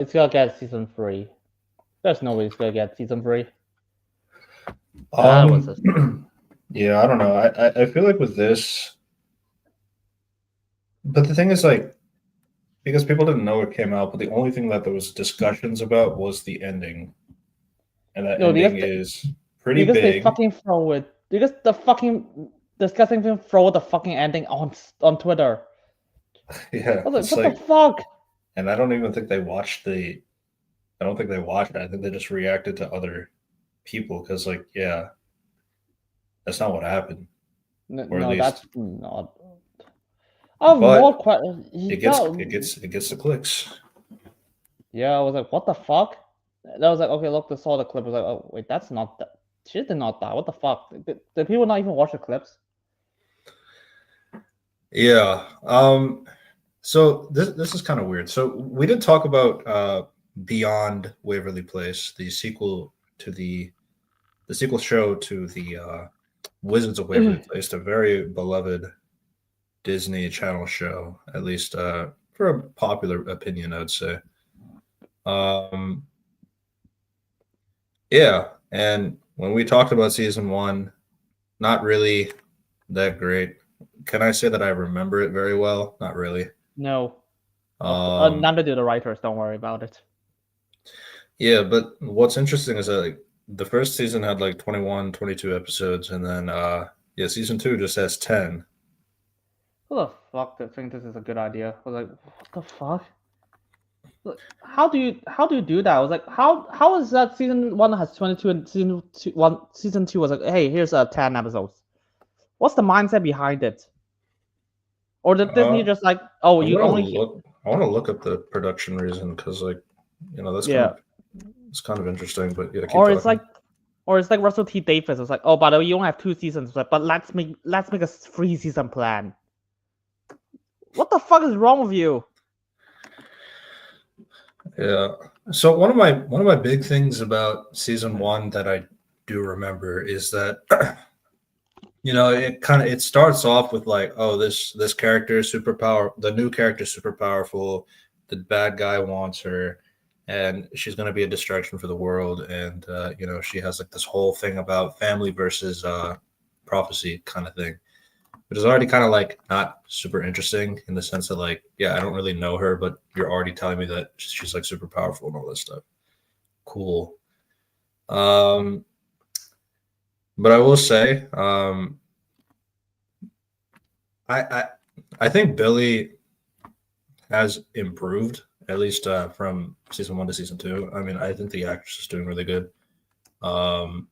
It's gonna get season 3. There's no way it's gonna get season 3. That was a Yeah, I don't know. I feel like with this, but the thing is, like, because people didn't know it came out, but the only thing that there was discussions about was the ending, and that no ending is pretty because they big. fucking throw it because the fucking disgusting thing throw the fucking ending on Twitter. Yeah, I was like, it's what the like, fuck? and I don't even think they watched the. I don't think they watched it. I think they just reacted to other people because, like, yeah, that's not what happened, or at No, that's least, not. I have more but questions. it gets the clicks. Yeah, I was like, what the fuck? And I was like, okay, look, I saw the clip. I was like, oh wait, that's not that. She did not die. What the fuck? Did people not even watch the clips? Yeah. So this is kind of weird. So we did talk about Beyond Waverly Place, the sequel to the sequel show to the Wizards of Waverly Place, the very beloved Disney Channel show, at least for a popular opinion, I would say. Um, yeah, and when we talked about season one, not really that great. Can I say that I remember it very well? Not really. No, Um, neither do the writers. Don't worry about it. Yeah, but what's interesting is that like the first season had like 21, 22 episodes, and then yeah, season two just has 10. Who the fuck think this is a good idea? I was like, what the fuck? How do you do that? I was like, how is that season 1 has 22 and season 2 was like, hey, here's 10 episodes. What's the mindset behind it? Or did Disney Uh just like, oh, I'm you gonna only look I wanna look up the production reason because like that's yeah, it's kind of interesting, but yeah, keep or it's talking. like or it's like Russell T Davies. It's like, oh, by the way, you only have 2 seasons, but let's make a 3-season plan. What the fuck is wrong with you? Yeah. So one of my big things about season one that I do remember is that it starts off with like, oh, this character is super power the new character is super powerful, the bad guy wants her, and she's going to be a distraction for the world, and she has like this whole thing about family versus prophecy kind of thing, which is already kind of like not super interesting in the sense that like, yeah, I don't really know her, but you're already telling me that she's like super powerful and all this stuff. Cool. um but I will say, I I think Billy has improved at least from season one to season two. I mean, I think the actress is doing really good, um,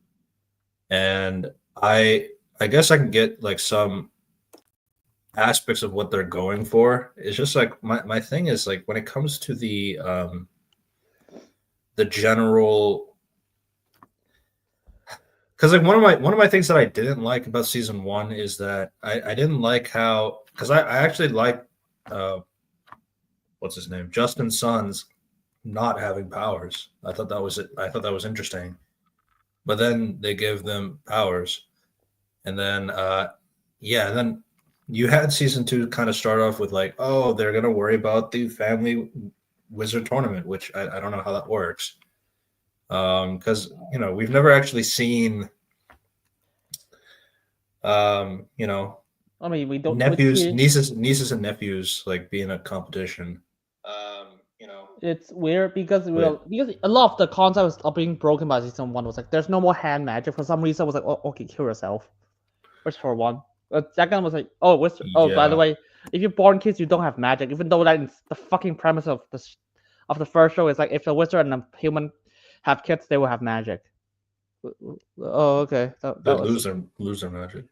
and I guess I can get like some aspects of what they're going for. It's just like my thing is like when it comes to the general, because like one of my things that I didn't like about season one is that I didn't like how, because I actually like uh what's his name, Justin Sun's not having powers. I thought that was it. I thought that was interesting. But then they give them powers, and then yeah, and then you had season two kind of start off with like, oh, they're gonna worry about the family wizard tournament, which I don't know how that works. Because we've never actually seen you know I mean, we don't. We nephews, see nieces and nephews like being a competition. You know, it's weird but because a lot of the concepts are being broken by season 1. Was like, there's no more hand magic for some reason. I was like, oh, okay, kill yourself. Which for one. Second was like, oh, by the yeah, way, if you're born kids, you don't have magic. Even though that is the fucking premise of the first show is like, if the wizard and the human have kids, they will have magic. Oh, okay. they That was lose their magic.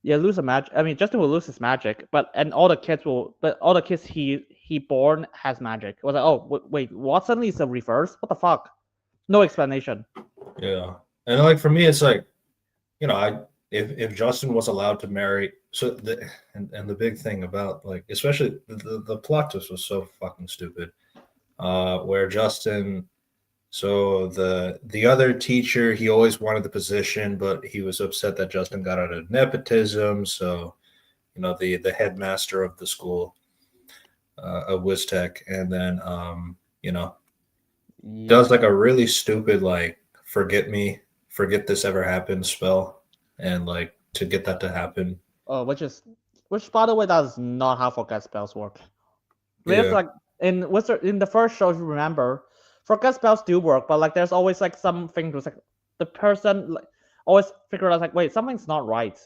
yeah, lose a magic. I mean, Justin will lose his magic, but all the kids he born has magic. I was like, oh wait, what? Suddenly it's a reverse? What the fuck? No explanation. Yeah, and like for me, it's like, I if Justin was allowed to marry, so and the big thing about like, especially the plot twist was so fucking stupid. Where Justin, so the other teacher, he always wanted the position, but he was upset that Justin got out of nepotism. So the headmaster of the school, of WizTech, and then you know does like a really stupid like forget this ever happened spell, and like to get that to happen. Which by the way, that's not how forget spells work. There's Yeah, like in Wizard in the first show, if you remember, forget spells do work, but like there's always like something to like the person like always figure out like wait something's not right.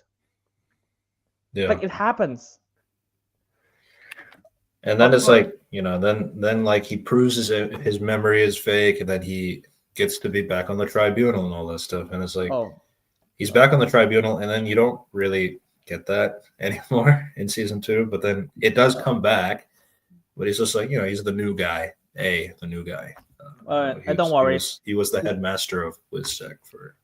yeah. Like it happens. And then Of it's course. like, then like he proves his memory is fake, and then he gets to be back on the tribunal and all that stuff. And it's like Oh, he's back on the tribunal, and then you don't really get that anymore in season 2. But then it does come back, but he's just like, he's the new guy. The new guy. and don't worry. He was the headmaster of WizSec for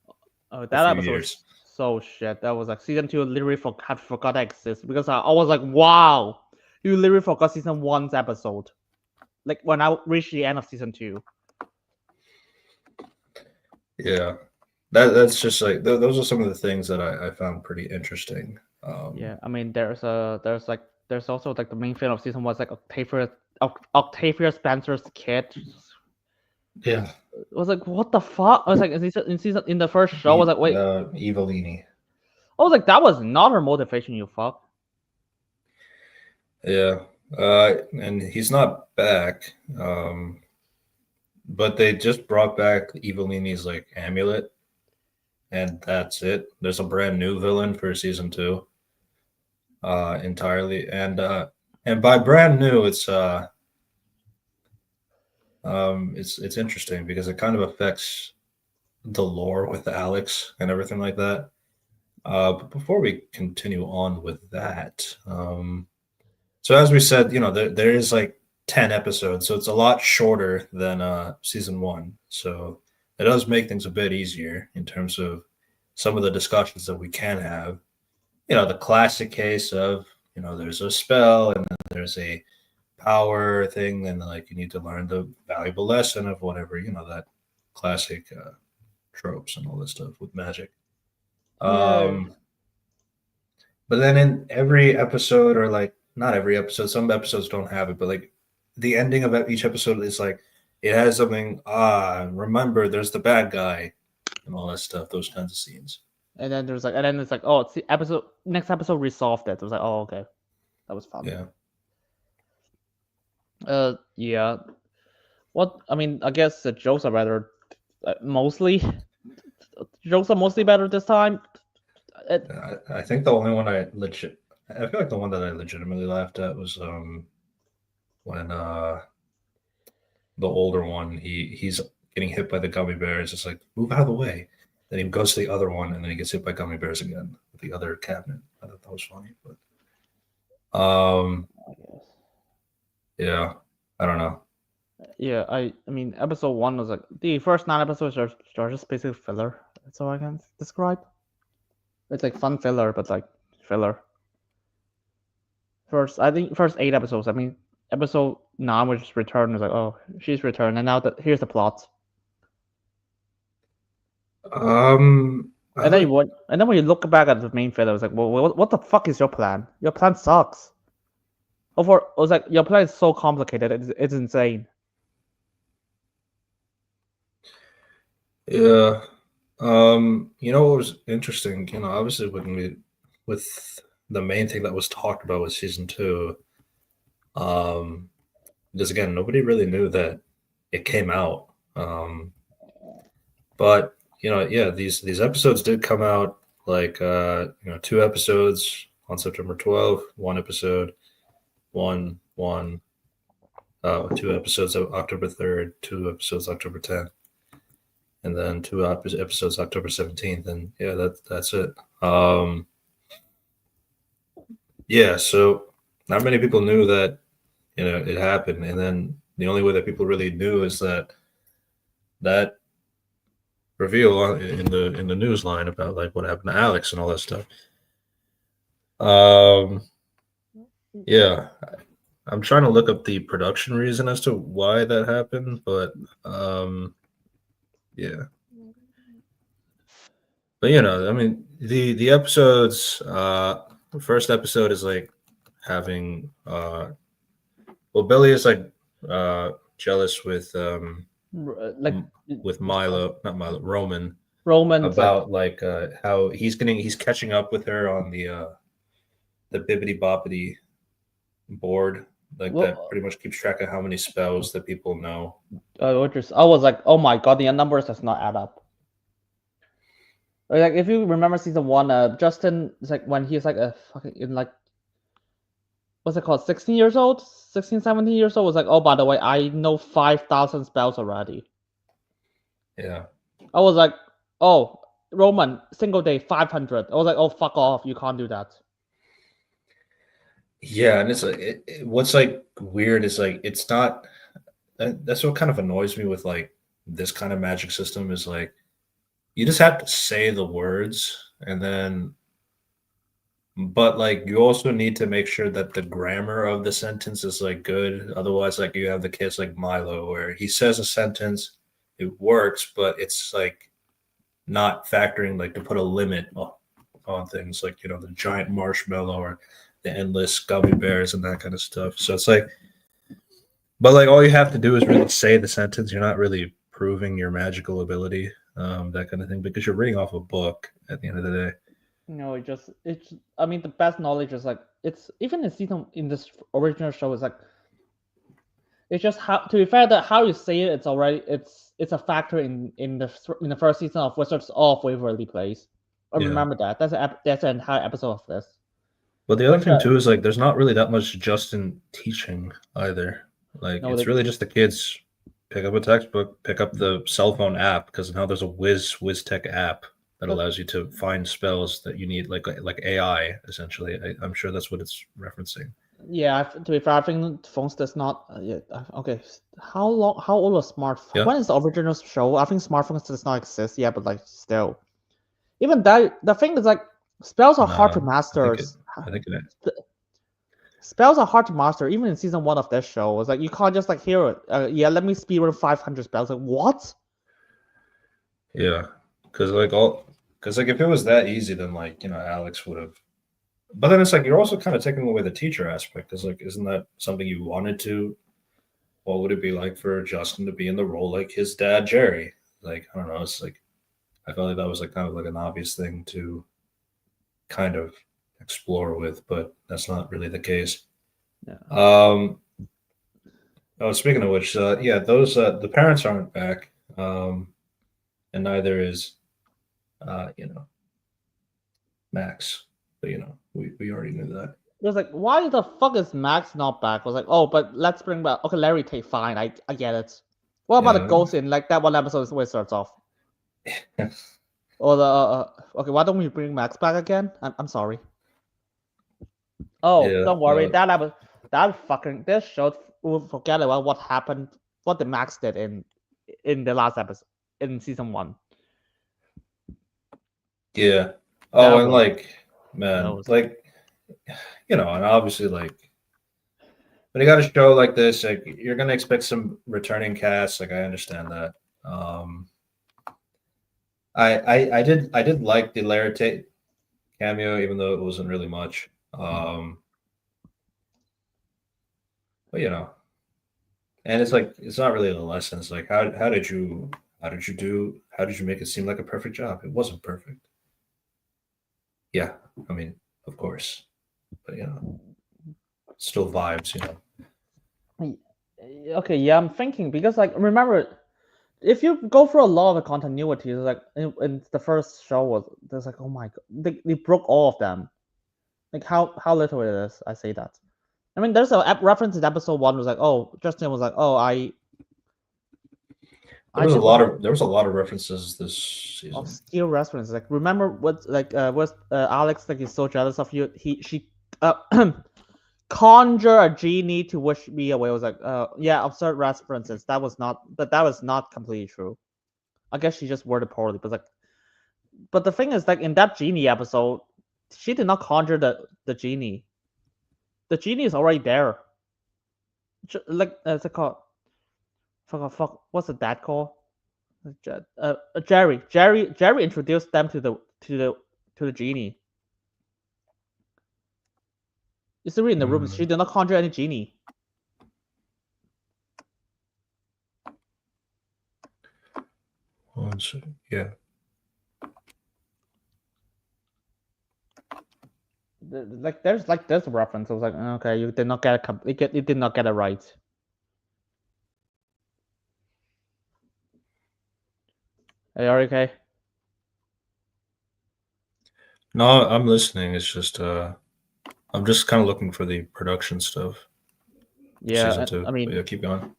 Oh, a that few episode was years. so shit. That was like season 2 literally forgot to exist because I was like, wow, you literally forgot season 1's episode. Like when I reached the end of season 2. Yeah, that's just like those are some of the things that I found pretty interesting. Yeah, I mean, there's also like the main film of season 1 was like Octavia Spencer's kid. Yeah, It was like, what the fuck? I was like, in the first show, I was like, wait, Evelini. I was like, that was not her motivation, you fuck. Yeah, and he's not back. But they just brought back Evelini's like amulet, and that's it. There's a brand new villain for season 2, entirely, and by brand new, it's interesting because it kind of affects the lore with Alex and everything like that. But before we continue on with that, so as we said, there is like 10 episodes, so it's a lot shorter than season 1. So it does make things a bit easier in terms of some of the discussions that we can have. The classic case of, there's a spell and then there's a power thing, and like you need to learn the valuable lesson of whatever, that classic tropes and all this stuff with magic. Yeah. But then in every episode, or like not every episode, some episodes don't have it, but like the ending of each episode is like it has something. Remember, there's the bad guy and all that stuff. Those kinds of scenes. And then it's like, oh, it's the next episode resolved it. I was like, oh, okay, that was fun. Yeah. Yeah. What I mean, I guess the jokes are better. Mostly, jokes are mostly better this time. I think the only one I feel like the one that I legitimately laughed at was when the older one he's getting hit by the gummy bears. It's like, move out of the way. Then he goes to the other one, and then he gets hit by gummy bears again with the other cabinet. I thought that was funny, but I guess. yeah, I don't know. Yeah, I mean, episode 1 was like the first 9 episodes are just basically filler. That's all I can describe. It's like fun filler, but like filler. First 8 episodes. I mean, episode 9 was just return. Was like, oh, she's returned, and now here's the plot. And then when you look back at the main filler, I was like, well, what the fuck is your plan? Your plan sucks. I was like, your plan is so complicated. It's insane. Yeah. What was interesting, obviously with the main thing that was talked about with season 2, because again, nobody really knew that it came out. But these episodes did come out like 2 episodes on September 12th, 1 episode, 2 episodes of October 3rd, 2 episodes October 10th. And then 2 episodes October 17th, and yeah, that's it. Yeah, so not many people knew that it happened, and then the only way that people really knew is that reveal in the news line about like what happened to Alex and all that stuff. Yeah, I'm trying to look up the production reason as to why that happened, but yeah. But I mean, the episodes. The first episode is like having. Billy is like jealous with Like with Milo, not Milo, Roman, Roman's like, about like how he's catching up with her on the bibbity boppity board, like that well, pretty much keeps track of how many spells that people know. I was like, oh my god, the numbers does not add up. Like if you remember season one, Justin is like when he's like a fucking in like what's it called, 16 years old, 16, 17 years old, was like, oh by the way, I know 5,000 spells already. Yeah. I was like, oh, Roman, single day, 500. I was like, oh, fuck off. You can't do that. Yeah, and it's like what's like weird is like it's not. That's what kind of annoys me with like this kind of magic system is like you just have to say the words and then, but like you also need to make sure that the grammar of the sentence is like good. Otherwise, like you have the case like Milo where he says a sentence, it works, but it's like not factoring like to put a limit on things like the giant marshmallow or the endless gummy bears and that kind of stuff. So it's like, but like all you have to do is really say the sentence. You're not really proving your magical ability, that kind of thing, because you're reading off a book at the end of the day. It's. I mean, the best knowledge is like it's even in this original show is like it's just how to be fair that how you say it. It's already it's a factor in the first season of Wizards of Waverly Place. I Yeah. remember that. That's an entire episode of this. But the other thing too is like there's not really that much Justin teaching either. Like it's really just the kids pick up a textbook, pick up the cell phone app, because now there's a Wiz Tech app that allows you to find spells that you need, like AI essentially. I'm sure that's what it's referencing. Yeah, to be fair, I think phones does not. Yeah, okay. How old was smartphone? Yeah. When is the original show? I think smartphones does not exist yet, but like still, even that the thing is like spells are hard to master. I think it is. Spells are hard to master, even in season one of this show. It's like you can't just like hear it. Yeah, let me speedrun 500 spells. Like what? Yeah, because like if it was that easy, then like Alex would have. But then it's like you're also kind of taking away the teacher aspect. Because like, isn't that something you wanted to? What would it be like for Justin to be in the role like his dad, Jerry? Like, I don't know. It's like I felt like that was like kind of like an obvious thing to kind of explore with, but that's not really the case. Yeah. Oh, speaking of which, yeah, those the parents aren't back, and neither is, Max. But we already knew that. It was like, why the fuck is Max not back? I was like, oh, but let's bring back. Okay, Larry take fine. I get it. What about the ghost in like that one episode where it starts off? Or the okay, why don't we bring Max back again? I'm sorry. Oh, don't worry. This show will forget about what happened, what the Max did in the last episode in season one. Yeah. Oh, and like, man, like, and obviously, like, when you got a show like this, like, you're gonna expect some returning cast. Like, I understand that. I did like the Larry cameo, even though it wasn't really much. But and it's like it's not really a lesson. It's like how did you make it seem like a perfect job? It wasn't perfect. Yeah, I mean, of course, but still vibes. Okay, yeah, I'm thinking because like remember, if you go through a lot of the continuity, like in the first show was there's like, oh my god, they broke all of them. Like how little it is. I say that. I mean, there's a reference in episode one was like, oh, Justin was like, oh, there was a lot of references this season. Of skill references. Like remember what like was Alex like is so jealous of you. She conjure a genie to wish me away. I was like, yeah, absurd references. That was not completely true. I guess she just worded poorly, but the thing is like in that genie episode, she did not conjure the genie. The genie is already there. Like it's called. Fuck. What's the dad call? Jerry introduced them to the genie. It's already in the room. She did not conjure any genie. Yeah. There's a reference. I was like, okay, you did not you did not get it right. Are you okay? No, I'm listening. It's just I'm just kind of looking for the production stuff. Season Yeah, 2. I But mean, yeah, keep going.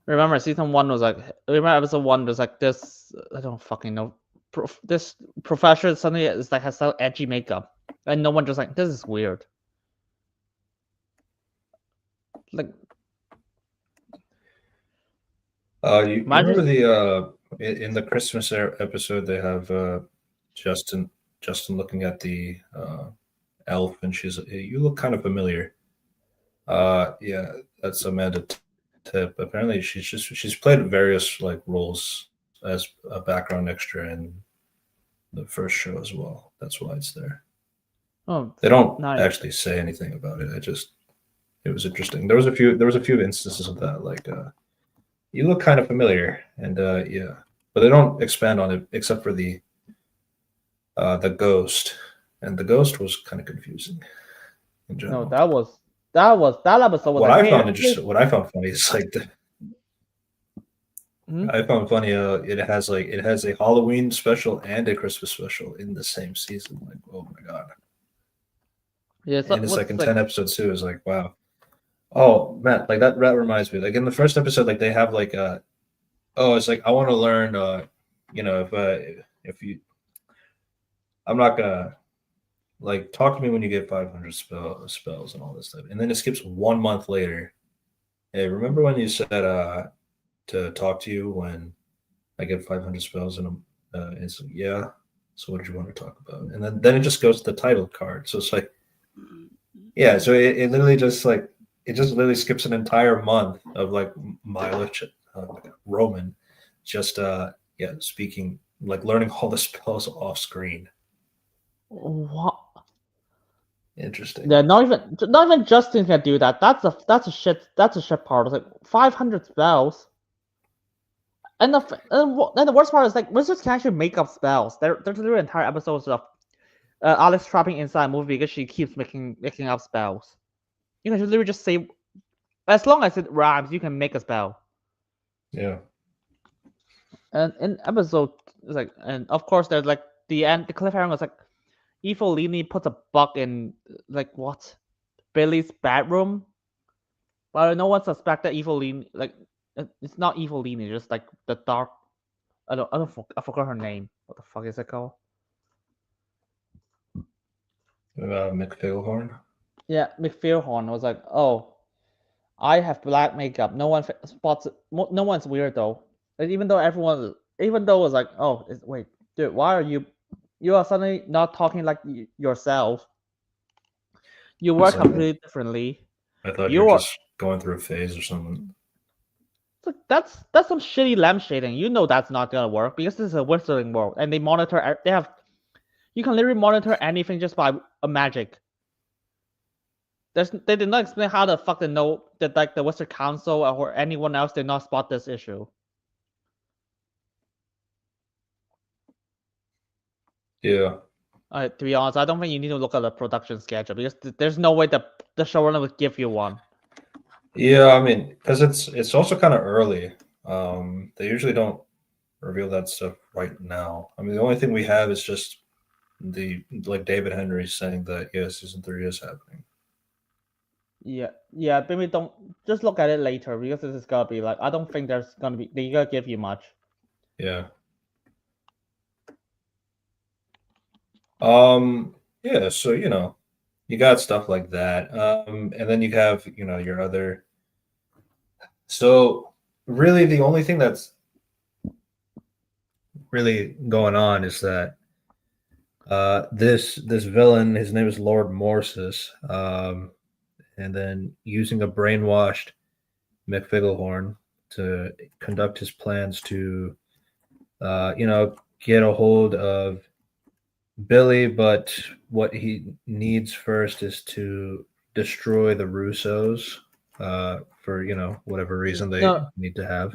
remember season 1 was like, remember episode 1 was like this. I don't fucking know. This professor suddenly is like has so edgy makeup, and no one just like, this is weird. Like, You imagine. remember the in the Christmas episode they have Justin looking at the elf and she's you look kind of familiar. Yeah, that's Amanda Tip. Apparently she's played various like roles as a background extra in the first show as well. That's why it's there. Oh, They don't nice. actually say anything about it. It was interesting. There was a few instances of that like you look kind of familiar and yeah, but they don't expand on it except for the ghost, and the ghost was kind of confusing in No, general. that episode was What like, I hey, found interesting, what I found funny is like hmm? I found funny. It has a Halloween special and a Christmas special in the same season. Like, oh my god! Yeah, so And it's like what's in like, 10 episodes too. It's like wow. Oh man, like that reminds me. Like in the first episode, like they have like oh, it's like I want to learn. You know, if you, I'm not gonna like talk to me when you get 500 spells and all this stuff. And then it skips 1 month later. Hey, remember when you said to talk to you when I get 500 spells and it's like, yeah. So what did you want to talk about? And then it just goes to the title card. So it's like, yeah. So it literally just like it just literally skips an entire month of like mileage, Roman, just yeah, speaking like learning all the spells off screen. what? Interesting. Yeah, not even Justin can do that. That's a shit part. It's like 500 spells. And the worst part is like wizards can actually make up spells. There's literally entire episodes of Alex trapping inside a movie because she keeps making up spells. You can literally just say, as long as it rhymes, you can make a spell. Yeah. And in episode, it's like, and of course there's like the end. The cliffhanger was like, Evelini puts a bug in like what, Billy's bedroom, but no one suspected Evelini. Like it's not Evelini, just like the dark. I forgot her name. What the fuck is it called? McFiglehorn. Yeah, McFearhorn was like, oh, I have black makeup. No one spots it. No one's weird though. Like, even though even though it was like, oh, wait, dude, why are you? You are suddenly not talking like yourself. You work Like, completely differently. I thought you were You are just going through a phase or something. like, that's some shitty lampshading. You know that's not gonna work because this is a wizarding world, and they monitor. They have you can literally monitor anything just by a magic. They did not explain how the fuck they know that like the Wizard Council or anyone else did not spot this issue. Yeah. To be honest, I don't think you need to look at the production schedule because there's no way the showrunner would give you one. Yeah, I mean, because it's also kind of early. They usually don't reveal that stuff right now. I mean, the only thing we have is just the like David Henry saying that yeah, season 3 is happening. Yeah. Maybe don't just look at it later because this is gonna be like I don't think there's gonna be they gonna give you much. Yeah. Yeah, so you got stuff like that. And then you have, your other. So really the only thing that's really going on is that this villain, his name is Lord Morsis, and then using a brainwashed McFiglehorn to conduct his plans to get a hold of Billy, but what he needs first is to destroy the Russos for whatever reason they No, need to have.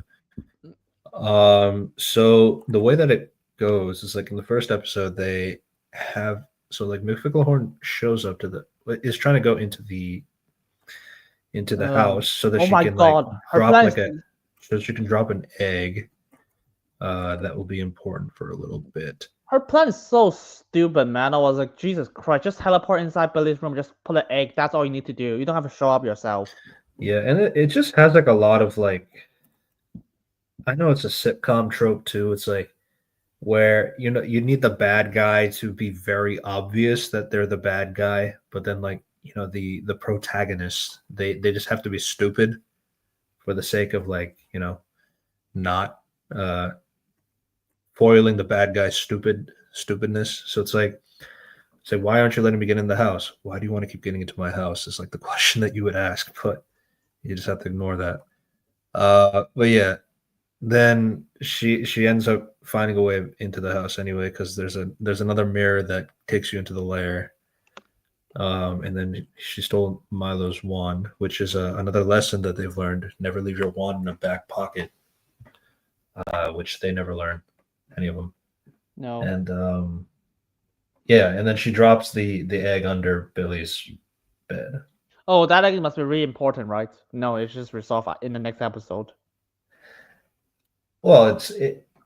So the way that it goes is like in the first episode they have so like McFicklehorn shows up to the is trying to go into the Um. house so that Oh she my can like God, her drop plan is like a so she can drop an egg that will be important for a little bit. so stupid, man. I was like, Jesus Christ, just teleport inside Billy's room, just put an egg. That's all you need to do. You don't have to show up yourself. Yeah, and it just has like a lot of like I know it's a sitcom trope too. It's like where you need the bad guy to be very obvious that they're the bad guy, but then like the protagonist they just have to be stupid for the sake of like not uh foiling the bad guy's stupidness. So it's like say why aren't you letting me get in the house? Why do you want to keep getting into my house? It's like the question that you would ask, but you just have to ignore that. But yeah, then she ends up finding a way into the house anyway because there's another mirror that takes you into the lair. And then she stole Milo's wand, which is another lesson that they've learned: never leave your wand in a back pocket, which they never learn, any of them. No. And yeah, and then she drops the egg under Billy's bed. Oh, that egg must be really important, right? No, it's just resolved in the next episode. Well,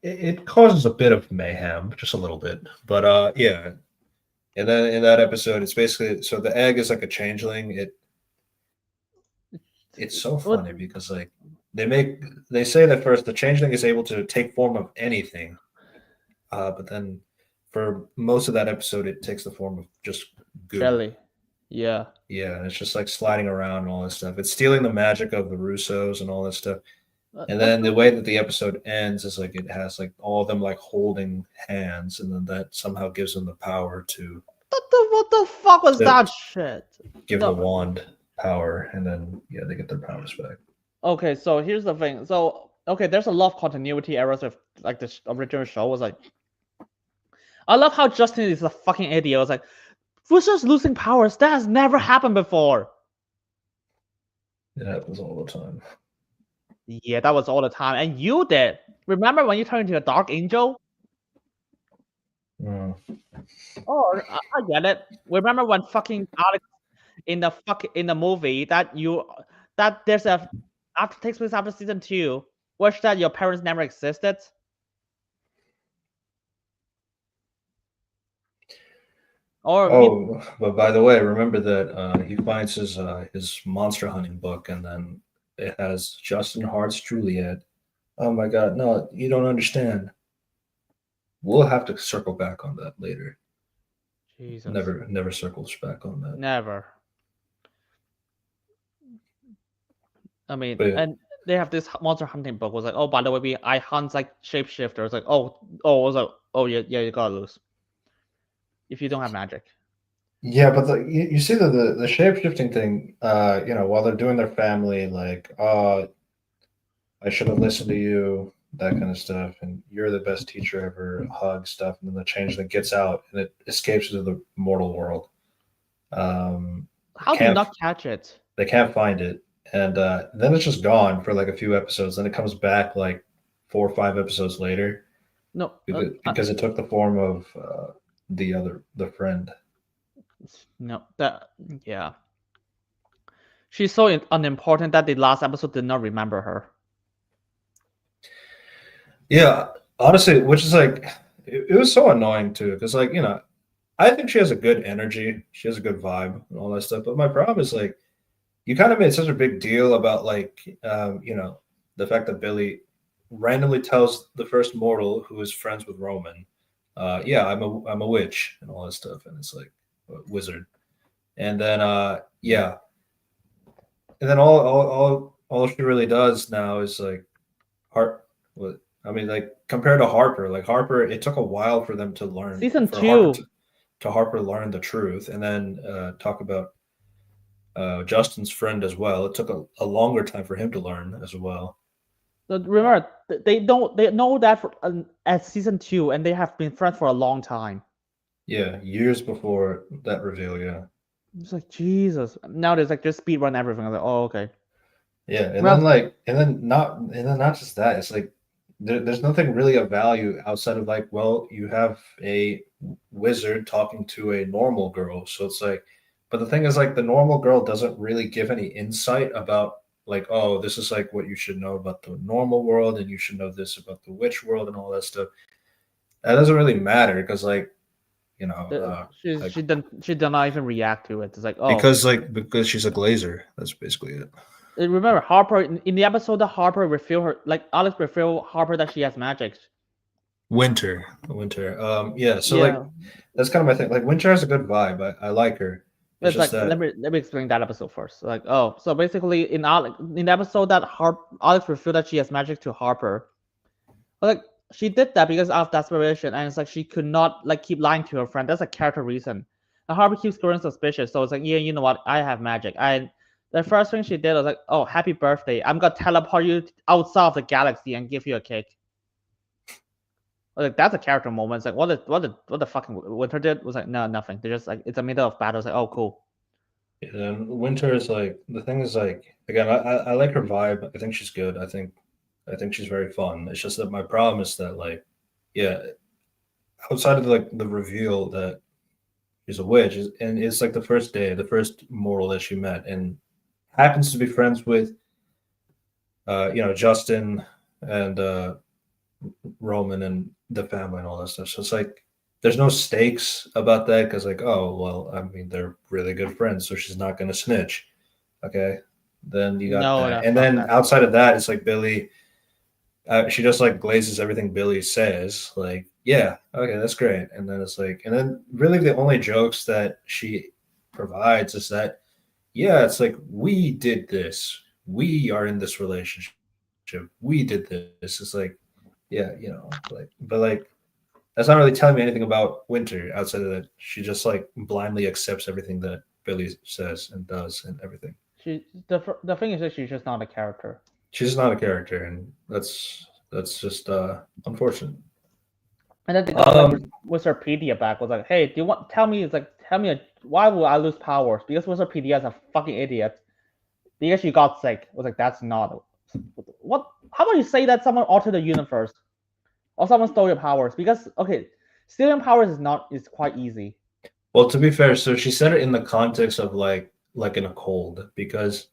it causes a bit of mayhem, just a little bit, but yeah. And then in that episode, it's basically so the egg is like a changeling. It's so What? funny because like they say that first the changeling is able to take form of anything, but then for most of that episode, it takes the form of just goo. Jelly. Yeah. Yeah, and it's just like sliding around and all this stuff. It's stealing the magic of the Russos and all this stuff. And What then the way that the episode ends is like it has like all of them like holding hands, and then that somehow gives them the power to what the fuck was to that shit? give the No. wand power, and then yeah, they get their powers back. Okay, so here's the thing. So okay, there's a lot of continuity errors with like the original show. Was like, I love how Justin is a fucking idiot. I was like, we're just losing powers. That has never happened before. It happens all the time. Yeah, that was all the time. And you did. Remember when you turned into a dark angel? Mm. Oh, I get it. Remember when fucking Alex in the movie that there's a after takes place after season 2, which that your parents never existed? Or Oh, but by the way, remember that he finds his monster hunting book, and then it has Justin Hart's Juliet. Oh my God, no, you don't understand. We'll have to circle back on that later. Jesus. Never circles back on that. Never. I mean, But yeah. and they have this monster hunting book. Was like, oh, by the way, I hunt like shapeshifters. Like, oh, I was like, oh yeah, you gotta lose if you don't have magic. Yeah, but you see the shape shifting thing. While they're doing their family, like, I should have listened to you, that kind of stuff, and you're the best teacher ever. Hug stuff, and then the changeling gets out and it escapes into the mortal world. How do you not catch it? They can't find it, and then it's just gone for like a few episodes. Then it comes back like 4 or 5 episodes later No, because it took the form of the friend. no, that yeah. She's so unimportant that the last episode did not remember her. Yeah, honestly, which is like it was so annoying too, because like I think she has a good energy, she has a good vibe and all that stuff. But my problem is like you kind of made such a big deal about like the fact that Billy randomly tells the first mortal who is friends with Roman, yeah, I'm a witch and all that stuff, and it's like a wizard, and then yeah, and then all she really does now is like heart. What I mean, like compared to Harper, like Harper, it took a while for them to learn Season for Harper 2. to Harper learn the truth, and then talk about Justin's friend as well. It took a longer time for him to learn as well. Remember, they know that at season 2, and they have been friends for a long time. Yeah, years before that reveal. Yeah, It's like Jesus. Now there's like just speed run everything. I'm like, oh okay. yeah, and Well, then not just that. It's like there's nothing really of value outside of like, well, you have a wizard talking to a normal girl, so it's like, but the thing is, like, the normal girl doesn't really give any insight about like, oh, this is like what you should know about the normal world, and you should know this about the witch world and all that stuff. That doesn't really matter because, like, you know, like She did not even react to it. It's like, oh, because she's a glazer. That's basically it. remember Harper in the episode that Harper revealed her, like Alex revealed Harper that she has magic. Winter. Yeah. So like, Yeah, that's kind of my thing. Like, Winter has a good vibe. I like her. It's it's just like that let me explain that episode first. Like, oh, so basically in the episode that Alex revealed that she has magic to Harper, but like she did that because of desperation, and it's like she could not like keep lying to her friend. That's a character reason. And Harper keeps growing suspicious, so it's like, yeah, you know what? I have magic. And the first thing she did was like, oh, happy birthday! I'm gonna teleport you outside of the galaxy and give you a cake. Like that's a character moment. It's like what the fucking Winter did was like no nothing. They're just like it's a middle of battle. It's like oh cool. and Winter is like the thing is like again I like her vibe. I think she's good. I think she's very fun. It's just that my problem is that like yeah outside of like the reveal that she's a witch and it's like the first day the first mortal that she met and happens to be friends with Justin and Roman and the family and all that stuff. So it's like there's no stakes about that because like oh well I mean they're really good friends so she's not gonna snitch. Okay, then you got No, that, no, and fuck then that. outside of that, it's like Billy. She just like glazes everything Billy says. Like, yeah, okay, that's great. And then it's like, and then really the only jokes that she provides is that, yeah, it's like we did this. We are in this relationship. We did this. It's like, yeah, but like that's not really telling me anything about Winter outside of that. She just like blindly accepts everything that Billy says and does and everything. The thing is that she's just not a character. She's not a character, and that's just unfortunate. And then they got like Um, Wikipedia back was like, hey, do you want tell me it's like tell me why will I lose powers? Because Wikipedia is a fucking idiot. Because she got sick. Was like that's not what how about you say that someone altered the universe? Or someone stole your powers? Because okay, stealing powers is quite easy. well, to be fair, so she said it in the context of like in a cold because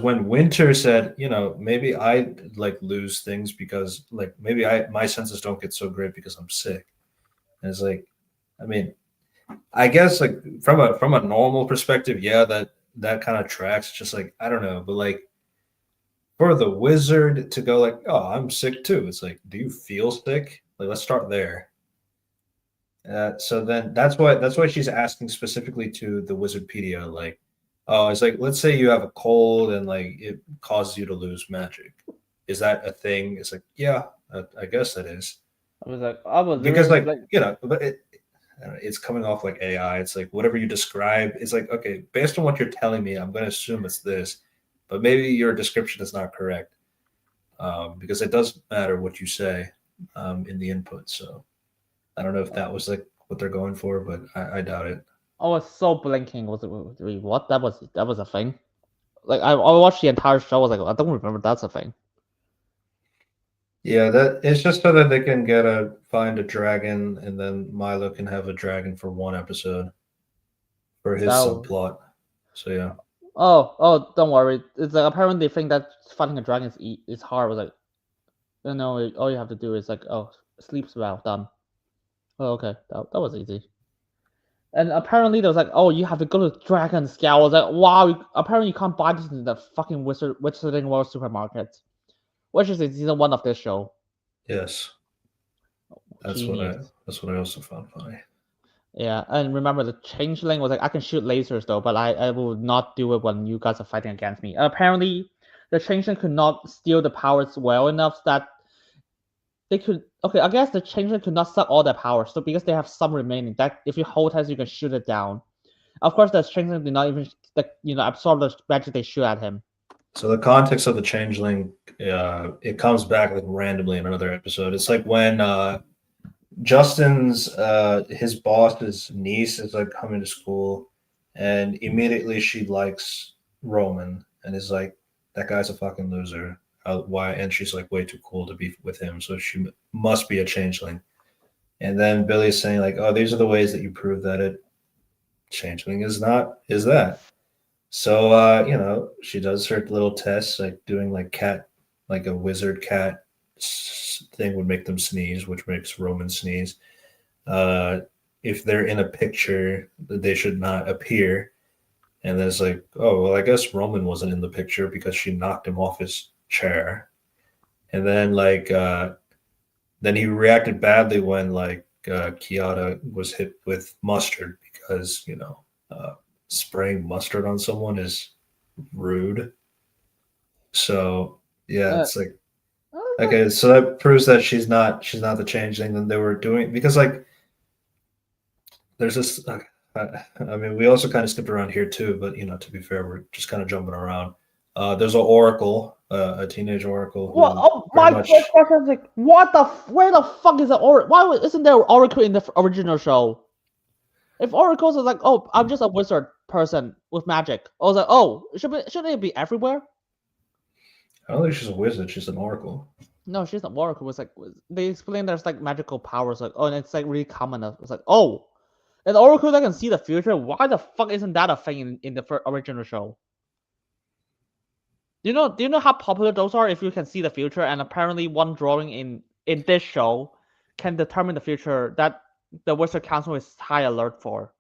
when Winter said, maybe I like lose things because like maybe I my senses don't get so great because I'm sick. And it's like, I mean, I guess like from a normal perspective, yeah, that kind of tracks. Just like I don't know, but like for the wizard to go like, oh, I'm sick too. It's like, do you feel sick? Like, let's start there. So then that's why she's asking specifically to the Wizardpedia, like, oh, it's like let's say you have a cold and like it causes you to lose magic. Is that a thing? It's like, yeah, I guess that is I was because literally like like but it's coming off like AI. It's like whatever you describe. It's like okay, based on what you're telling me, I'm going to assume it's this, but maybe your description is not correct because it does matter what you say in the input. So I don't know if that was like what they're going for, but I doubt it. I was so blinking. Was it wait, what that was a thing? Like I watched the entire show. I was like I don't remember that's a thing. Yeah, that it's just so that they can find a dragon, and then Milo can have a dragon for one episode for his That subplot. So yeah, oh don't worry. It's like apparently they think that fighting a dragon is hard. I was like all you have to do is like oh sleeps well done. Oh okay that was easy. And apparently there was like, oh, you have to go to Dragon Scale. I was like, wow, apparently you can't buy this in the fucking Wizarding World supermarket, which is in season one of this show. yes, that's what I Genius. that's what I also found funny. Yeah, and remember the changeling was like, I can shoot lasers though, but I will not do it when you guys are fighting against me. And apparently, the changeling could not steal the powers well enough that they could. Okay, I guess the changeling could not suck all their powers, so because they have some remaining, that if you hold hands, you can shoot it down. Of course, the changeling did not even like absorb the magic they shoot at him. So the context of the changeling, it comes back like randomly in another episode. It's like when Justin's his boss's niece is like coming to school, and immediately she likes Roman and is like, that guy's a fucking loser. why, and she's like way too cool to be with him, so she must be a changeling. And then Billy's saying like, "Oh, these are the ways that you prove that a changeling is that." So she does her little tests, like doing like cat, like a wizard cat thing would make them sneeze, which makes Roman sneeze. Uh, if they're in a picture, they should not appear. And then it's like, oh well, I guess Roman wasn't in the picture because she knocked him off his chair. And then then he reacted badly when Kiata was hit with mustard because spraying mustard on someone is rude. So yeah, Uh, it's like okay, so that proves that she's not the changeling that they were doing because there's this. I mean, we also kind of skipped around here too, but to be fair, we're just kind of jumping around. There's an oracle, a teenage oracle Well, who oh, pretty my first much. question is like, where the fuck is the Oracle? Isn't there Oracle in the original show? If Oracles is like, oh, I'm just a wizard person with magic, I was like, oh, shouldn't it be everywhere? I don't think she's a wizard; she's an oracle. No, she's not Oracle. It's like they explain there's like magical powers, like, oh, and it's like really common. It's like, oh, an Oracle that can see the future. Why the fuck isn't that a thing in the original show? Do you know how popular those are? If you can see the future, and apparently one drawing in this show can determine the future that the Wizard Council is high alert for.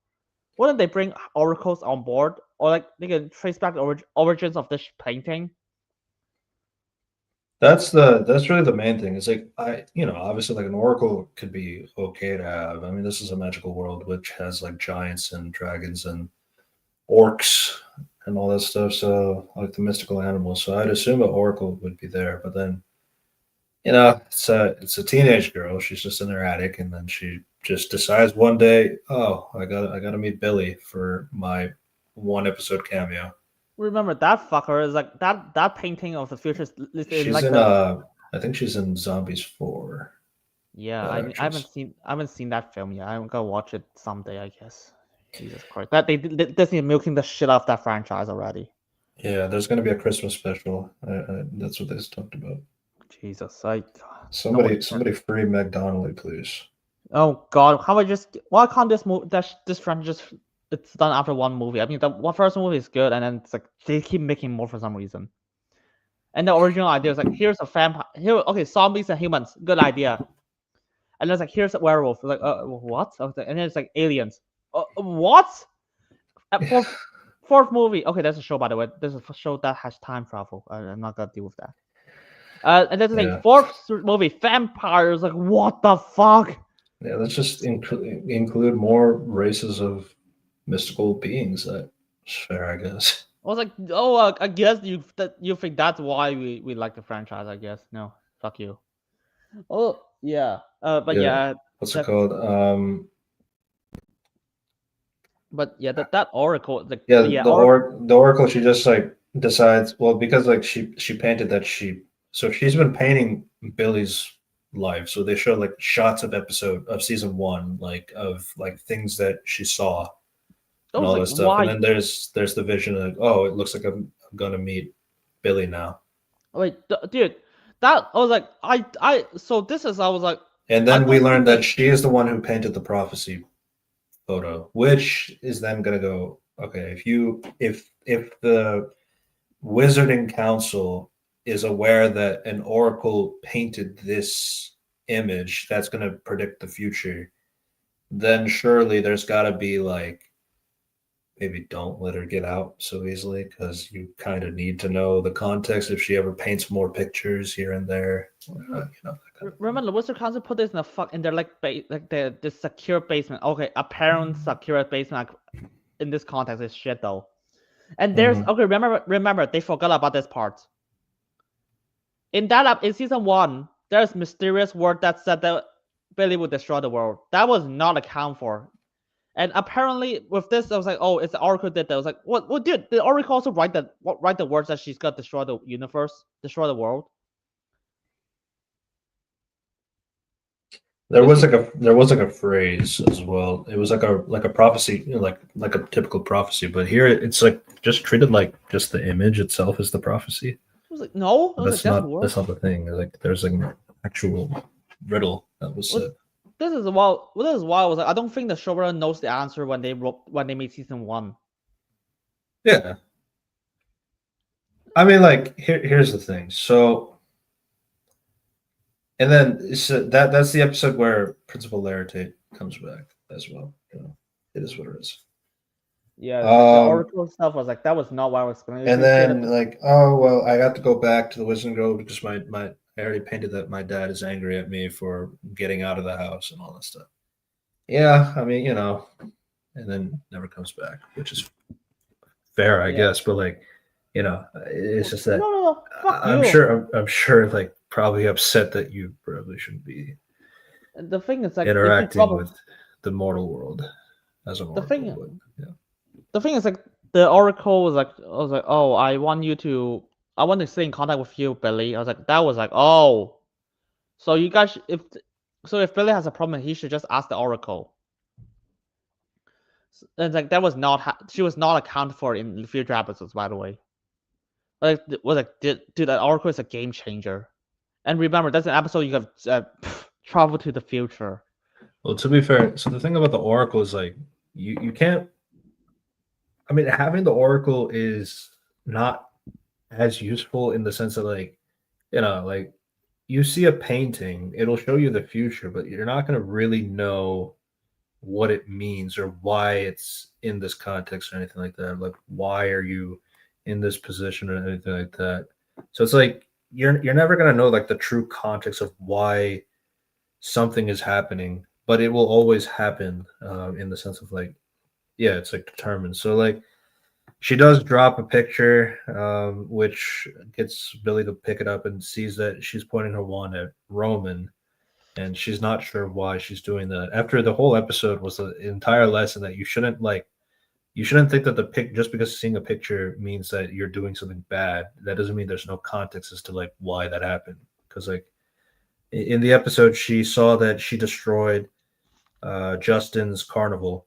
Wouldn't they bring oracles on board, or like they can trace back the origins of this painting? That's really the main thing. It's like obviously like an oracle could be okay to have. I mean, this is a magical world which has like giants and dragons and orcs and all that stuff. So like the mystical animals. So I'd assume an oracle would be there. But then it's a teenage girl. She's just in her attic, and then she just decides one day, oh, I gotta meet Billy for my one episode cameo. Remember that fucker is like that painting of the future is in She's like in the I think she's in Zombies 4. yeah. That I haven't actress. seen that film yet. I'm gonna watch it someday, I guess. Jesus Christ, that Disney milking the shit out of that franchise already. Yeah, there's gonna be a Christmas special. That's what they just talked about. Jesus, nobody. Somebody free Meg Donnelly, please. Oh God, why can't this franchise just it's done after one movie? I mean, the first movie is good, and then it's like they keep making more for some reason. And the original idea is like, here's a vampire, okay, zombies and humans, good idea. And then it's like, here's a werewolf, like, what? And then it's like aliens, what? Fourth movie, okay, there's a show by the way. There's a show that has time travel. I'm not gonna deal with that. And then it's like fourth movie, vampires, like, what the fuck? Yeah, let's just include more races of mystical beings. That's fair, I guess. I was like, oh, I guess you think that's why we like the franchise. I guess no, fuck you. Oh yeah, but yeah, what's it called? But yeah, that oracle, like the oracle. She just like decides. Well, because like she painted that sheep, so she's been painting Billy's life. So they show like shots of season 1, like of like things that she saw and all that stuff. Why? And then there's the vision of, oh, it looks like I'm gonna meet Billy now. Wait, dude, that I was like, I so this is I was like, and then we learned that she is the one who painted the prophecy photo, which is then gonna go, okay, if the Wizarding Council is aware that an oracle painted this image that's going to predict the future, then surely there's got to be like, maybe don't let her get out so easily, because you kind of need to know the context if she ever paints more pictures here and there. Remember, the Wizard Council put this in their like the secure basement. Okay, apparent secure basement. Like, in this context, is shit though. And there's okay. Remember, they forgot about this part. In season 1, there's mysterious word that said that Billy would destroy the world. That was not accounted for. And apparently, with this, I was like, oh, it's the Oracle did that. I was like, what? Well, dude, did Oracle also write the words that she's gonna destroy the universe, destroy the world? There was like a phrase as well. It was like a prophecy, like a typical prophecy. But here it's like just treated like just the image itself is the prophecy. It was was like, no, it But was like just that's words. not the thing. Like there's like an actual riddle that was Well, said. this is why I was like, I don't think the showrunner knows the answer when they made season 1. Yeah. I mean, like here's the thing. So, and then so that's the episode where Principal Laritate comes back as well. You know, it is what it is. Yeah, it's like the Um, Oracle stuff was like that was not what I was explaining. If and you did then it, like, oh well, I got to go back to the Wizarding Grove because my I already painted that my dad is angry at me for getting out of the house and all that stuff. Yeah, I mean, you know, and then never comes back, which is fair, I yeah. guess. But like, you know, it's just No, that no, no. Fuck I'm you. sure I'm sure like probably upset that you probably shouldn't be The thing is like if you interacting trouble with the mortal world as an the oracle. thing But yeah, the thing is like the Oracle was like I was like, oh, I want to stay in contact with you, Billy. I was like, that was like, oh, so you guys if Billy has a problem, he should just ask the Oracle. And like that was not she was not accounted for in the future episodes, by the way. Like was like dude, that Oracle is a game changer. And remember, that's an episode you have travel to the future. well, to be fair, so the thing about the oracle is like you can't. I mean, having the oracle is not as useful in the sense that like you know like you see a painting, it'll show you the future, but you're not going to really know what it means or why it's in this context or anything like that. Like, why are you in this position or anything like that? So it's like you're never gonna know like the true context of why something is happening, but it will always happen in the sense of like, yeah, it's like determined. So like she does drop a picture, which gets Billy to pick it up and sees that she's pointing her wand at Roman, and she's not sure why she's doing that. After the whole episode was the entire lesson that you shouldn't think that the pic just because seeing a picture means that you're doing something bad. That doesn't mean there's no context as to like why that happened. Because like in the episode, she saw that she destroyed Justin's carnival,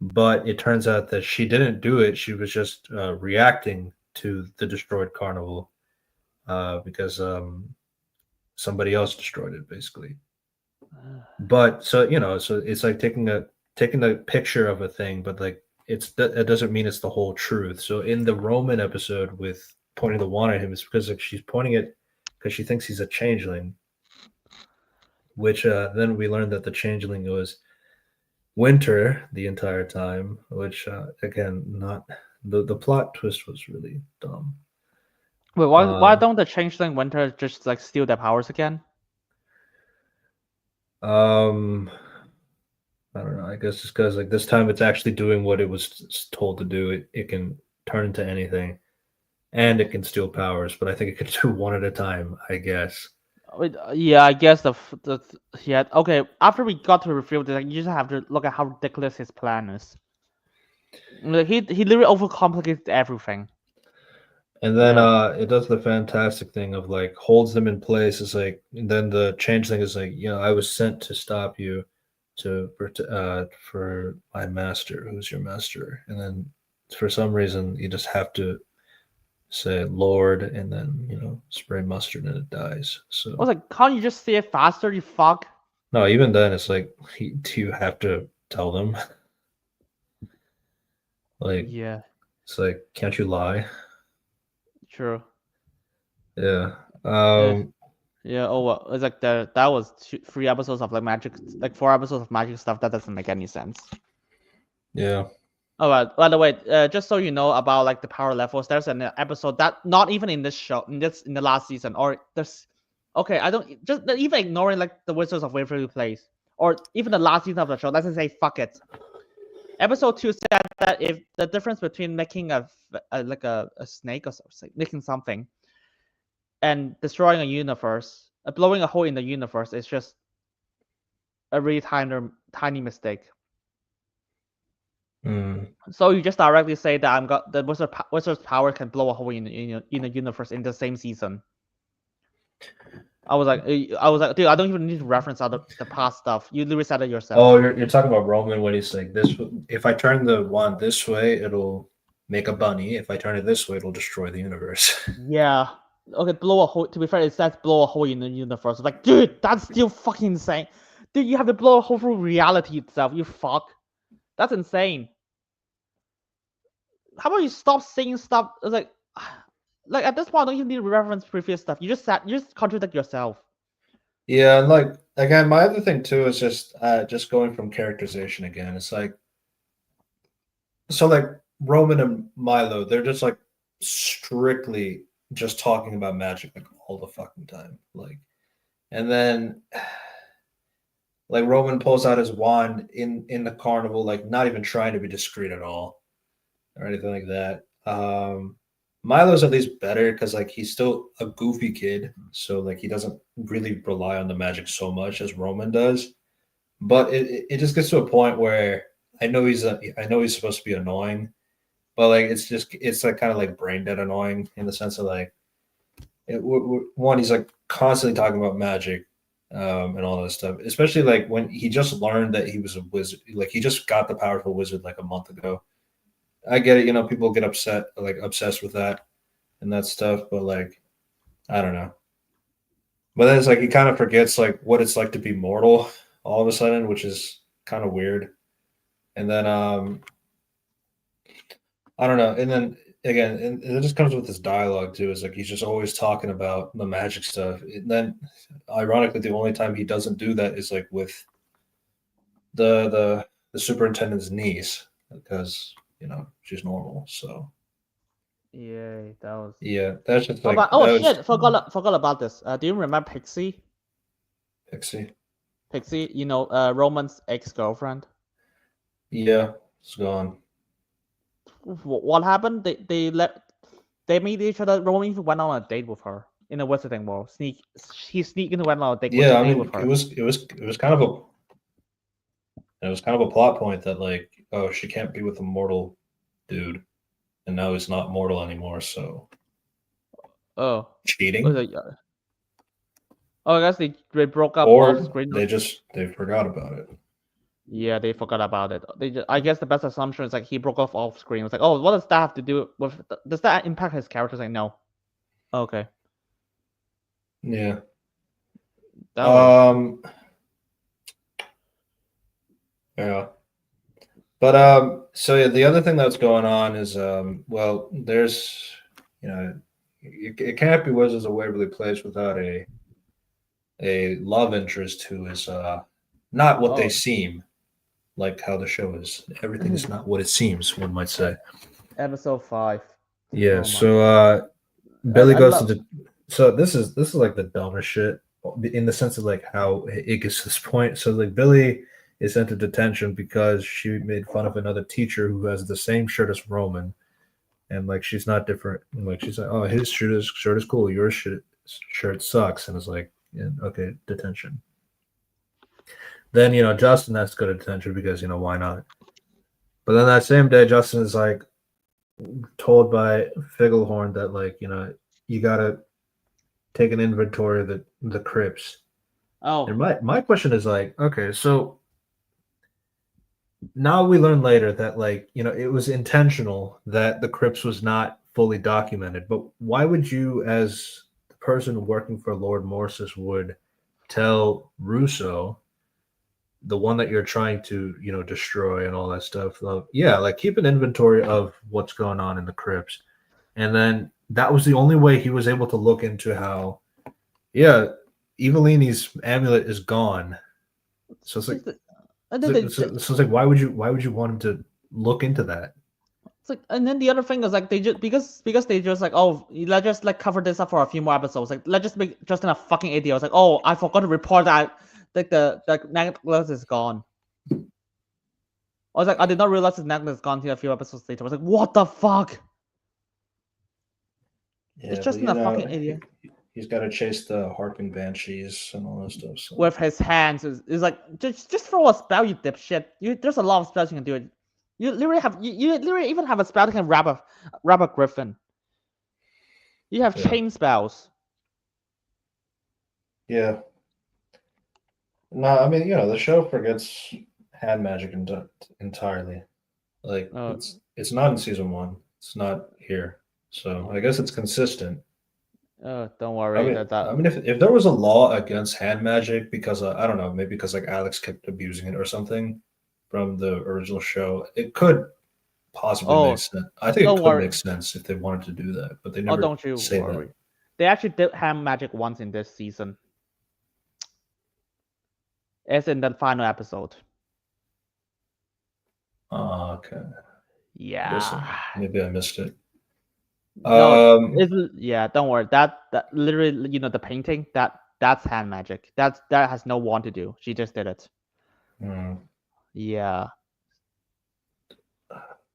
but it turns out that she didn't do it. She was just reacting to the destroyed carnival because somebody else destroyed it, basically. But so you know, so it's like taking a picture of a thing, but like it doesn't mean it's the whole truth. So in the Roman episode with pointing the wand at him, it's because like she's pointing it because she thinks he's a changeling, which then we learned that the changeling was Winter the entire time, which again, not the plot twist was really dumb. Wait, why Um, don't the Changeling Winter just like steal their powers again? um, I don't know. I guess just because like this time it's actually doing what it was told to do. It can turn into anything, and it can steal powers. But I think it can do one at a time. I guess. Wait, yeah, I guess yeah. Okay, after we got to review this, like, you just have to look at how ridiculous his plan is. Like, he literally overcomplicates everything. And then Yeah. it does the fantastic thing of like holds them in place. It's like and then the change thing is like you know I was sent to stop you for my master. Who's your master? And then for some reason you just have to say Lord and then you know spray mustard and it dies. I was So like, can't you just say it faster, you fuck? no, even then it's like do you have to tell them? Like Yeah, it's like can't you lie? true. Yeah. Yeah, yeah. Oh well, it's like that was 3 episodes of like magic, like 4 episodes of magic stuff. That doesn't make any sense. Yeah. Oh, by the way, just so you know about like the power levels, there's an episode that not even in this show, in the last season, or there's, okay, I don't just even ignoring like the Wizards of Waverly Place, or even the last season of the show. Let's just say fuck it. Episode 2 said that if the difference between making like a snake or something, making something, and destroying a universe, blowing a hole in the universe is just a really tiny mistake. Mm. So you just directly say that I'm got the wizard's power can blow a hole in the universe in the same season. I was like, dude, I don't even need to reference the past stuff. You literally said it yourself. Oh, you're talking about Roman when he's like this. If I turn the wand this way, it'll make a bunny. If I turn it this way, it'll destroy the universe. Yeah. Okay, blow a hole. To be fair, it says blow a hole in the universe. Like, dude, that's still fucking insane. Dude, you have to blow a hole through reality itself. You fuck. That's insane. How about you stop saying stuff? It's like at this point, I don't even need to reference previous stuff. You just contradict yourself. Yeah, and like again, my other thing too is just going from characterization again. It's like so like Roman and Milo, they're just like strictly just talking about magic like all the fucking time. Like and then like Roman pulls out his wand in the carnival, like not even trying to be discreet at all or anything like that. Milo's at least better because like he's still a goofy kid, so like he doesn't really rely on the magic so much as Roman does. But it just gets to a point where I know he's supposed to be annoying, but like it's like kind of like brain dead annoying in the sense of like one he's like constantly talking about magic and all that stuff, especially like when he just learned that he was a wizard, like he just got the powerful wizard like a month ago. I get it, you know, people get upset, like obsessed with that and that stuff, but like, I don't know. But then it's like he kind of forgets like what it's like to be mortal all of a sudden, which is kind of weird. And then I don't know. And then again, and it just comes with this dialogue too. It's like he's just always talking about the magic stuff. And then, ironically, the only time he doesn't do that is like with the superintendent's niece because you know she's normal. So Yeah, that was. yeah, that's just Oh, like but oh that was shit, forgot about this. Do you remember Pixie? Pixie. Pixie, Roman's ex-girlfriend. Yeah, it's gone. What happened? They meet each other. Roman even went on a date with her in the Wizarding World. He sneaked into went on a Yeah, I date with mean, her. it was kind of a plot point that like, oh, she can't be with a mortal dude, and now he's not mortal anymore. So Oh, was cheating, it, oh, I guess they broke up off or screen. they forgot about it. Yeah, they forgot about it. I guess the best assumption is like he broke off screen. It's like, oh, what does that have to do with? Does that impact his character? Like, no. Okay, Yeah. that was. Um. Yeah. But so yeah, the other thing that's going on is well, there's you know, it can't be Wizards of Waverly Place without a love interest who is not what they Oh, seem, like how the show is. Everything is not what it seems, one might say. episode 5. Yeah, Oh my so god. Billy I goes to love. the so this is like the dumbest shit in the sense of like how it gets to this point. So like Billy is sent to detention because she made fun of another teacher who has the same shirt as Roman, and like she's not different. And like she's like, oh, his shirt is cool, your shirt sucks, and it's like, yeah, okay, detention. Then Justin has to go to detention because why not? But then that same day, Justin is like told by Figglehorn that like you gotta take an inventory of the crypts. And Oh, my question is like, okay, so now we learn later that like it was intentional that the crypts was not fully documented, but why would you, as the person working for Lord Morsis, would tell Russo, the one that you're trying to destroy and all that stuff, yeah, like keep an inventory of what's going on in the crypts, and then that was the only way he was able to look into how, yeah, Evelini's amulet is gone. So it's like, and then so it's like, why would you want him to look into that? it's like, and then the other thing is like they just because they just like, oh, let's just like cover this up for a few more episodes. Like, let's just make Justin a fucking idiot. I was like, oh, I forgot to report that like the necklace is gone. I was like, I did not realize his necklace is gone until a few episodes later. I was like, what the fuck? It's Yeah, but Justin a fucking idiot he's got to chase the harping banshees and all that stuff. So with his hands. Is like just throw a spell, you dipshit. There's a lot of spells you can do. It. You literally even have a spell that can wrap a griffin. You have yeah, chain spells. yeah. No, I mean the show forgets hand magic entirely. Like Uh, it's not in season one. It's not here. So I guess it's consistent. Don't I worry. mean, That. I mean, if there was a law against hand magic because I don't know, maybe because like Alex kept abusing it or something from the original show, it could possibly make Oh, sense. I think it don't could worry. make sense if they wanted to do that, but they Oh, never don't you say that. worry. They actually did hand magic once in this season. It's in the final episode. Okay. I guess Yeah. maybe I missed it. No, Um, it's yeah. Don't worry. That literally, the painting that's hand magic. That has no want to do. She just did it. hmm, Yeah.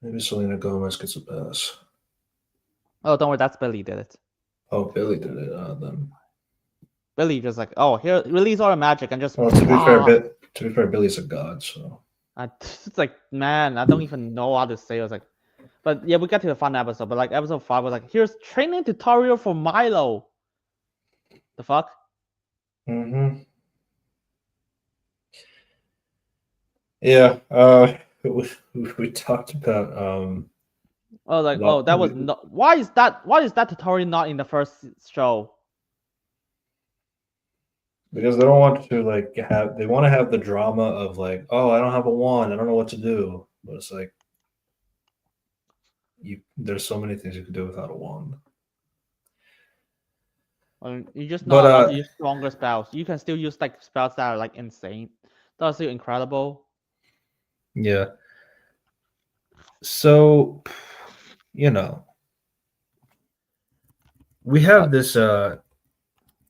maybe Selena Gomez gets a pass. Oh, don't worry. That's Billy did it. Oh, Billy did it. Then. Billy just like, oh, here, release all the magic and just. Well, to be fair, Billy's a god, so. It's like, man, I don't even know how to say. I was like, but yeah, we got to the fun episode. But like episode 5 was like, here's training tutorial for Milo. The fuck? Hmm. Yeah. We talked about I was like, oh, well, that was not. Why is that? Why is that tutorial not in the first show? because they don't want to like have they want to have the drama of like, oh, I don't have a wand, I don't know what to do, but it's like there's so many things you could do without a wand. I mean, you're just But not allowed to use stronger spells. You can still use like spells that are like insane. That's still incredible. yeah. So you know, we Uh, have this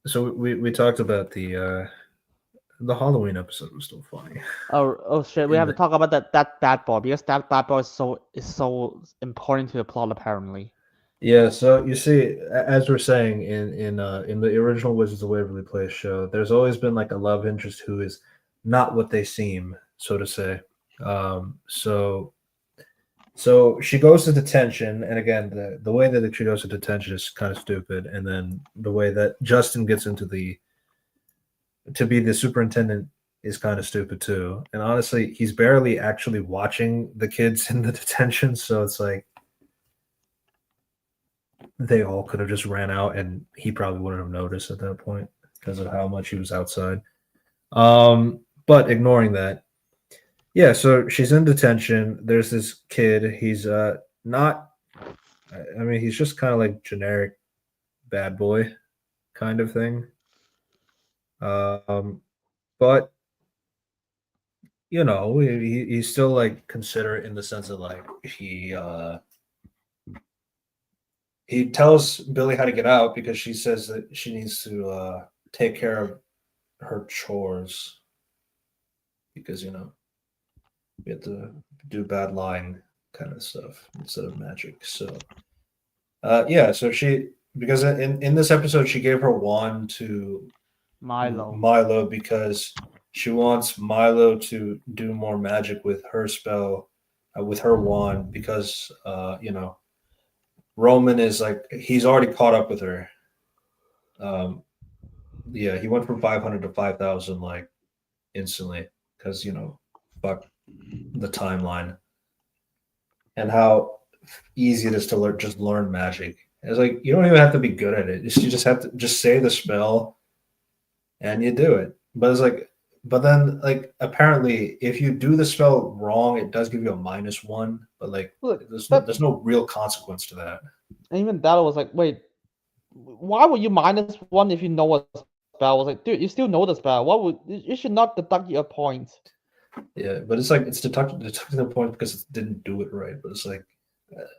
so we talked about the Halloween episode was still funny. oh shit, we In have to the, talk about that bad boy because that bad boy is so important to the plot apparently. yeah, so you see, as we're saying in the original Wizards of Waverly Place show, there's always been like a love interest who is not what they seem, so to say. So she goes to detention, and again, the way that she goes to detention is kind of stupid, and then the way that Justin gets into the to be the superintendent is kind of stupid too. And honestly, he's barely actually watching the kids in the detention, so it's like they all could have just ran out, and he probably wouldn't have noticed at that point because of how much he was outside. But ignoring that, yeah. So she's in detention. There's this kid. He's not. I mean, he's just kind of like generic bad boy kind of thing. Um, but he's still like considerate in the sense of like he tells Billy how to get out because she says that she needs to take care of her chores because we have to do bad lying kind of stuff instead of magic. So yeah, so she because in this episode she gave her wand to Milo. Milo because she wants Milo to do more magic with her spell with her wand because Roman is like he's already caught up with her. Yeah, he went from 500 to 5,000 like instantly because fuck the timeline and how easy it is to just learn magic. It's like you don't even have to be good at it. You just have to just say the spell and you do it. But it's like, but then like apparently, if you do the spell wrong, it does give you a -1. But like, Look, that there's no real consequence to that. even that was like, wait, why would you -1 if you know a spell? I was like, dude, you still know the spell. What would you should not deduct your points? Yeah, but it's like it's deducting the point because it didn't do it right. But it's like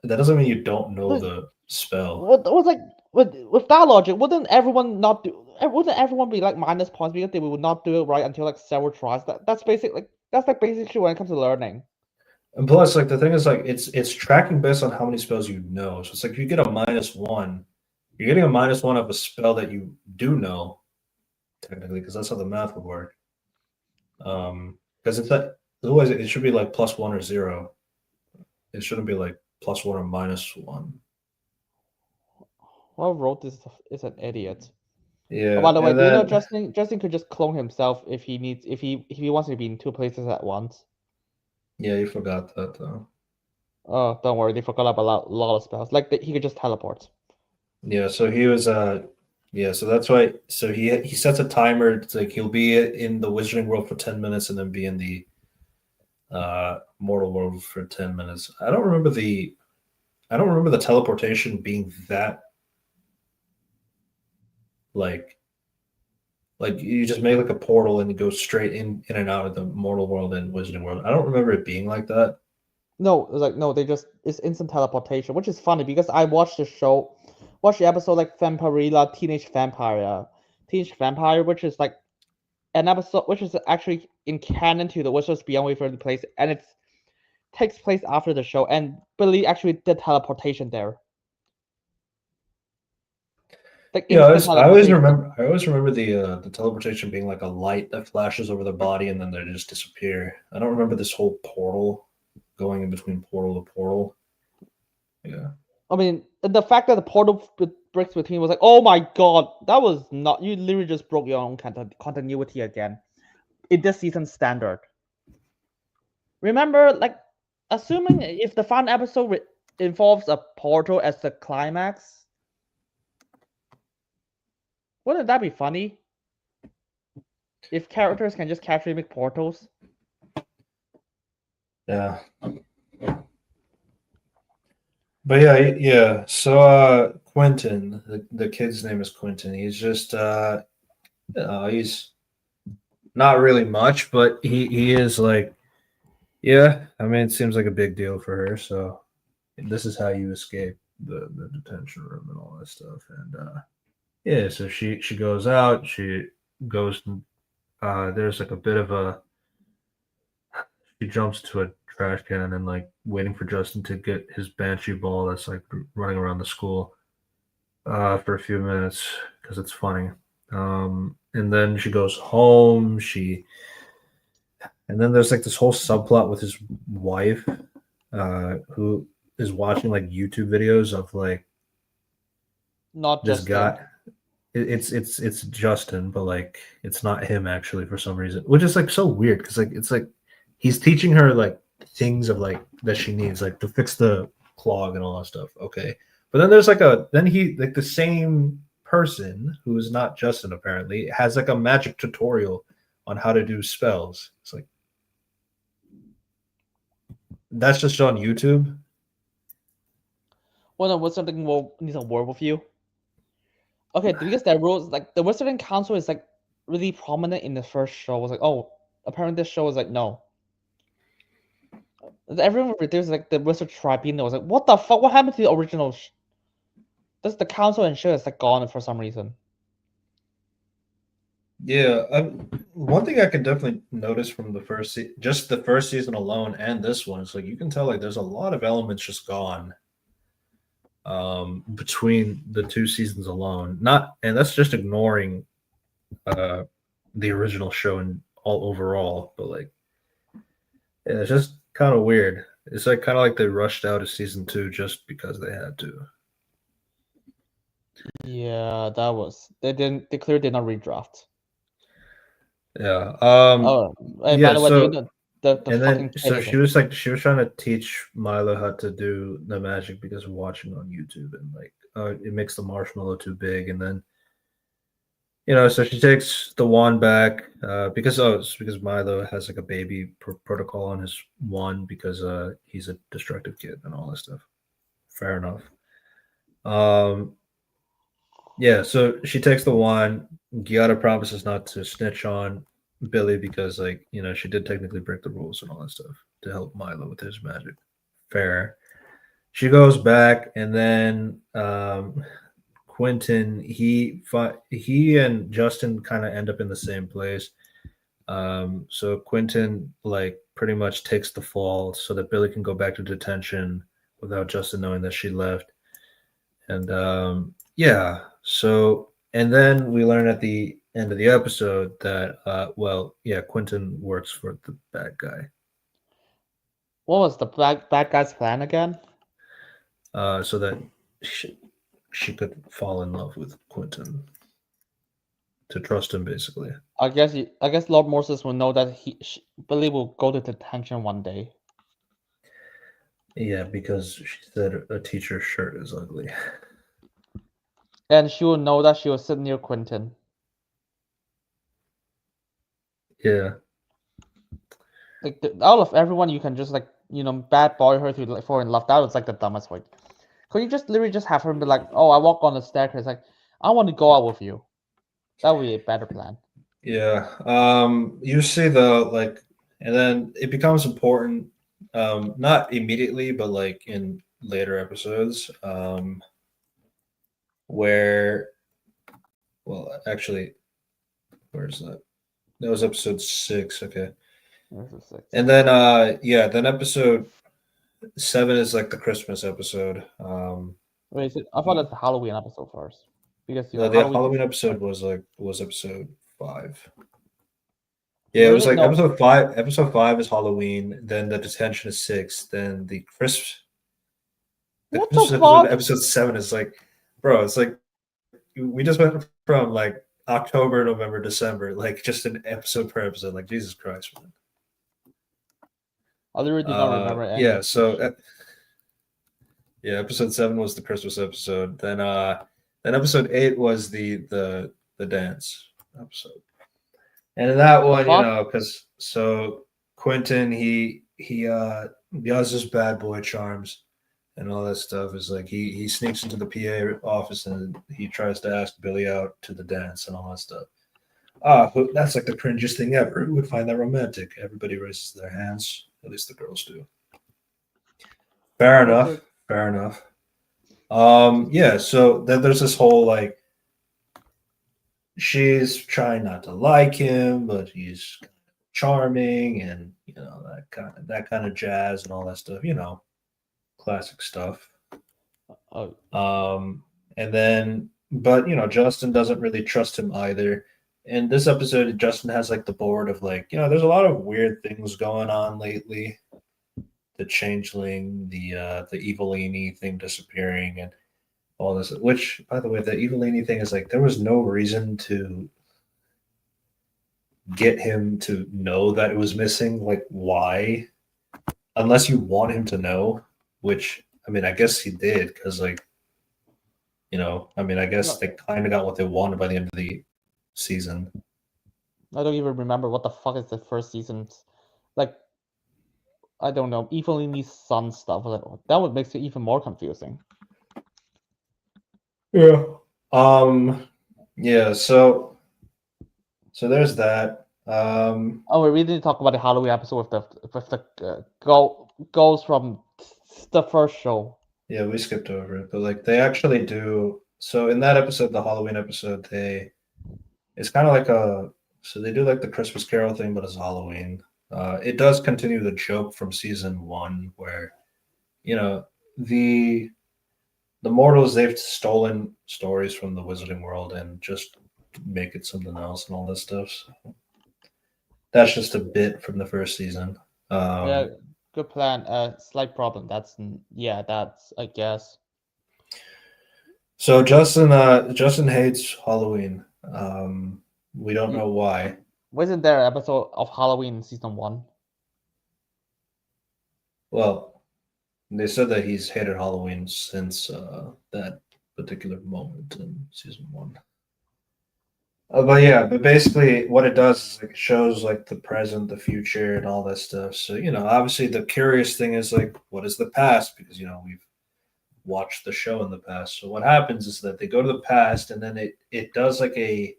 that doesn't mean you don't know Look, the spell. what was like with that logic? Wouldn't everyone not do? Wouldn't everyone be like minus points because they would not do it right until like several tries? That's like basically when it comes to learning. And plus, like the thing is, like it's tracking based on how many spells you know. So it's like if you get a -1, you're getting a -1 of a spell that you do know, technically, because that's how the math would work. Because it's like otherwise it should be like +1 or 0. It shouldn't be like +1 or -1. Whoever wrote this is an idiot. Oh, Yeah, by the way, and do you know then Justin could just clone himself if he wants to be in two places at once? yeah, you forgot that though. Oh, don't worry, they forgot about a lot of spells. Like he could just teleport. Yeah, so he was Yeah, so that's why. So he sets a timer. It's like he'll be in the Wizarding World for 10 minutes, and then be in the mortal world for 10 minutes. I don't remember the teleportation being that like you just make like a portal and you go straight in and out of the mortal world and Wizarding World. I don't remember it being like that. No, it's like no, they just it's instant teleportation, which is funny because I watched the show, watched the episode like Vampirella, Teenage Vampire, which is like an episode which is actually in canon to the Wizards Beyond Waverly place, and it takes place after the show, and Billy actually did teleportation there, like Yeah, instant teleportation. Like, I always remember the teleportation being like a light that flashes over the body and then they just disappear. I don't remember this whole portal going in between portal to portal. Yeah. I mean, the fact that the portal breaks between was like, oh my god, that was not you. Literally just broke your own continuity again in this season standard. Remember, like, assuming if the final episode involves a portal as the climax, wouldn't that be funny? If characters can just casually make portals. Yeah. But yeah. So Quentin, the kid's name is Quentin. He's just he's not really much, but he is like yeah, I mean it seems like a big deal for her, so this is how you escape the detention room and all that stuff. And yeah, so she goes out, she goes there's like a bit of a she jumps to a trash can and like waiting for Justin to get his banshee ball that's like running around the school for a few minutes because it's funny. And then she goes home. And then there's like this whole subplot with his wife, who is watching like YouTube videos of like Not this just him. guy. It's Justin, but like it's not him actually for some reason, which is like so weird because like it's like he's teaching her like things of like that she needs like to fix the clog and all that stuff. Okay, but then there's like a then he like the same person who is not Justin apparently has like a magic tutorial on how to do spells. It's like that's just on YouTube. Well, no, Wizarding World needs a word with you. Okay, because their rules, like the Wizarding Council, is like really prominent in the first show. Was like, oh, apparently this show was like, no. Everyone reduced like the Wizard Tribunal. Was like, what the fuck? What happened to the original? This the council and shit is like gone for some reason. Yeah, one thing I can definitely notice from just the first season alone and this one is like you can tell like there's a lot of elements just gone between the two seasons alone. Not and that's just ignoring uh the original show and all overall, but like yeah, it's just kind of weird. It's like kind of like they rushed out of season 2 just because they had to. Yeah, that was they didn't. They clearly did not redraft. Yeah. Oh, and by Yeah, the way, do you so know the and fucking then kid so is she like, was like she was trying to teach Milo how to do the magic because of watching on YouTube and like it makes the marshmallow too big and then so she takes the wand back because it's because Milo has like a baby protocol on his wand because he's a destructive kid and all that stuff. Fair enough. Um yeah, so she takes the wand. Giada promises not to snitch on Billy because she did technically break the rules and all that stuff to help Milo with his magic. Fair. She goes back, and then Quentin he and Justin kind of end up in the same place. So Quentin like pretty much takes the fall so that Billy can go back to detention without Justin knowing that she left. And yeah, so and then we learn at the end of the episode that Quentin works for the bad guy. what was the bad guy's plan again? So that she could fall in love with Quentin to trust him, basically. I guess Lord Moses will know that Billy will go to detention one day. Yeah, because she said a teacher's shirt is ugly. and she will know that she will sit near Quentin. Yeah. Like out of everyone, you can just like bad boy her to like fall in love. That was like the dumbest way. Could you just literally just have her be like, "Oh, I walk on the staircase, like I want to go out with you." That would be a better plan. Yeah. You see the like, and then it becomes important, not immediately, but like in later episodes, where, well, actually, where's that? That was episode 6. Okay. This is six. And then, yeah, then episode 7 is like the Christmas episode. Wait, I thought that's the Halloween episode first because No, the Halloween Halloween is episode like was episode 5. Yeah, it was really like no. episode 5. Episode 5 is Halloween. Then the detention is 6. Then the What the Christmas episode, fuck? episode 7 is like, bro, it's like we just went from like October, November, December, like just an episode per episode. Like Jesus Christ, man. I literally do not remember any Yeah. of this So shit. yeah, episode 7 was the Christmas episode. Then episode 8 was the dance episode. And in that The one, fuck? because so Quentin, he has his bad boy charms and all that stuff. Is like he sneaks into the PA office and he tries to ask Billy out to the dance and all that stuff. That's like the cringiest thing ever. Who would find that romantic? Everybody raises their hands. At least the girls do. Fair What's it? enough. Fair enough. Yeah. So then there's this whole like she's trying not to like him, but he's charming and that kind of jazz and all that stuff. Classic stuff. Oh, Um, and then, but Justin doesn't really trust him either. In this episode, Justin has like the board of like, there's a lot of weird things going on lately. The changeling, the Evilini thing disappearing, and all this. Which, by the way, the Evilini thing is like there was no reason to get him to know that it was missing. Like, why? Unless you want him to know, which I mean, I guess he did because like I mean, I guess no, they kind of got what they wanted by the end of the season. I don't even remember what the fuck is the first season's like. I don't know. Evilini's son stuff. Like, that would make it even more confusing. Yeah. Um. Yeah. So there's that. Oh, we really didn't talk about the Halloween episode with the goals from the first show. Yeah, we skipped over it, but like they actually do. So in that episode, the Halloween episode, it's kind of like so they do like the Christmas Carol thing, but it's Halloween. It does continue the joke from season 1, where you know the the mortals, they've stolen stories from the wizarding world and just make it something else and all this stuff. So that's just a bit from the first season. Yeah, Um, good plan. Slight problem. Yeah, that's I guess. so Justin hates Halloween. We don't know why. Wasn't there an episode of Halloween in season 1? Well, they said that he's hated Halloween since that particular moment in season 1. But yeah, but basically what it does is like it shows like the present, the future, and all that stuff. So obviously the curious thing is like, what is the past? Because we've watched the show in the past. So what happens is that they go to the past, and then it does like a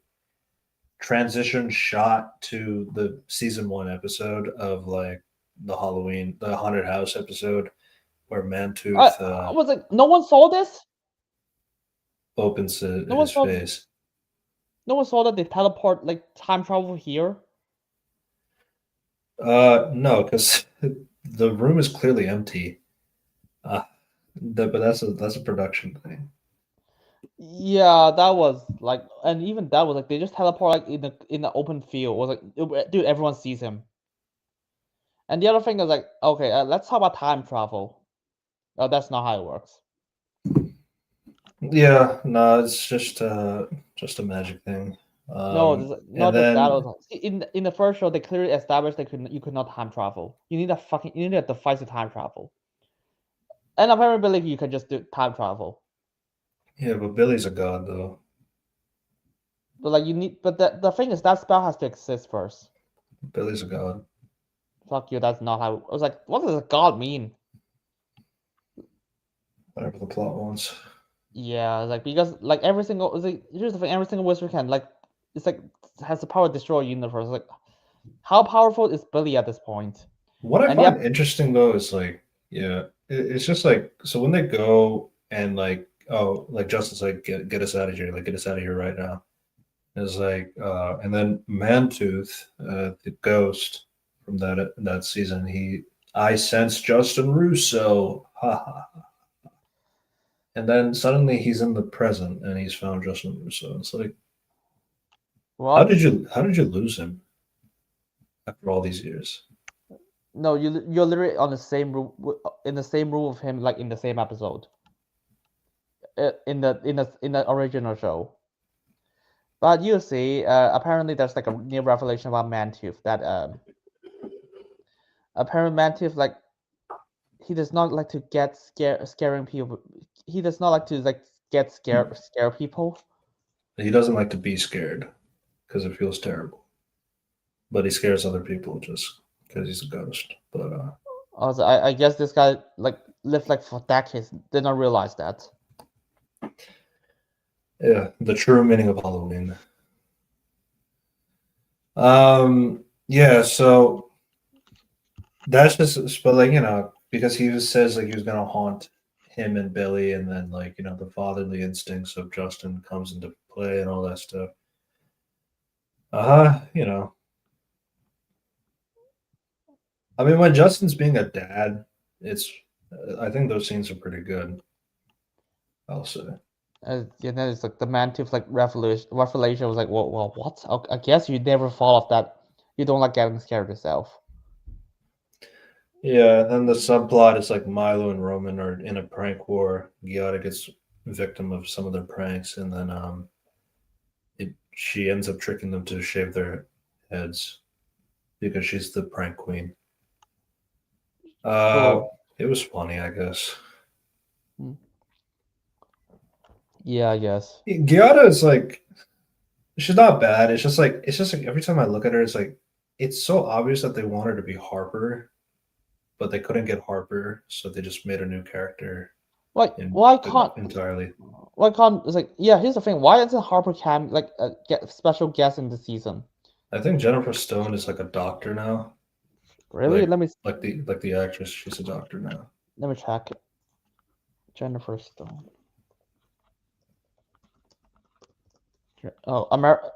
transition shot to the season 1 episode of like the haunted house episode, where Mantooth I was like, no one saw this. opens No one his saw. face. No one saw that they teleport like time travel here. No, because the room is clearly empty. Uh, but that's a production thing. Yeah, that was like, and even that was like they just teleport like in the open field. It was like, dude, everyone sees him. And the other thing is like, okay, let's talk about time travel. Oh, that's not how it works. Yeah, no, it's just a magic thing. No, And not just that. then Also, in the first show, they clearly established you could not time travel. You need a device to time travel. And I apparently believe you can just do time travel. Yeah, but Billy's a god though. But like you need, but the thing is that spell has to exist first. Billy's a god. Fuck you, that's not how. I was like, what does a god mean? Whatever the plot wants. Yeah, like because like every single like, here's the thing, every single wizard can like it's like has the power to destroy a universe. Like how powerful is Billy at this point? What I And the find interesting though is like, yeah, it's just like so when they go and like, oh, like Justin's like, get us out of here, like get us out of here right now. It's like, and then Mantooth, the ghost from that season, I sense Justin Russo, ha ha. And then suddenly he's in the present and he's found Justin Russo. It's like, what? how did you lose him after all these years? No, you're literally on the same room in the same room with him, like in the same episode, in the original show. But you see, apparently there's like a new revelation about Mantooth that apparently Mantooth like he does not like to get scaring people. He does not like to like get scare people. He doesn't like to be scared because it feels terrible, but he scares other people just because he's a ghost. But Also, I guess this guy like lived like for decades. Did not realize that. yeah, the true meaning of Halloween. Yeah, so that's just, but like because says like he was gonna haunt him and Billy, and then like the fatherly instincts of Justin comes into play and all that stuff. You know, I mean, when Justin's being a dad, it's I think those scenes are pretty good. I'll say. And then it's like the Mantooth like revelation was like, well, what? I guess you never thought of that. You don't like getting scared yourself. Yeah, and then the subplot is like Milo and Roman are in a prank war. Giada gets victim of some of their pranks, and then she ends up tricking them to shave their heads because she's the prank queen. Cool. It was funny, I guess. Yeah, I guess. Giada is like she's not bad. It's just like every time I look at her, it's like it's so obvious that they want her to be Harper, but they couldn't get Harper, so they just made a new character Like, in why can't? entirely. Why can't? It's like, yeah. Here's the thing. Why isn't Harper Cam like a special guest in the season? I think Jennifer Stone is like a doctor now. Really? Like the actress, she's a doctor now. Let me check. Jennifer Stone. Oh,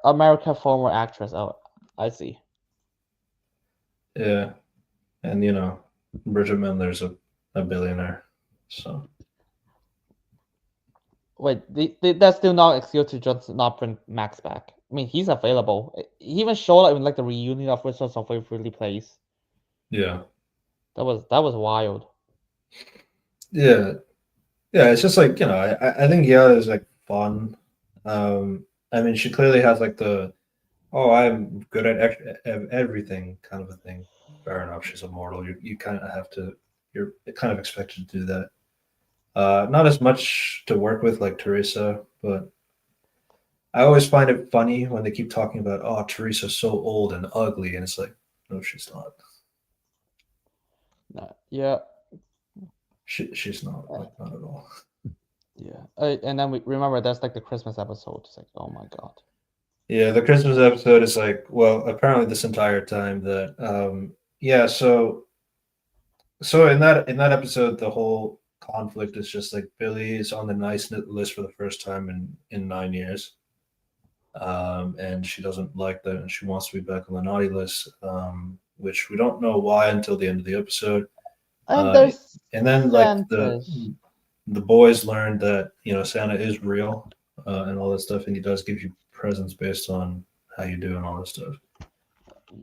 America former actress. Oh, I see. Yeah, and Bridget Mendler's a billionaire. So Wait, that's still not excuse to just not bring Max back. I mean, he's available. He even showed up in like the reunion of Wizards of Waverly Place. yeah, That was wild. yeah, yeah. It's just like I think Yada is like fun. I mean, she clearly has like the I'm good at everything kind of a thing. Fair enough. She's immortal. You kind of have to. You're kind of expected to do that. Not as much to work with like Teresa, but I always find it funny when they keep talking about, oh, Teresa's so old and ugly, and it's like, no, she's not. Yeah. She's not like not at all. Yeah. And then we remember that's like the Christmas episode. It's like, oh my god. Yeah, the Christmas episode is like, well, apparently this entire time that yeah, so in that episode the whole conflict is just like Billy is on the nice list for the first time in 9 years. And she doesn't like that and she wants to be back on the naughty list, which we don't know why until the end of the episode. And there's And then like Santa's. the boys learned that Santa is real and all that stuff, and he does give you presents based on how you do and all this stuff.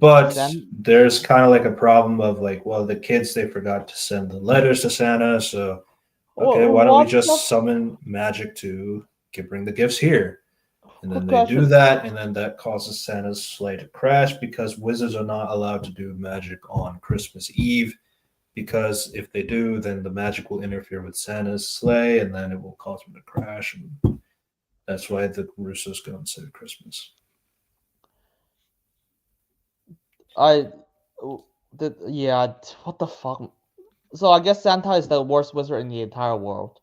But there's kind of like a problem of like, well, the kids they forgot to send the letters to Santa, so okay, why don't we just summon magic to bring the gifts here? And then they do that, and then that causes Santa's sleigh to crash because wizards are not allowed to do magic on Christmas Eve because if they do, then the magic will interfere with Santa's sleigh, and then it will cause him to crash. And that's why the Russos go and save Christmas. I yeah. What the fuck? So I guess Santa is the worst wizard in the entire world.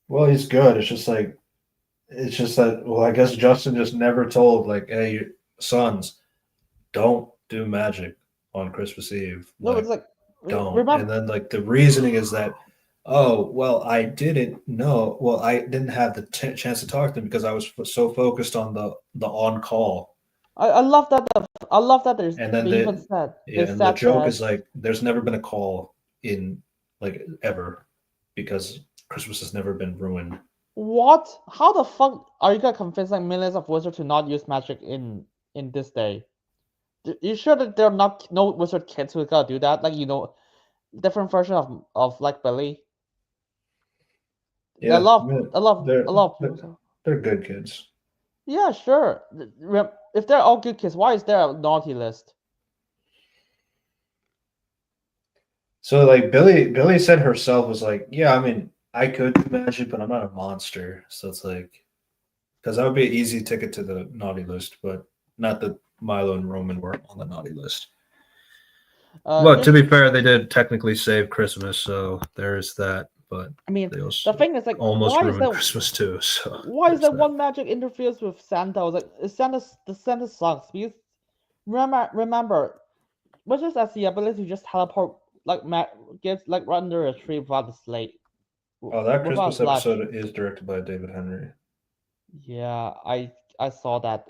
Well, he's good. It's just that. Well, I guess Justin just never told like, hey, sons, don't do magic on Christmas Eve. No, it's Like, like don't. remember. And then like the reasoning is that, oh, well, I didn't know. Well, I didn't have the chance to talk to them because I was so focused on the on call. I love that. I love that. And then They even said yeah, they and the said joke that. is like, there's never been a call in like ever because Christmas has never been ruined. What? How the fuck are you gonna convince like millions of wizards to not use magic in this day? You sure that there are not no wizard kids who gotta do that? Like different version of like Billy. I Yeah, I love mean, I love they're I love they're, people. So they're good kids. yeah, sure. If they're all good kids, why is there a naughty list? So like Billy said herself was like, yeah, I mean, I could do magic, but I'm not a monster. So it's like, because that would be an easy ticket to the naughty list, but not that Milo and Roman were on the naughty list. Well, to Here's be fair, they did technically save Christmas, so there is that. But I mean they the also thing is like almost ruined Christmas too. So why is there's that that. one magic interferes with Santa? I was like Santa sucks because remember wizards has the ability to just teleport like gets like right under a tree without a slate Oh, that without a Christmas sledge. episode is directed by David Henry. Yeah, I saw that.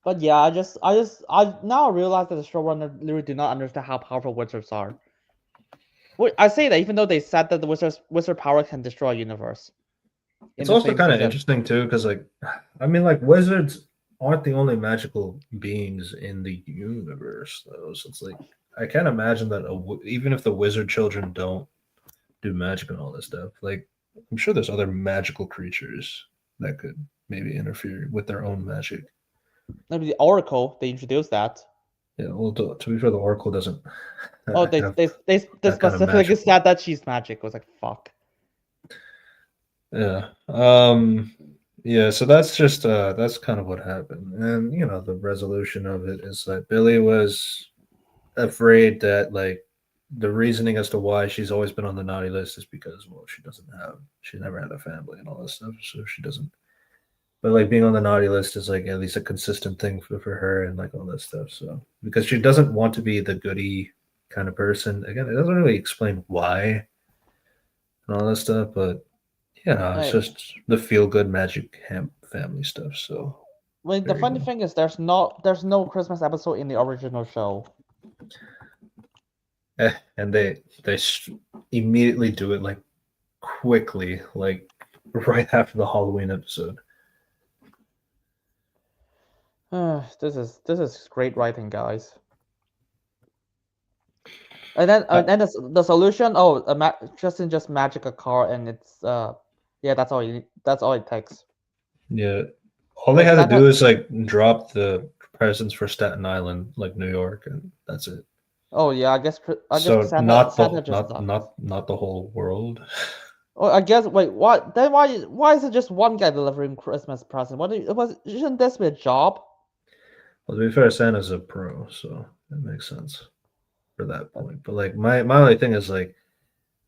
But yeah, I now realize that the showrunner literally do not understand how powerful wizards are. Wait, I say that even though they said that the wizard power can destroy a universe in It's the also same kind of season. interesting too, because like, I mean, like wizards aren't the only magical beings in the universe, though. So it's like I can't imagine that even if the wizard children don't do magic and all this stuff, like I'm sure there's other magical creatures that could maybe interfere with their own magic. Maybe the Oracle they introduced that. Yeah, well, to be fair, the Oracle doesn't Oh, have they that kind of specifically magical. said that she's magic. I was like, fuck. Yeah. Yeah, so that's kind of what happened. And the resolution of it is that Billy was afraid that like the reasoning as to why she's always been on the naughty list is because well she never had a family and all this stuff, so she doesn't, but like being on the naughty list is like at least a consistent thing for her and like all that stuff. So because she doesn't want to be the goody kind of person. Again, it doesn't really explain why and all that stuff, but yeah, it's Right. just the feel good magic family stuff. So Wait, the there you funny go. thing is there's no Christmas episode in the original show. And they immediately do it like quickly, like right after the Halloween episode. This is great writing, guys. And Uh, then the solution. Oh, Justin just magic a car, and it's yeah, that's all it takes. yeah, all they Like had to Santa. do is like drop the presents for Staten Island, like New York, and that's it. Oh yeah, I guess So Santa just sucks. not the whole world. Oh, I guess wait, what? Then why is it just one guy delivering Christmas present? Shouldn't this be a job? Well, to be fair, Santa's a pro, so that makes sense for that point. But like my only thing is like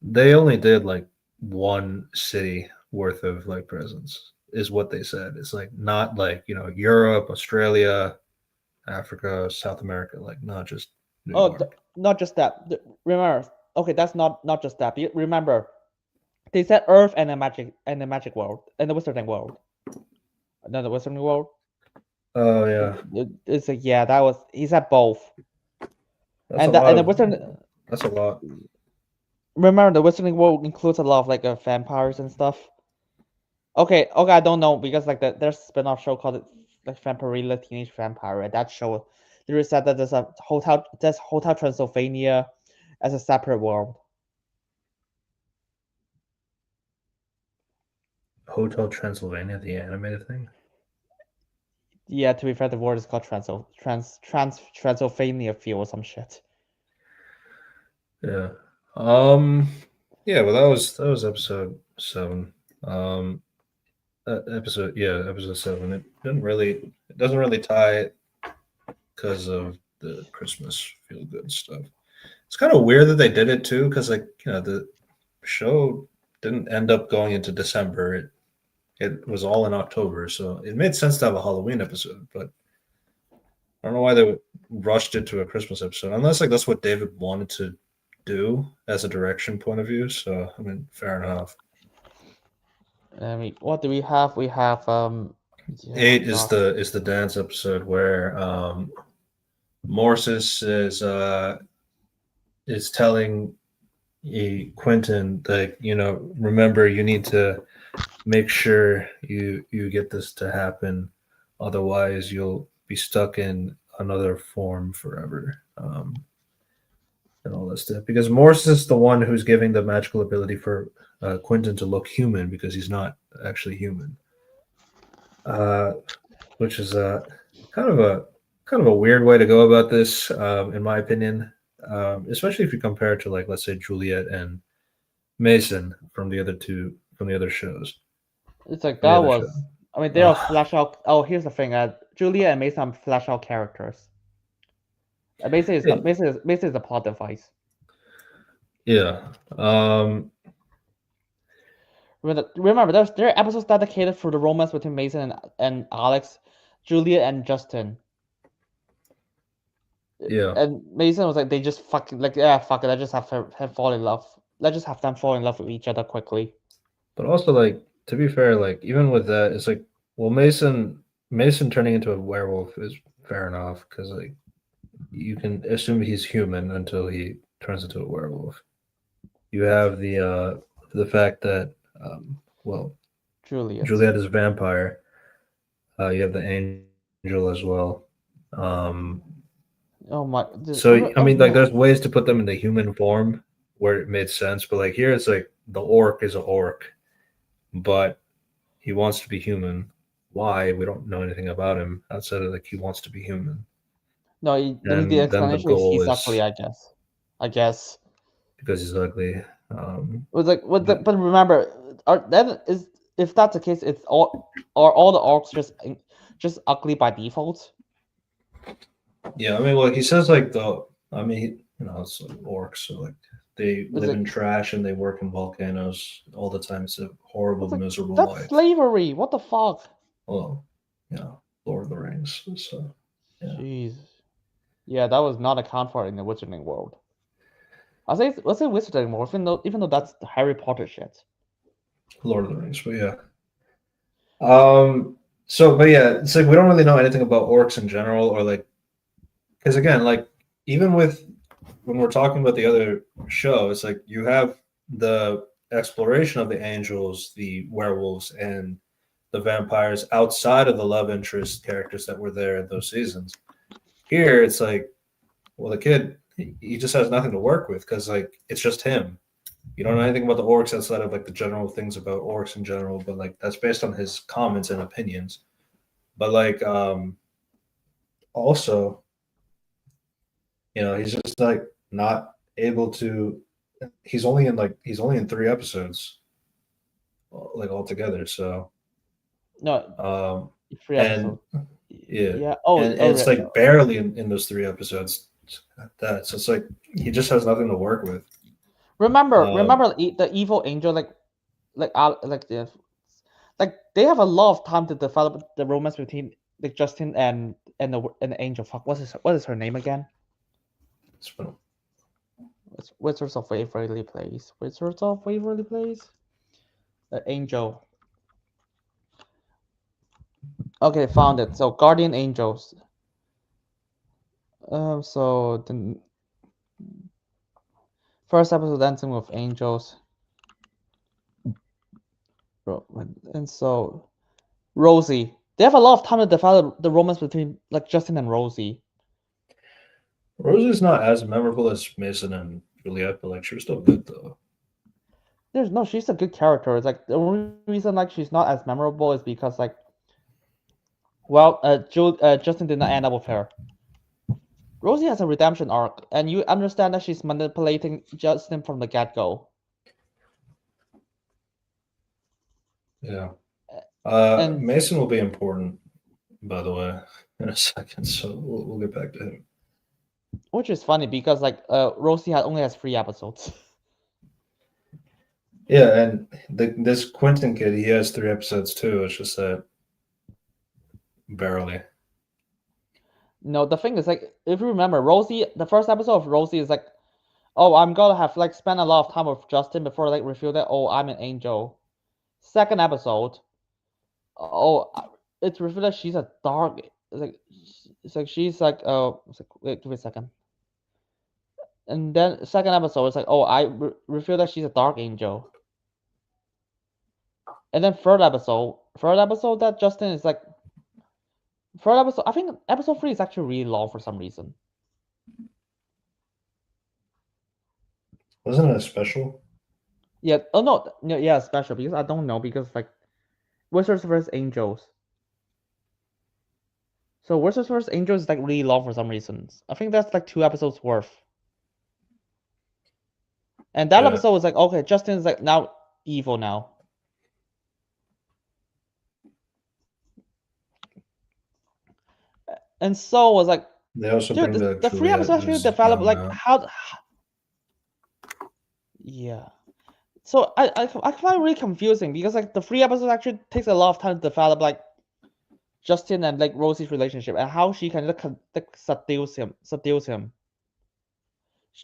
they only did like one city worth of like presents is what they said. It's like not like Europe, Australia, Africa, South America, like not just New Oh, York. not just that. Remember, okay, that's not just that. Remember, they said Earth and the magic world and the Wizarding world. No, the Wizarding world. Oh yeah, It's like yeah, that was he said both. that's a And lot the of Wizard. that's a lot. Remember, the Wizarding world includes a lot of like vampires and stuff. Okay, I don't know because like there's a spin-off show called like Vampirella Teenage Vampire, and that show literally said that there's Hotel Transylvania as a separate world. Hotel Transylvania, the animated thing. Yeah, to be fair, the word is called Transylvania Feel or some shit. Yeah. Um. Yeah. Well, that was episode 7. Um. Episode 7. It doesn't really tie because of the Christmas feel good stuff. It's kind of weird that they did it too, because like the show didn't end up going into December. It was all in October, so it made sense to have a Halloween episode. But I don't know why they rushed it to a Christmas episode, unless like that's what David wanted to do as a direction point of view. So I mean, fair enough. I mean, what do we have? We have yeah, 8 is God, the dance episode where Morsis is telling Quentin that remember you need to make sure you get this to happen, otherwise you'll be stuck in another form forever. And all that stuff because Morris is the one who's giving the magical ability for Quentin to look human because he's not actually human, uh, which is kind of a kind of a weird way to go about this, in my opinion. Especially if you compare it to like let's say Juliet and Mason from the other shows it's like from the that other show. was. I mean, they are Uh, flash out. Oh, here's the thing. Julia and Mason are flash out characters. it, Mason is a plot device. yeah. Remember, there are episodes dedicated for the romance between Mason and Alex, Julia and Justin. Yeah. And Mason was like, they just fucking like, yeah, fuck it. Let's just have fall in love. Let's just have them fall in love with each other quickly. But also, like to be fair, like even with that, it's like well, Mason turning into a werewolf is fair enough because like you can assume he's human until he turns into a werewolf. You have the fact that well, Juliet. Juliet is a vampire. You have the angel as well. Um, Oh my. so I Oh mean, like yeah. there's ways to put them in the human form where it made sense, but like here it's like the orc is an orc, but he wants to be human. Why? We don't know anything about him outside of like he wants to be human. No, the And then the explanation is goal he's is ugly. I guess. I guess. because he's ugly. It was like, The, but remember, that is if that's the case, it's all the orcs just ugly by default. yeah, I mean, like he says, like I mean, it's like orcs, so like they It's live like in trash and they work in volcanoes all the time. It's a horrible, it's like miserable that's life. slavery. What the fuck? Well, Lord of the Rings. So yeah, Jeez. Yeah, that was not accounted for in the Wizarding world. Let's say Wizarding world, even though that's the Harry Potter shit. Lord of the Rings. But yeah. But yeah, it's like we don't really know anything about orcs in general, or like because again, like even with when we're talking about the other show, it's like you have the exploration of the angels, the werewolves, and the vampires outside of the love interest characters that were there in those seasons. Here, it's like, well, the kid he just has nothing to work with because like it's just him. You don't know anything about the orcs outside of like the general things about orcs in general, but like that's based on his comments and opinions. But like also he's just like not able to. He's only in 3 episodes, like altogether. So, No, um, 3 episodes. and yeah, Yeah. and it's like barely in those 3 episodes that. So it's like he just has nothing to work with. Um, Remember the evil angel, like like they have a lot of time to develop the romance between like Justin and the angel. Fuck, what is her name again? it's been, It's Wizards of Waverly Place. Wizards of Waverly Place. The angel. Okay, found it. So guardian angels. So the first episode Dancing with Angels. And so Rosie. They have a lot of time to develop the romance between like Justin and Rosie. Rosie's not as memorable as Mason and Juliet, but like she was still good though. She's a good character. It's like the only reason like she's not as memorable is because like, well, Justin did not end up with her. Rosie has a redemption arc, and you understand that she's manipulating Justin from the get-go. Yeah. And Mason will be important, by the way, in a second. So we'll get back to him. which is funny because like Rosie only has 3 episodes. Yeah, and this Quentin kid, he has 3 episodes too. It's just that barely. No, the thing is like if you remember, Rosie, the first episode of Rosie is like, oh, I'm gonna have like spend a lot of time with Justin before like reveal that oh I'm an angel. Second episode, oh, it's revealed that she's a dark. It's like she's like wait, give me a second. And then second episode, it's like oh reveal that she's a dark angel. And then third episode that Justin is like third episode. I think episode 3 is actually really long for some reason. Wasn't it a special? Yeah. Oh no. Yeah, special because I don't know because like Wizards vs Angels. So Wizards vs Angels is like really long for some reasons. I think that's like 2 episodes worth. And that Yeah. episode was like okay, Justin's like now evil now. And so was like, They also dude, bring the 3 Juliet, episodes actually who's developed young like now. how. Yeah. So I find it really confusing because like the 3 episodes actually takes a lot of time to develop like Justin and like Rosie's relationship and how she can like seduce him.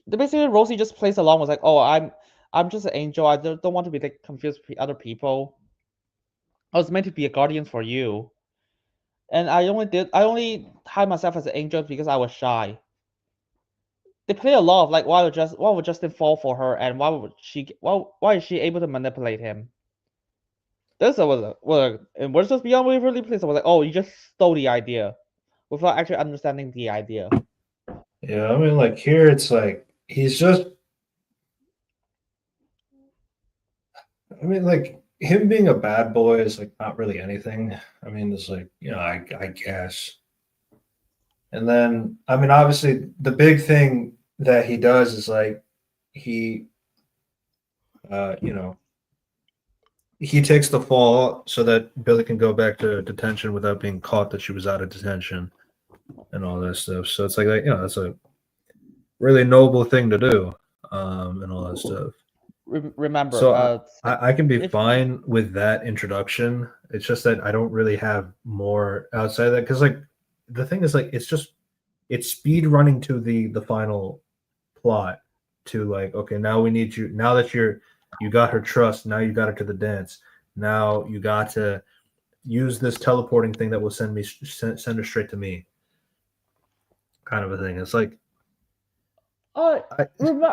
Basically, Rosie just plays along with like, oh, I'm just an angel. I don't want to be like confused with other people. I was meant to be a guardian for you, and I only hide myself as an angel because I was shy. They play a lot of like why would Justin fall for her and why is she able to manipulate him? This was and Words Just Beyond Waverly Place. I was like, oh, you just stole the idea without actually understanding the idea. Yeah, I mean, like here, it's like he's just. I mean, like him being a bad boy is like not really anything. I mean, it's like I guess. And then, I mean, obviously, the big thing that he does is like he, uh, you know, he takes the fall so that Billy can go back to detention without being caught that she was out of detention and all that stuff. So it's like that's a really noble thing to do, and all that stuff. Remember, So I can be if fine with that introduction. It's just that I don't really have more outside of that because like the thing is like it's speed running to the final plot to like okay now we need you now that you got her trust now you got her to the dance now you got to use this teleporting thing that will send her straight to me kind of a thing. It's like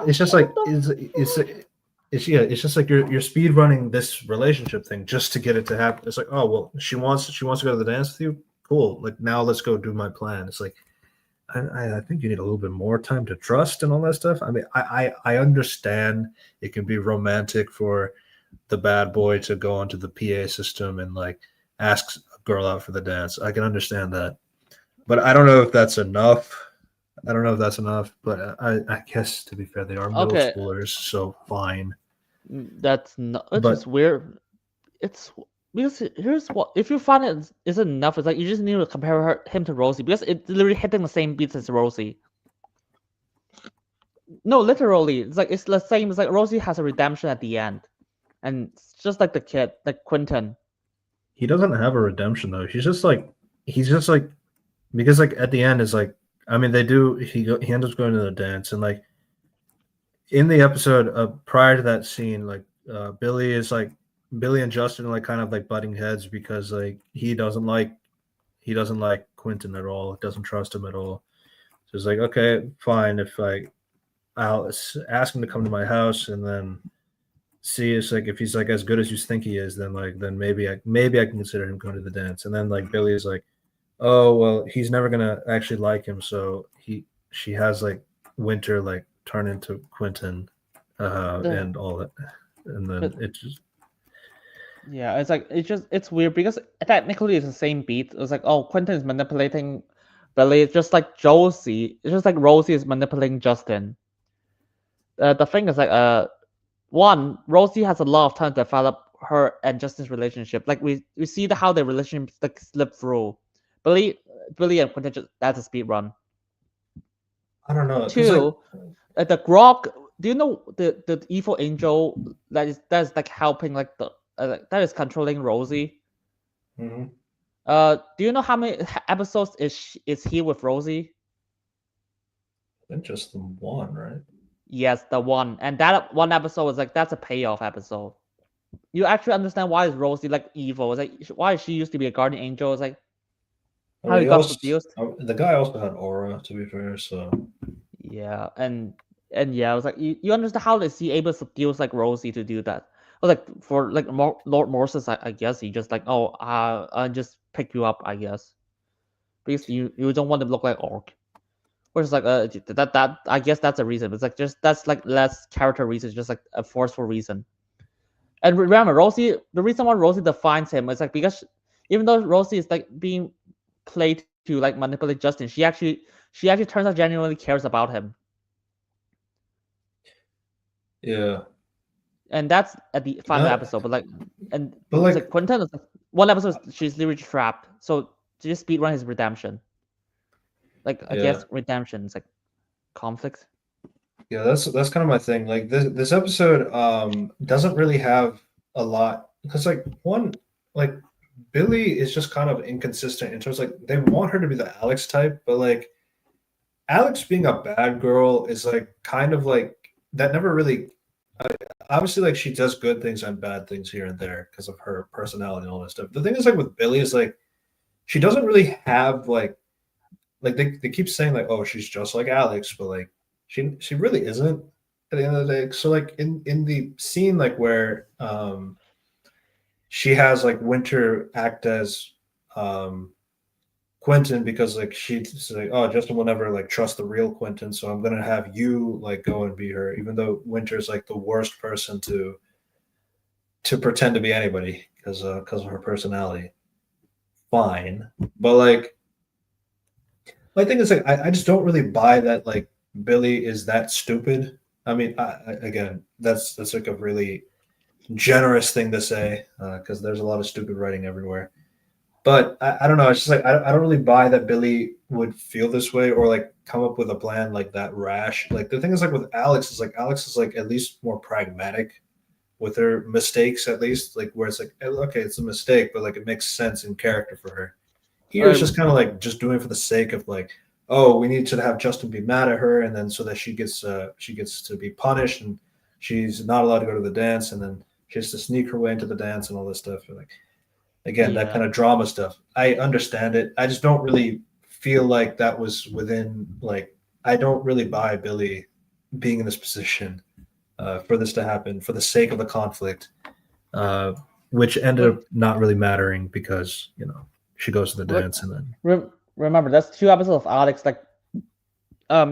it's just like it's just like you're speed running this relationship thing just to get it to happen. It's like oh well she wants to go to the dance with you, cool, like now let's go do my plan. It's like I think you need a little bit more time to trust and all that stuff. I mean, I understand it can be romantic for the bad boy to go onto the PA system and like ask a girl out for the dance. I can understand that, but I don't know if that's enough. But I guess to be fair, they are middle okay, schoolers, so fine. that's not. It's just But weird. It's because here's what if you find it isn't enough. It's like you just need to compare him to Rosie because it's literally hitting the same beats as Rosie. No, literally, it's the same. It's like Rosie has a redemption at the end, and it's just like the kid, like Quentin. he doesn't have a redemption though. He's just like because like at the end is like I mean they do he ends up going to the dance and like in the episode prior to that scene like Billy and Justin are like kind of like butting heads because like he doesn't like Quentin at all, doesn't trust him at all. So it's like okay fine if like I'll ask him to come to my house and then see it's like if he's like as good as you think he is then maybe I can consider him going to the dance. And then like Billy is like oh well he's never gonna actually like him so she has like Winter like turn into Quentin and all that and then But it just yeah, it's like it's weird because technically it's the same beat. It's like oh Quentin is manipulating Billy. It's just like Josie. It's just like Rosie is manipulating Justin. The thing is like one, Rosie has a lot of time to develop her and Justin's relationship. Like we see how the relationship like slip through. Billy Billy and Quentin just that's a speed run. I don't know because like Two, the Grok. Do you know the evil angel that is like helping like the that is controlling Rosie? mhm, Do you know how many episodes is he with Rosie? I think just the one, right? Yes, the one, and that one episode was like that's a payoff episode. You actually understand why is Rosie like evil? It's like why she used to be a guardian angel. It's like I how mean, he he got also seduced. the guy also had aura, to be fair. So Yeah, and yeah, I was like you understand how is he able to seduce like Rosie to do that? I was like for like Lord Morses, I guess he just like I just pick you up, I guess, because you don't want to look like orc. Which is like that I guess that's a reason. It's like just that's like less character reason, just like a forceful reason. And remember, Rosie, the reason why Rosie defines him is like because even though Rosie is like being played to like manipulate Justin, she actually turns out genuinely cares about him, yeah, and that's at the final that, episode. But like, and but it's like like Quentin is like one episode she's literally trapped, so to just speedrun his redemption. Like I yeah, guess redemption is like conflict. yeah, that's kind of my thing. Like this episode doesn't really have a lot because like one like Billy is just kind of inconsistent in terms of, like they want her to be the Alex type, but like Alex being a bad girl is like kind of like that never really obviously like she does good things and bad things here and there because of her personality and all that stuff. The thing is like with Billy is like she doesn't really have like they keep saying like oh she's just like Alex, but like she really isn't at the end of the day. So like in the scene like where she has like Winter act as um Quentin because like she's like, oh, Justin will never like trust the real Quentin, so I'm gonna have you like go and be her, even though Winter's like the worst person to pretend to be anybody because of her personality. Fine, but like my thing is like I just don't really buy that like Billy is that stupid. I mean, again, that's like a really generous thing to say because there's a lot of stupid writing everywhere. But I don't know. It's just like I don't really buy that Billy would feel this way or like come up with a plan like that rash. Like the thing is like with Alex is like Alex is like at least more pragmatic with her mistakes at least like where it's like okay it's a mistake but like it makes sense in character for her. Here it's Uh, just kind of like just doing it for the sake of like oh we need to have Justin be mad at her and then so that she gets to be punished and she's not allowed to go to the dance and then she has to sneak her way into the dance and all this stuff. Like again that yeah. kind of drama stuff I understand it. I just don't really feel like that was within like I don't really buy Billy being in this position for this to happen for the sake of the conflict uh, which ended But up not really mattering because you know she goes to the but dance and then remember, that's two episodes of Alex like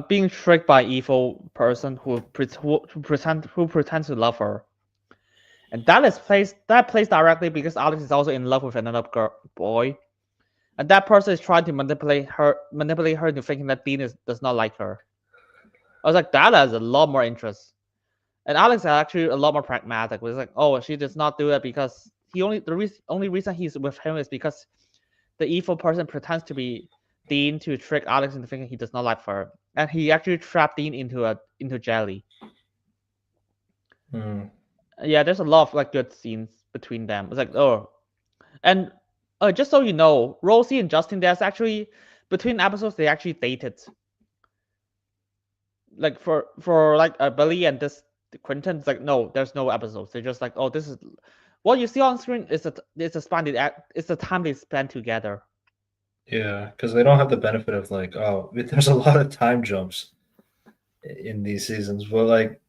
being tricked by evil person who pretends to love her, and that plays directly because Alex is also in love with another boy, and that person is trying to manipulate her into thinking that Dean does not like her. I was like, that has a lot more interest, and Alex is actually a lot more pragmatic. It's like, oh, she does not do that because only reason he's with him is because the evil person pretends to be Dean to trick Alex into thinking he does not like her, and he actually trapped Dean into jelly. hmm, Yeah, there's a lot of like good scenes between them. It's like and just so you know, Rosie and Justin, there's actually between episodes they actually dated. Like for like Billy and this Quentin, it's like no, there's no episodes. They're just like, oh, this is what you see on screen is it's the time they spend together. yeah because they don't have the benefit of like oh there's a lot of time jumps in these seasons but like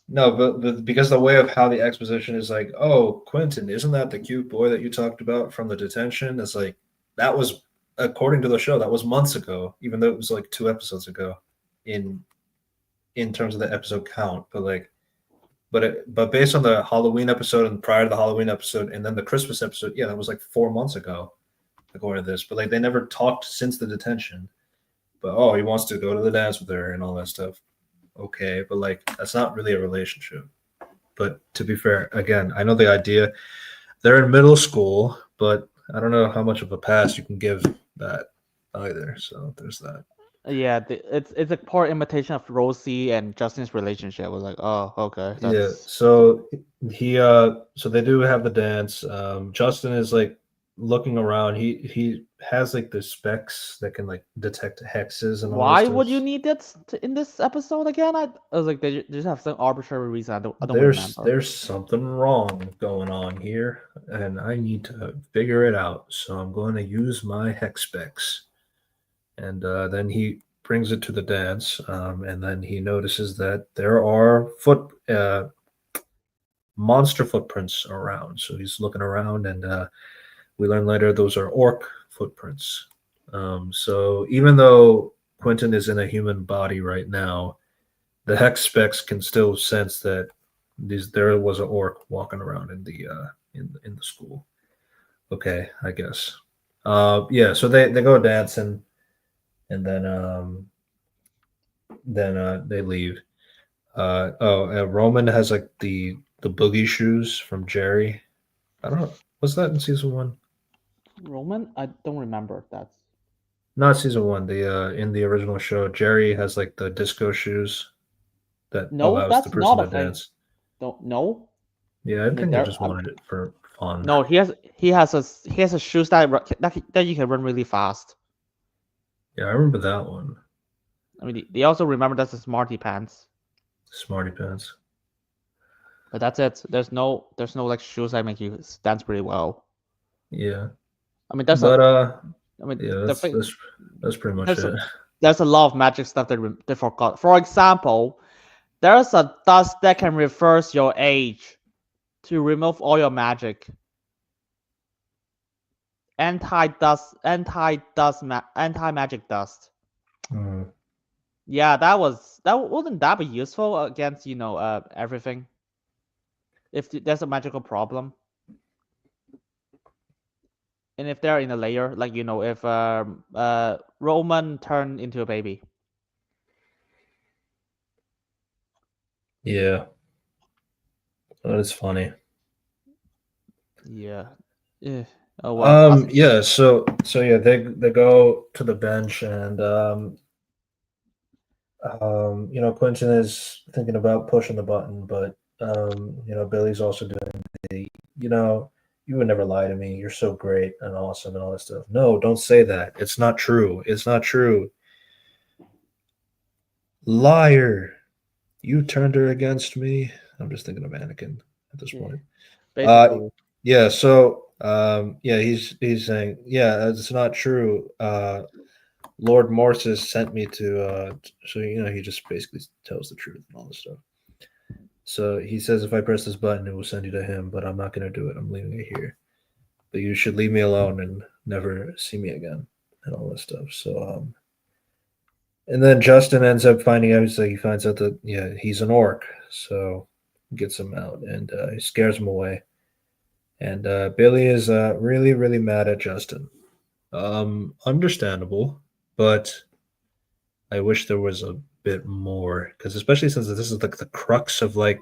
no but because the way of how the exposition is like oh Quentin isn't that the cute boy that you talked about from the detention it's like that was according to the show that was months ago even though it was like 2 episodes ago in in terms of the episode count but like but based on the Halloween episode and prior to the Halloween episode and then the Christmas episode, yeah, that was like 4 months ago. according to this, but like they never talked since the detention. But oh, he wants to go to the dance with her and all that stuff. Okay, but like that's not really a relationship. But to be fair, again, I know the idea. They're in middle school, but I don't know how much of a pass you can give that either. So there's that. Yeah, it's a poor imitation of Rosie and Justin's relationship. I was like, oh, okay, Yeah. that's So so they do have the dance. Justin is like looking around. He has like the specs that can like detect hexes and all this why stuff. would you need that in this episode again? I was like, they just have some arbitrary reason. I don't There's remember. there's something wrong going on here, and I need to figure it out. So I'm going to use my hex specs. And then he brings it to the dance, and then he notices that there are monster footprints around. So he's looking around, and we learn later those are orc footprints. So even though Quentin is in a human body right now, the hex specs can still sense that there was an orc walking around in the school. Okay, I guess. Yeah, so they go dancing, and then they leave. Roman has like the boogie shoes from Jerry. I don't know. Was that in season one? Roman, I don't remember. That's Not season one. The in the original show, Jerry has like the disco shoes that no, allows the that's person not a to thing. dance. Don't no. Yeah, I I mean, think they there. just wanted it for fun. No, he has a shoes that you can run really fast. Yeah, I remember that one. I mean, they also remember that's the Smarty pants, Smarty pants. but that's it. There's no like shoes that make you dance pretty well. Yeah, I mean, there's a. but I mean, yeah, the that's thing that's that's pretty much there's a, it. there's a lot of magic stuff they forgot. For example, there's a dust that can reverse your age to remove all your magic. Anti magic dust. Mm. Yeah, that wouldn't that be useful against everything if there's a magical problem, and if they're in a layer like if Roman turned into a baby. Yeah, that is funny. Yeah. Eh. Oh well. Yeah, so yeah, they go to the bench, and Quentin is thinking about pushing the button, but Billy's also doing the you would never lie to me. You're so great and awesome and all that stuff. No, don't say that. It's not true. It's not true. Liar. You turned her against me. I'm just thinking of Anakin at this Yeah, point. basically. Yeah, so yeah, he's saying, yeah, it's not true. Lord Morsis sent me to so he just basically tells the truth and all this stuff. So he says if I press this button it will send you to him, but I'm not gonna do it. I'm leaving it here. But you should leave me alone and never see me again and all this stuff. So and then Justin ends up finding out, he finds out that he's an orc, so gets him out and he scares him away. And Billy is really, really mad at Justin. Understandable, but I wish there was a bit more, because especially since this is like the crux of like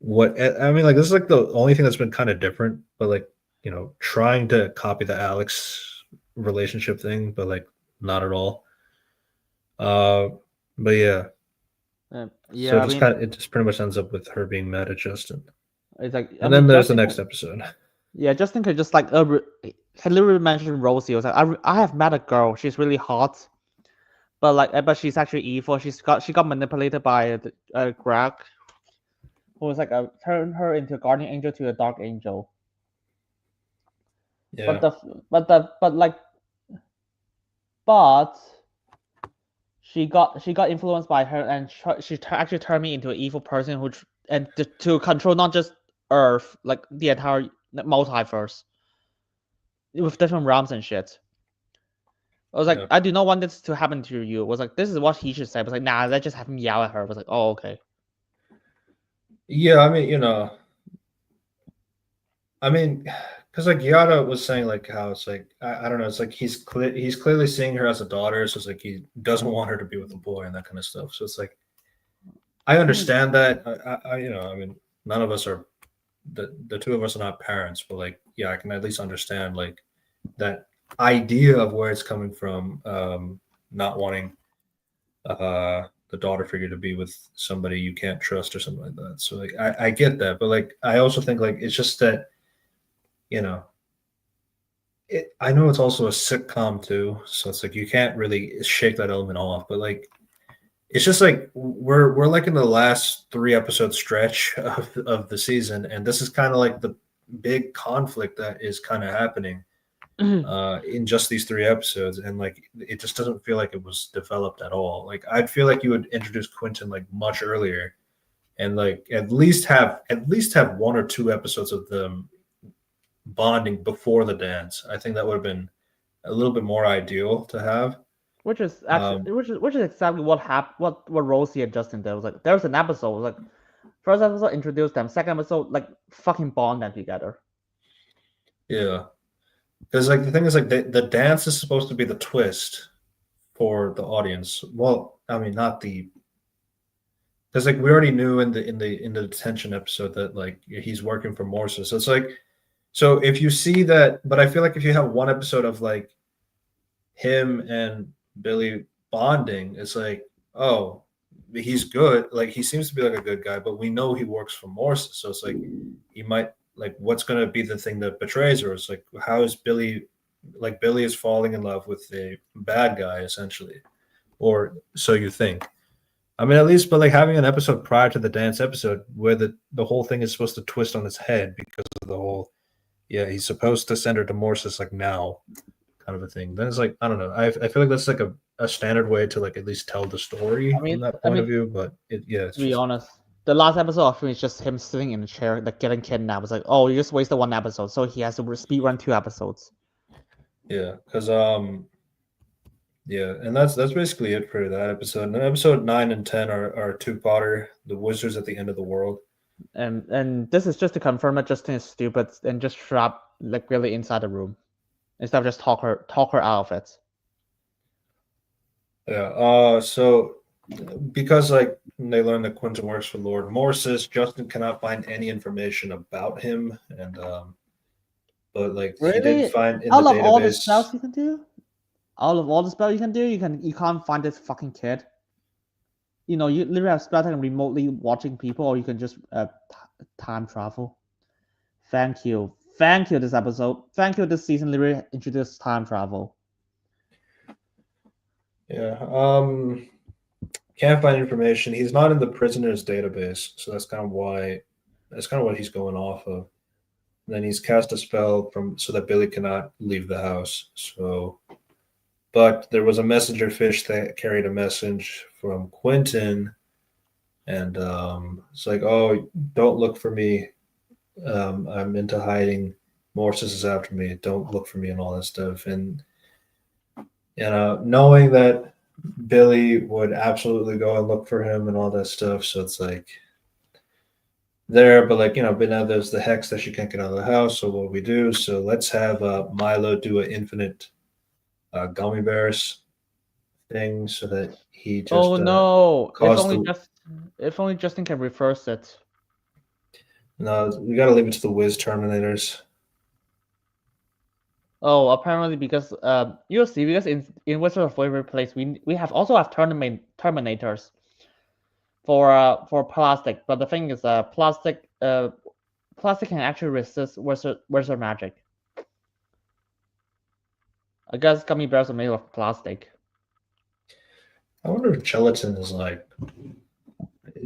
what I mean, like this is like the only thing that's been kind of different, but like trying to copy the Alex relationship thing, but like not at all. Uh, but yeah, so Yeah, I mean, it just pretty much ends up with her being mad at Justin, it's like I and mean then there's the Justin next episode. yeah, Justin could just like can literally mention Rosie. I was like, I have met a girl. She's really hot, but she's actually evil. She got manipulated by Greg, who was like turned her into a guardian angel to a dark angel. But Yeah, the but the but like but she got influenced by her, and actually turned me into an evil person and to control not just Earth, like the entire multiverse with different realms and shit. I was like, yeah, I do not want this to happen to you. I was like, this is what he should say. I was like, nah, let's just have him yell at her. I was like, oh, okay. yeah. I mean, because like Yada was saying like how it's like I don't know, it's like he's clearly seeing her as a daughter, so it's like he doesn't want her to be with a boy and that kind of stuff. So it's like I Mm, understand that. I mean, none of us are the two of us are not parents, but like yeah, I can at least understand like that idea of where it's coming from. Not wanting the daughter figure to be with somebody you can't trust or something like that. So like I get that, but like I also think like it's just that you know I know it's also a sitcom too, so it's like you can't really shake that element off. But like, it's just like we're like in the last 3 episode stretch of the season, and this is kind of like the big conflict that is kind of happening in just these 3 episodes, and like it just doesn't feel like it was developed at all. Like I'd feel like you would introduce Quentin like much earlier, and like at least have 1 or 2 episodes of them bonding before the dance. I think that would have been a little bit more ideal to have. which is Um, actually which is exactly what happened. What Rosie and Justin did. It was like there was an episode like first episode introduced them, second episode like fucking bond them together. yeah, because like the thing is like the dance is supposed to be the twist for the audience. Well, I mean not the because like we already knew in the detention episode that like he's working for Morsa. So it's like so if you see that, but I feel like if you have 1 episode of like him and Billy bonding, it's like oh he's good. Like he seems to be like a good guy, but we know he works for Morsa. So it's like he might like what's going to be the thing that betrays her. It's like how is Billy like Billy is falling in love with a bad guy essentially, or so you think. I mean, at least, but like having an episode prior to the dance episode where the whole thing is supposed to twist on its head because of the whole, yeah, he's supposed to send her to Morsis like now kind of a thing. Then it's like, I don't know. I feel like that's like a standard way to like at least tell the story from that I point of mean view. But yeah, it's to be just, honest, the last episode of him is just him sitting in a chair, like getting kidnapped. It's like, oh, you just wasted 1 episode, so he has to speed run 2 episodes. yeah, because, yeah, and that's basically it for that episode. And then episode 9 and 10 are two-parter, the wizards at the end of the world. And this is just to confirm that Justin is stupid and just trap like really inside the room instead of just talk her out of it. Yeah. So because like they learned that Quentin works for Lord Morsis, Justin cannot find any information about him, and but like he did Really? find in the Out of all the spells database. you can do, out of all the spells you can't find this fucking kid. You know, you literally have spells like remotely watching people, or you can just time travel. Thank you. This episode, thank you. This season literally introduced time travel. Yeah. Can't find information. He's not in the prisoners database, so that's kind of what he's going off of. And then he's cast a spell from so that Billy cannot leave the house. So, but there was a messenger fish that carried a message from Quentin, and it's like, oh, don't look for me. I'm into hiding. Morsis is after me. Don't look for me and all that stuff. And knowing that Billy would absolutely go and look for him and all that stuff. So it's like there, but like but now there's the hex that she can't get out of the house. So what we do? So let's have Milo do an infinite gummy bears thing so that he Oh just no! caused the. If only Justin can reverse it. No, we got to leave it to the Wiz Terminators. Oh, apparently because you'll see because in Wizard of Waverly Place we have also have terminators for plastic, but the thing is plastic can actually resist wizard magic. I guess gummy bears are made of plastic. I wonder if gelatin is like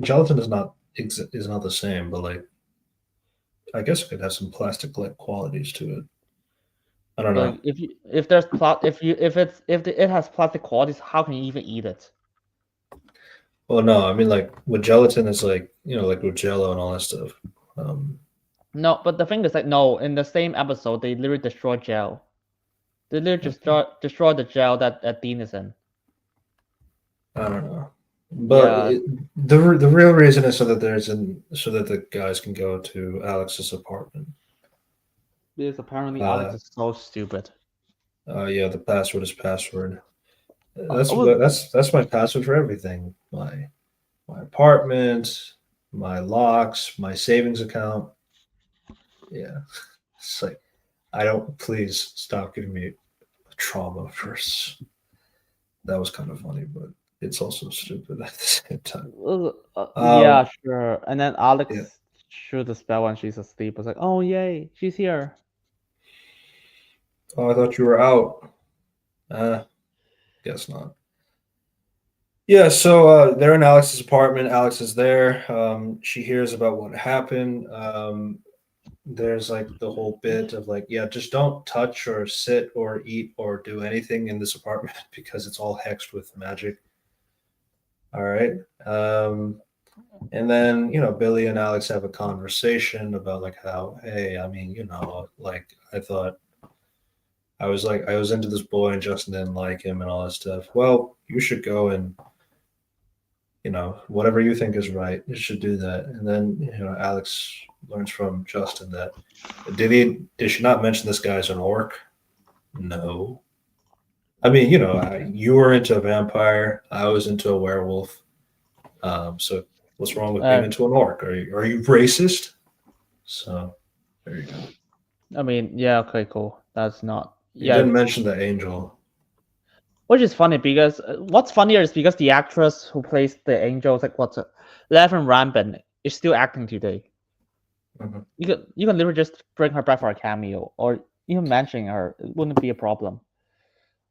gelatin is not the same, but like I guess it could have some plastic like qualities to it. I don't But know. like, if there's it has plastic qualities, how can you even eat it? Well, no, I mean like with gelatin, it's like like with Jello and all that stuff. Um, No, but the thing is like no, in the same episode they literally destroy gel. They literally destroy the gel that Dean is in. I don't know, but Yeah, the real reason is so that so that the guys can go to Alex's apartment. Because apparently Alex Uh, is so stupid. yeah, the password is password. I That's was, what that's my password for everything. My apartment, my locks, my savings account. Yeah, it's like I don't. Please stop giving me trauma first. That was kind of funny, but it's also stupid at the same time. yeah, Um, sure. And then yeah. Alex shoot the spell when she's asleep. I was like, oh yay, she's here. Oh, I thought you were out. Guess not. Yeah, so they're in Alex's apartment. Alex is there. She hears about what happened. There's like the whole bit of like, yeah, just don't touch or sit or eat or do anything in this apartment because it's all hexed with magic. All right. And then, Billy and Alex have a conversation about like how, hey, I mean, like I thought I was into this boy and Justin didn't like him and all that stuff. Well, you should go and whatever you think is right, you should do that. And then, Alex learns from Justin that did she not mention this guy's an orc? No. I mean, you were into a vampire. I was into a werewolf. So what's wrong with being Uh, into an orc? Are you racist? So there you go. I mean, yeah, okay, cool. That's not, You didn't yeah. mention the angel. Which is funny because what's funnier is because the actress who plays the angel, like what's it, Levin Rambin, is still acting today. Mhm. You can literally just bring her back for a cameo, or even mentioning her, it wouldn't be a problem.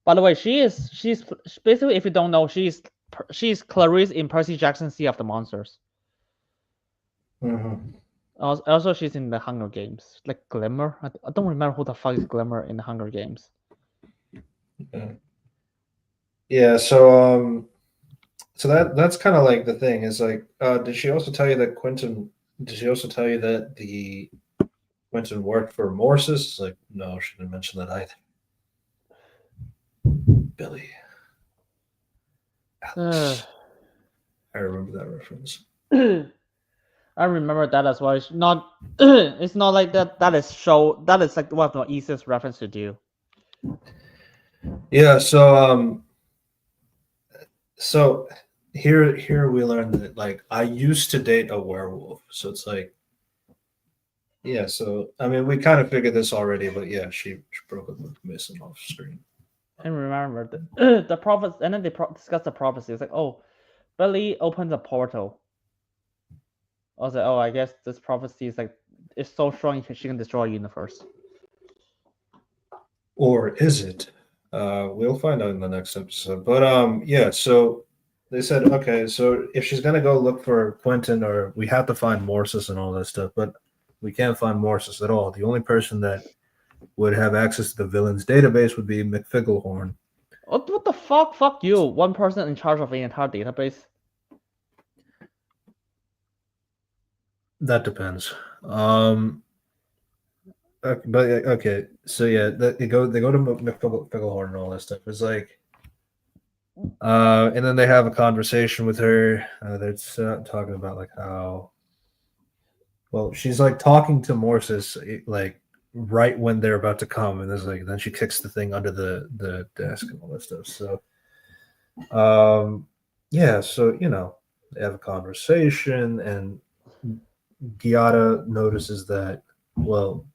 By the way, she's basically, if you don't know, she's Clarice in Percy Jackson's Sea of the Monsters. Mhm. Also, she's in the Hunger Games, like Glimmer. I don't remember who the fuck is Glimmer in the Hunger Games. Yeah. Yeah. So that's kind of like the thing is like, did she also tell you that Quentin? Did she also tell you that the Quentin worked for Morsis? It's like, no, she didn't mention that either. Billy, Uh, Alex. I remember that reference. I remember that as well. It's not. It's not like that. That is show. That is like one of the easiest reference to do. Yeah. So here we learned that like I used to date a werewolf. So it's like, yeah. So I mean, we kind of figured this already, but yeah, she broke up with Mason off screen. And remember the prophet. And then they discuss the prophecy. It's like, oh, Billy opens a portal. I was like, oh, I guess this prophecy is like it's so strong she can destroy a universe. Or is it? We'll find out in the next episode. But yeah. So they said, okay, so if she's gonna go look for Quentin, or we have to find Morsis and all that stuff, but we can't find Morsis at all. The only person that would have access to the villain's database would be McFigglehorn. What the fuck? Fuck you. One person in charge of the entire database. That depends. But okay, so yeah, they go to McFigglehorn and all that stuff. It's like, and then they have a conversation with her. They're talking about like how, well, she's like talking to Morsis like right when they're about to come, and there's like then she kicks the thing under the desk and all that stuff. So, yeah, so they have a conversation, and Giada notices that, well,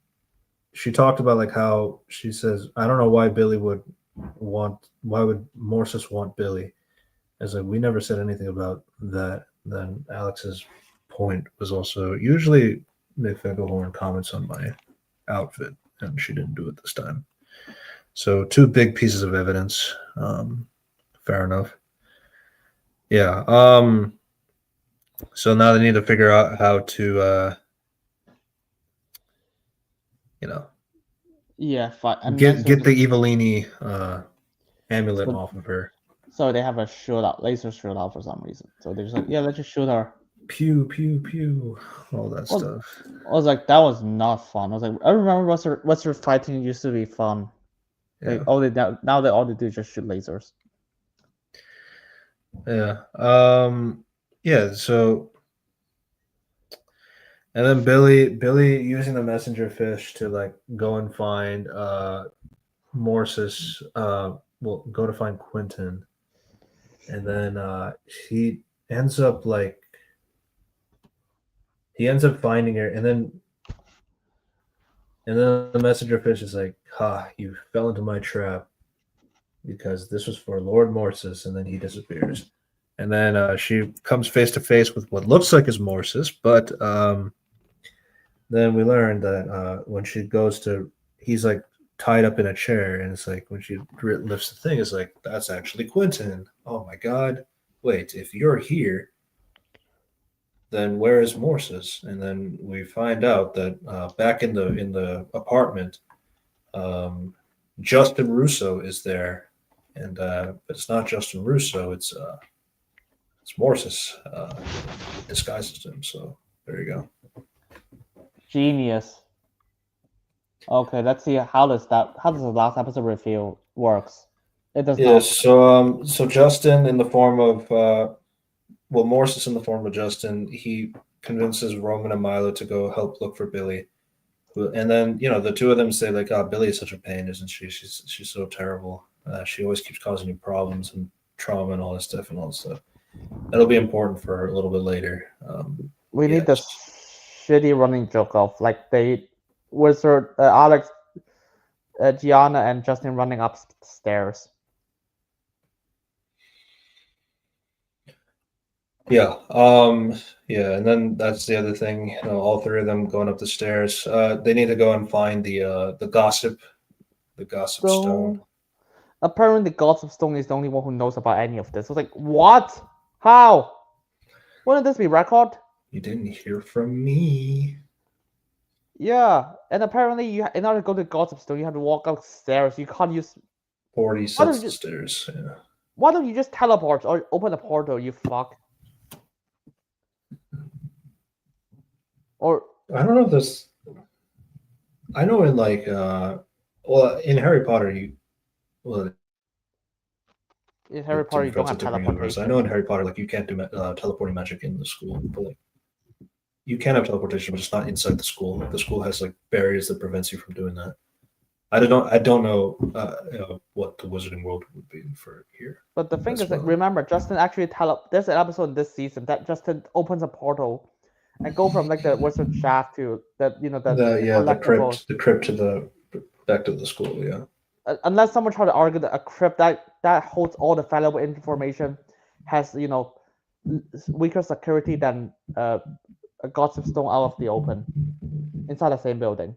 she talked about like how she says, I don't know why Billy would why would Morsis want Billy? As like we never said anything about that. Then Alex's point was also usually Nick Fengelhorn comments on my outfit, and she didn't do it this time. So two big pieces of evidence. Fair enough. Yeah. So now they need to figure out how to you know Yeah, fine. And then get the Evelini amulet so, off of her. so they have a shootout, laser shootout for some reason. So they're just like, yeah, let's just shoot her. Pew pew pew, all that Well, stuff. I was like, that was not fun. I was like, I remember what's her fighting used to be fun. Like Yeah, now they all they do is just shoot lasers. yeah, yeah. So And then Billy using the messenger fish to like go and find Morse's well go to find Quentin. And then he ends up like he ends up finding her and then the messenger fish is like, ha, you fell into my trap because this was for Lord Morsis, and then he disappears. And then she comes face to face with what looks like is Morsis, but then we learn that when she goes to, he's like tied up in a chair, and it's like when she lifts the thing, it's like that's actually Quentin. Oh my god! Wait, if you're here, then where is Morsis? And then we find out that back in the apartment, um, Justin Russo is there, and but it's not Justin Russo. It's Morsis disguises him. So there you go. Genius. Okay, let's see how does the last episode reveal works. It does Yeah. not. So Justin in the form of well, Morsis in the form of Justin, he convinces Roman and Milo to go help look for Billy. And then the two of them say like, "Oh, Billy is such a pain, isn't she? She's so terrible. She always keeps causing you problems and trauma and all this stuff and all this stuff." That'll be important for a little bit later. We need the Yes. shitty running joke of like they wizard Alex, Gianna, and Justin running upstairs. Yeah. Yeah. And then that's the other thing. All three of them going up the stairs. They need to go and find the gossip stone. So apparently, the Gods of Stone is the only one who knows about any of this. I was like, what? How? Wouldn't this be record? You didn't hear from me. Yeah, and apparently, in order to go to the Gods of Stone, you have to walk upstairs. You can't use. 40 Why don't sets of you? stairs. Yeah. Why don't you just teleport or open a portal? You fuck. Or I don't know if this. I know in like, well, in Harry Potter, well, in Harry to Potter, be you don't fair, have it's a different universe. I teleportation. know in Harry Potter, like you can't do teleporting magic in the school, but like you can have teleportation, but it's not inside the school. The school has like barriers that prevents you from doing that. I don't know what the wizarding world would be for here But the thing as is, like, well. remember, Justin actually there's an episode in this season that Justin opens a portal and go from like the wizard shaft to the collectibles. The crypt to the back to the school. Yeah, Unless someone try to argue that a crypt that holds all the valuable information has weaker security than a Gods of Stone out of the open inside the same building.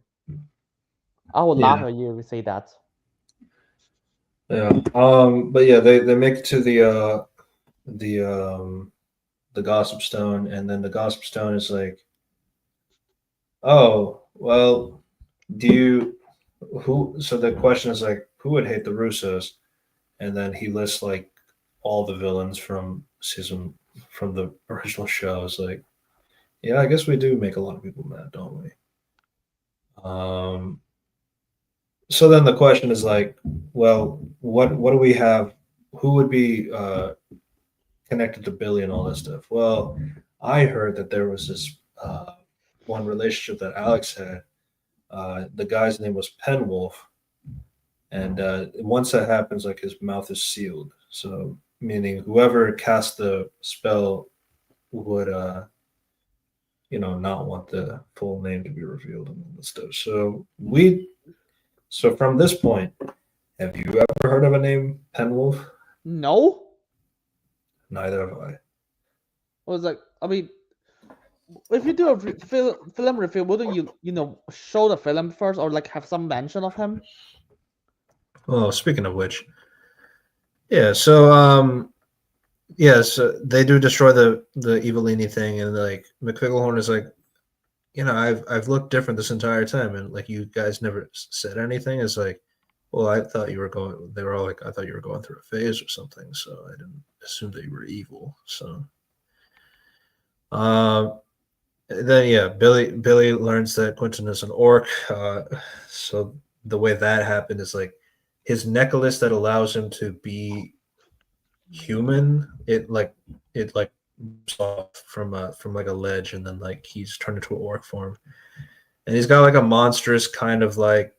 I would laugh yeah, at you if you say that. yeah. But yeah, they make it to the the gossip stone, and then the gossip stone is like, oh well, do you who? So the question is like, who would hate the Russos? And then he lists like all the villains from the original shows. Like, yeah, I guess we do make a lot of people mad, don't we? Um, so then the question is like, well, what do we have? Who would be connected to Billy and all this stuff? Well, I heard that there was this one relationship that Alex had. The guy's name was Penwolf, and once that happens, like his mouth is sealed. So meaning whoever cast the spell would not want the full name to be revealed and all this stuff. So from this point, have you ever heard of a name Penwolf? No, Neither have I. I was like, I mean, if you do a film review, wouldn't you show the film first or like have some mention of him? Well, speaking of which, yeah. So yes, they do destroy the Evilini thing, and like McFicklehorn is like, I've looked different this entire time, and like you guys never said anything. It's like, well, I thought you were going. They were all like, I thought you were going through a phase or something, so I didn't assume that you were evil. So, um, then yeah, Billy learns that Quentin is an orc. So the way that happened is like his necklace that allows him to be human. It like off from like a ledge, and then like he's turned into an orc form, and he's got like a monstrous kind of like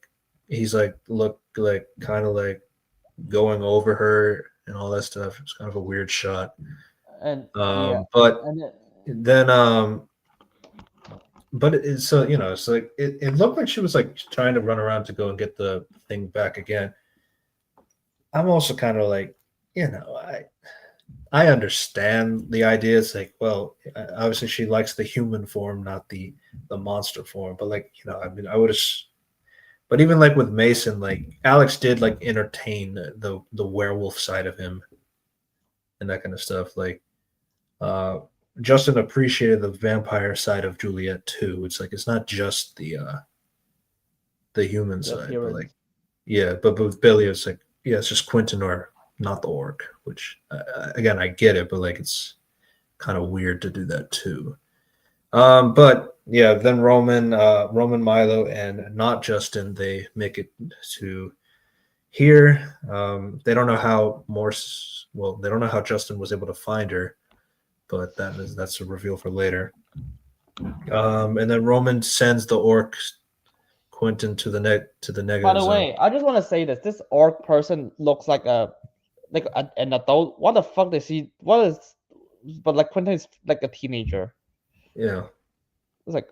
he's like look like kind of like going over her and all that stuff. It's kind of a weird shot. And yeah, But and then but it's so it's like it looked like she was like trying to run around to go and get the thing back again. I'm also kind of like, I understand the idea. It's like, well, obviously she likes the human form, not the monster form. But like, I mean, I would have. But even like with Mason, like Alex did like entertain the werewolf side of him and that kind of stuff. Like, uh, Justin appreciated the vampire side of Juliet too. It's like it's not just the human the side, but appearance. like, yeah. But with Billy, it's like, yeah, it's just Quentin or not the orc. Which again, I get it, but like it's kind of weird to do that too. But yeah, then Roman, Milo, and not Justin, they make it to here. They don't know how Morse. Well, they don't know how Justin was able to find her, but that's a reveal for later. And then Roman sends the orc Quentin to the By negative the zone. way, I just want to say this: this orc person looks like an adult. What the fuck does he? What is? But like Quentin is like a teenager. Yeah, It's like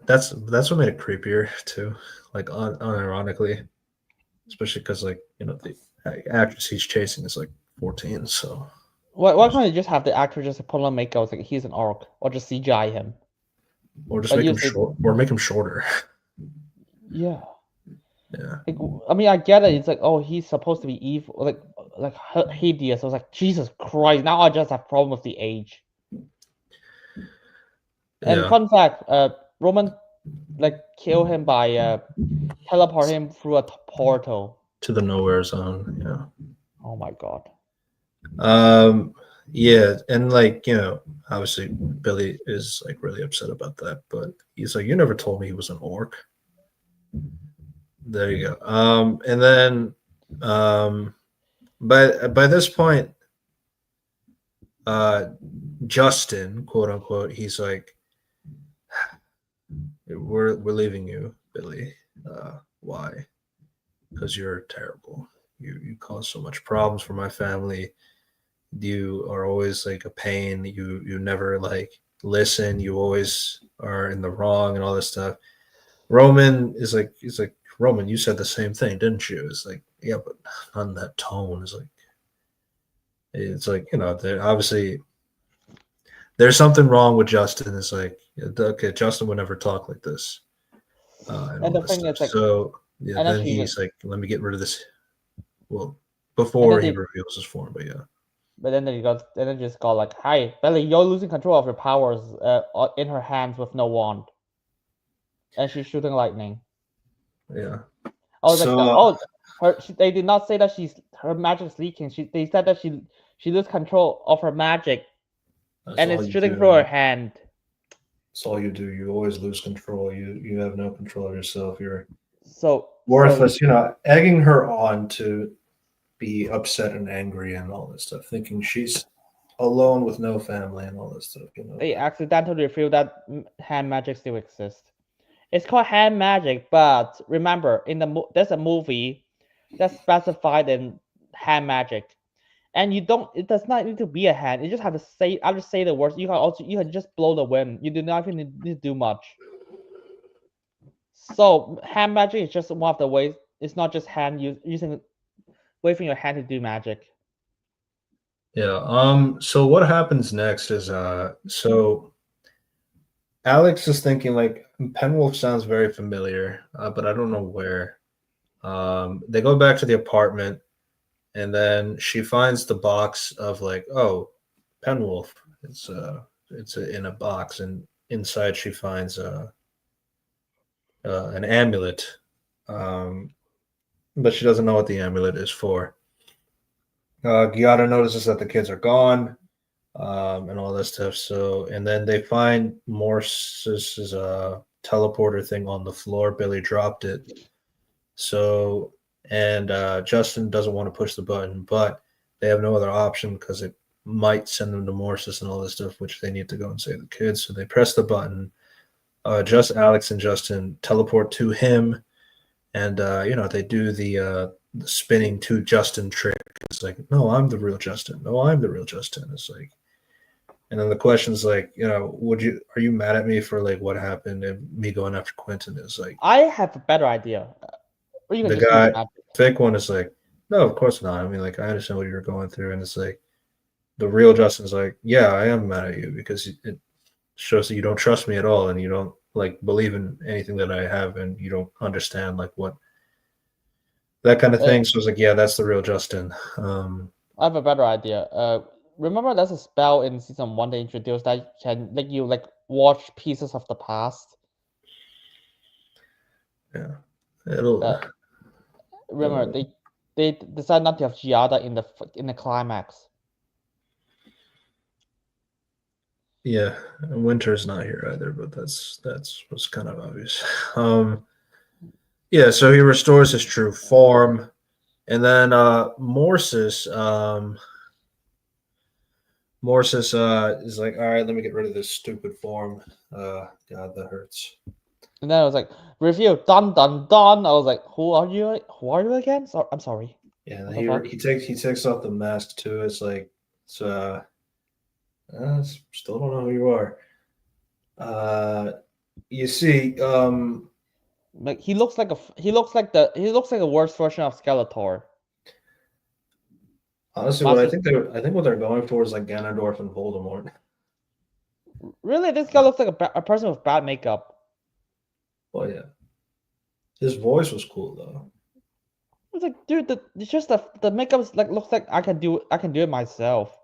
that's what made it creepier too. Like unironically, especially because like the actress he's chasing is like 14, so why can't you just have the actor just put on makeup? It's like he's an orc, or just CGI him. or just But make him usually, short, or make him shorter. yeah. Yeah, Like, I mean, I get it. It's like, oh, he's supposed to be evil, like hideous. I was like, Jesus Christ! Now I just have problem with the age. And yeah, fun fact, Roman like kill him by teleport him through a portal. to the nowhere zone. Yeah. Oh my god. Um, yeah, and like obviously Billy is like really upset about that, but he's like, "You never told me he was an orc." There you go. And then, um, by this point, uh, Justin, quote unquote, he's like, we're leaving you, Billy. Why? Because you're terrible. You cause so much problems for my family. You are always like a pain. You never like listen. You always are in the wrong and all this stuff. Roman is like he's like Roman. You said the same thing, didn't you? It's like yeah, but not in that tone. It's like obviously there's something wrong with Justin. It's like okay, Justin would never talk like this and And all the this thing stuff. is like, So yeah, and then then she he's like, let me get rid of this. Well, and before then he they reveals his form, but yeah. but then they got and then just got like, hi Belly, you're losing control of your powers in her hands with no wand, and she's shooting lightning. Yeah. I was like, So they did not say that her magic's leaking. They said that she loses control of her magic that's and all it's you shooting do, through her man. hand. That's all you do. You always lose control. You have no control of yourself. You're So worthless. Egging her on to be upset and angry and all this stuff, thinking she's alone with no family and all this stuff. they accidentally revealed that hand magic still exists. It's called hand magic, but remember, there's a movie that's specified in hand magic, and you don't. It does not need to be a hand. You just have to say. I just say the words. You can just blow the wind. You do not even need to do much. So hand magic is just one of the ways. It's not just using waving your hand to do magic. Yeah. So what happens next is so Alex is thinking like Penwolf sounds very familiar, but I don't know where. They go back to the apartment, and then she finds the box of like, oh, Penwolf. In a box, and inside she finds an amulet, um, but she doesn't know what the amulet is for. Giada notices that the kids are gone, and all that stuff. So, and then they find Morse's teleporter thing on the floor. Billy dropped it. So, and Justin doesn't want to push the button, but they have no other option because might send them to Morsis and all this stuff, which they need to go and save the kids. So they press the button. Just Alex and Justin teleport to him, and they do the spinning to Justin trick. It's like, no, I'm the real Justin. No, I'm the real Justin. It's like, and then the question's like, are you mad at me for like what happened and me going after Quentin? Is like, I have a better idea. Or you can the just use guy, magic. fake one is like, no, of course not. I mean, like, I understand what you're going through, and it's like, the real Justin's like, yeah, I am mad at you because it shows that you don't trust me at all, and you don't like believe in anything that I have, and you don't understand like what that kind of thing. So it's like, yeah, that's the real Justin. I have a better idea. Remember there's a spell in season 1 they introduced that can let you like watch pieces of the past. Yeah, it'll. Remember they decided not to have Giada in the climax. Yeah, Winter's not here either, but that's what's kind of obvious. Yeah, so he restores his true form, and then Morsis is like, all right, let me get rid of this stupid form. God, that hurts. And then I was like, review, dun dun dun. I was like, who are you? Who are you again? So I'm sorry. Yeah, he takes off the mask too. It's like, still don't know who you are. You see, like he looks like a worse version of Skeletor. Honestly, what I think what they're going for is like Ganondorf and Voldemort. Really, this guy looks like a person with bad makeup. Well, yeah, his voice was cool though. It's like, dude, it's just the makeup looks like I can do it myself.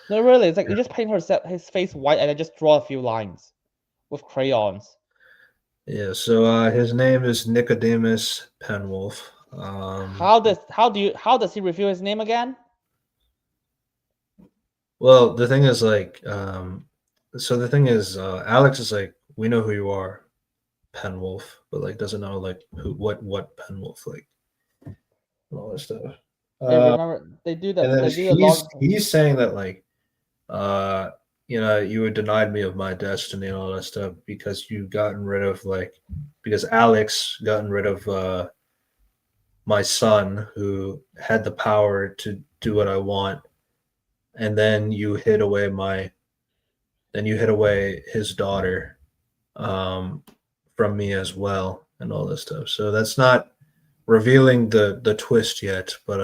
No, really, it's like you just paint his face white and then just draw a few lines with crayons. Yeah, so his name is Nicodemus Penwolf. How does he reveal his name again? Well, the thing is like, Alex is like, we know who you are, Penwolf, but like doesn't know like what Penwolf like, and all that stuff. They remember they do that. And then They do he's saying that like, you had denied me of my destiny and all that stuff because because Alex gotten rid of my son who had the power to do what I want, and then you hid away his daughter from me as well and all this stuff. So that's not revealing the twist yet, but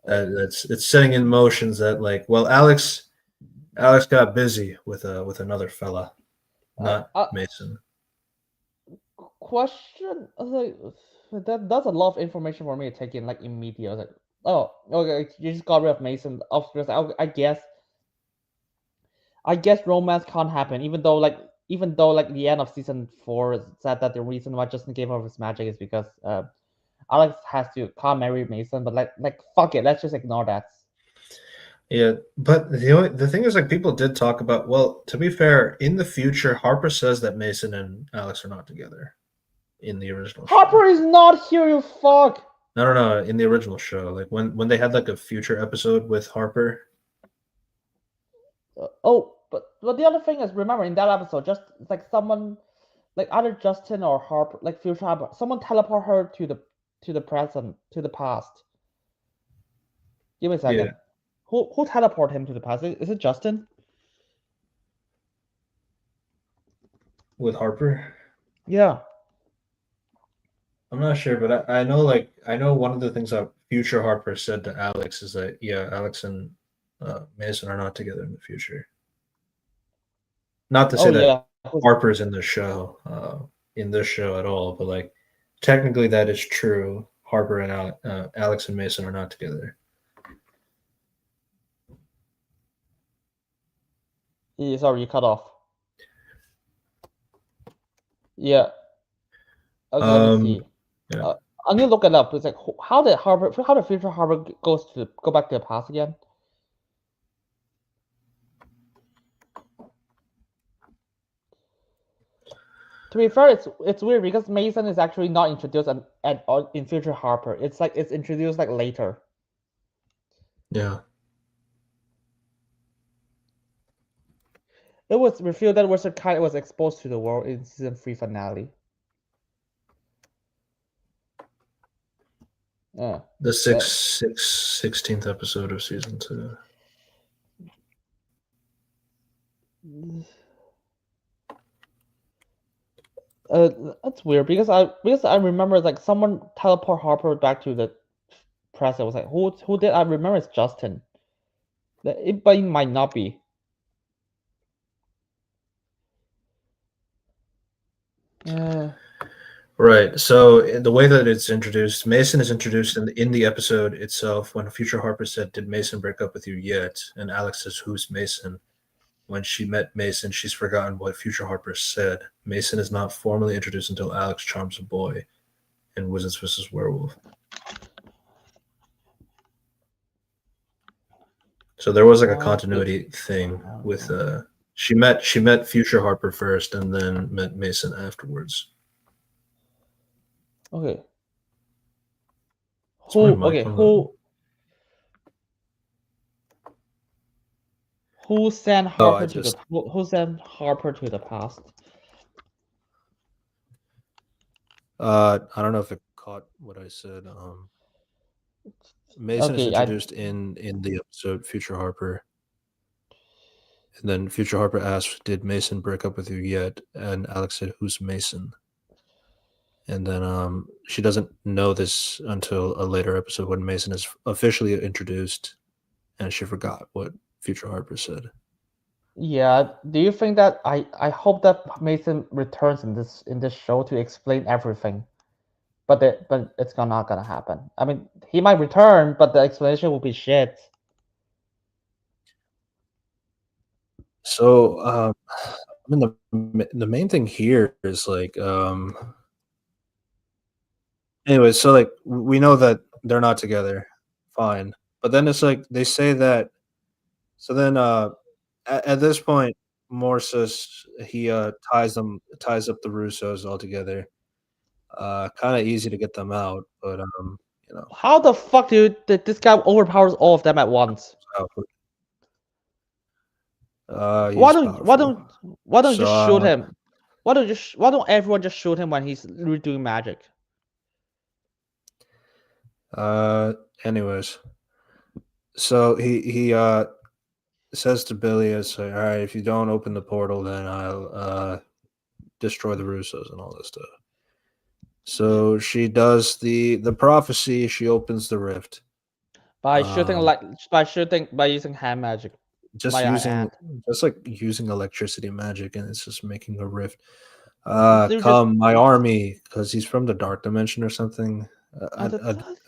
it's setting in motions that like, well, Alex got busy with another fella, not Mason. Question, like that's a lot of information for me to take in like immediately. I was like, oh, okay, you just got rid of Mason. I guess romance can't happen, even though the end of season 4 said that the reason why Justin gave up his magic is because Alex can't marry Mason. But like fuck it, let's just ignore that. Yeah, but the thing is, like, people did talk about. Well, to be fair, in the future, Harper says that Mason and Alex are not together in the original. Harper is not here, you fuck. No. In the original show, like when they had like a future episode with Harper. But the other thing is, remember in that episode, just like someone, like either Justin or Harper, like future Harper, someone teleport her to the present, to the past. Give me a second. Yeah. Who teleport him to the past? Is it Justin? With Harper? Yeah. I'm not sure, but I know one of the things that future Harper said to Alex is that Alex and Mason are not together in the future. Not to say that Harper's in this show at all, but like technically that is true. Harper and Alex and Mason are not together. Yeah, sorry, you cut off. Yeah. Okay, let me see. Yeah. I'm gonna look it up. It's like how did future Harper go back to the past again? To be fair, it's weird because Mason is actually not introduced in future Harper. It's introduced like later. Yeah. It was revealed that Wizard Kite was exposed to the world in season 3 finale. Yeah. The 16th episode of season 2. That's weird because I remember like someone teleport Harper back to the present. I was like, who did? I remember it's Justin. But it might not be. Right. So the way that it's introduced, Mason is introduced in the episode itself when Future Harper said, "Did Mason break up with you yet?" And Alex says, "Who's Mason?" When she met Mason, she's forgotten what Future Harper said. Mason is not formally introduced until Alex charms a boy in Wizards vs. Werewolf. So there was like a continuity thing with she met Future Harper first and then met Mason afterwards. Okay. Who sent Harper who sent Harper to the past? I don't know if it caught what I said. Mason is introduced in the episode Future Harper. And then Future Harper asked, "Did Mason break up with you yet?" And Alex said, "Who's Mason?" And then she doesn't know this until a later episode when Mason is officially introduced, and she forgot what Future Harper said. Yeah. Do you think that I hope that Mason returns in this show to explain everything? But it's not gonna happen. I mean, he might return, but the explanation will be shit. So, I mean, the main thing here is like, anyway, so like we know that they're not together, fine. But then it's like they say that. So then, at this point, Morse says he ties up the Russos all together. Kind of easy to get them out, but you know. How the fuck did this guy overpowers all of them at once? Why don't you just shoot him? Why don't everyone just shoot him when he's doing magic? Anyways, so he says to Billy, "It's like, all right, if you don't open the portal, then I'll destroy the Russos and all this stuff." So she does the prophecy. She opens the rift by using hand magic. Just using electricity magic, and it's just making a rift. My army, because he's from the dark dimension or something. I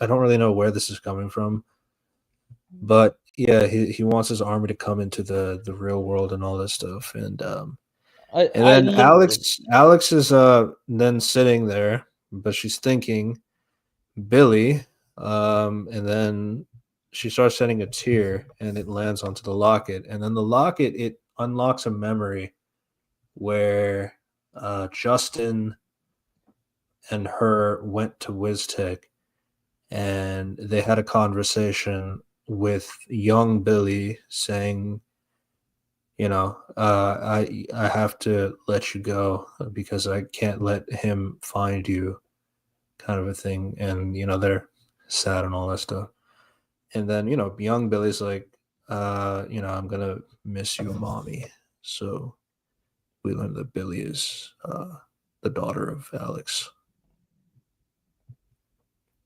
don't really know where this is coming from, but yeah, he wants his army to come into the real world and all this stuff, and then Alex is then sitting there, but she's thinking Billy, and then she starts shedding a tear, and it lands onto the locket, and then the locket, it unlocks a memory where Justin and her went to WizTech, and they had a conversation with young Billy saying, you know, I have to let you go because I can't let him find you, kind of a thing. And, you know, they're sad and all that stuff. And then, you know, young Billy's like, you know, I'm going to miss you, mommy. So we learned that Billy is the daughter of Alex.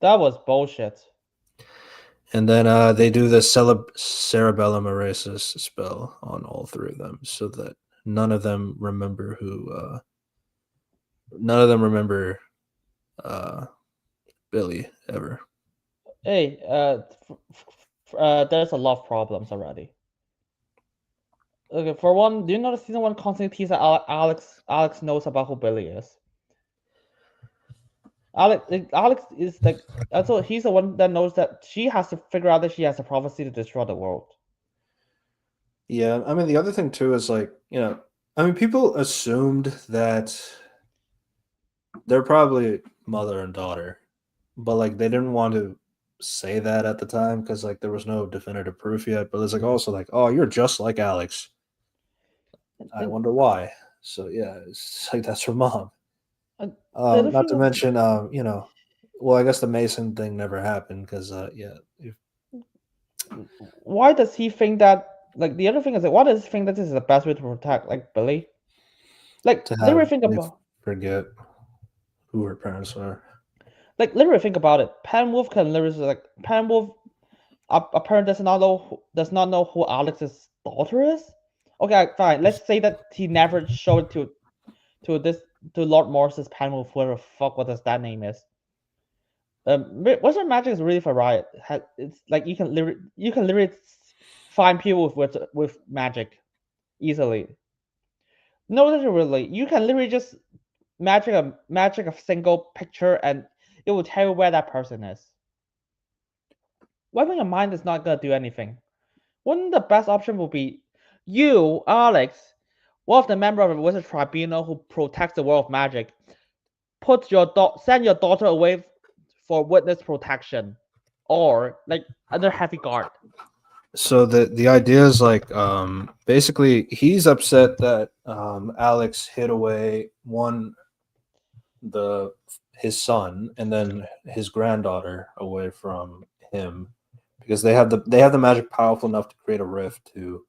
That was bullshit. And then they do the cerebellum erasis spell on all three of them, so that none of them remember Billy ever. Hey, there's a lot of problems already. Okay, for one, do you know the season 1 constantly tease that Alex knows about who Billy is? Alex is like, also he's the one that knows that she has to figure out that she has a prophecy to destroy the world. Yeah, I mean, the other thing too is like, you know, I mean, people assumed that they're probably mother and daughter, but like they didn't want to say that at the time because like there was no definitive proof yet. But it's like also like, oh, you're just like Alex. I And, wonder why. So yeah, it's like that's her mom. and the other Not thing to is, mention, well, I guess the Mason thing never happened because, yeah, why does he think that? Like the other thing is, like, why does he think that this is the best way to protect like Billy? Like to literally have think Billy about, forget who her parents are. literally think about it. Pan Wolf can literally like Pan Wolf. A parent does not know who Alex's daughter is. Okay, fine. Let's say that he never showed to this to Lord Morris's Pan Wolf, whoever fuck what does that name is. Wizard magic is really varied. It's like you can literally find people with magic easily. No, literally, you can literally just magic a single picture and it will tell you where that person is. Wiping your mind is not gonna do anything. Wouldn't the best option would be you, Alex, one of the member of the Wizard Tribunal who protects the world of magic, send your daughter away for witness protection, or like under heavy guard. So the idea is like basically he's upset that Alex hid away the his son and then his granddaughter away from him because they have the magic powerful enough to create a rift to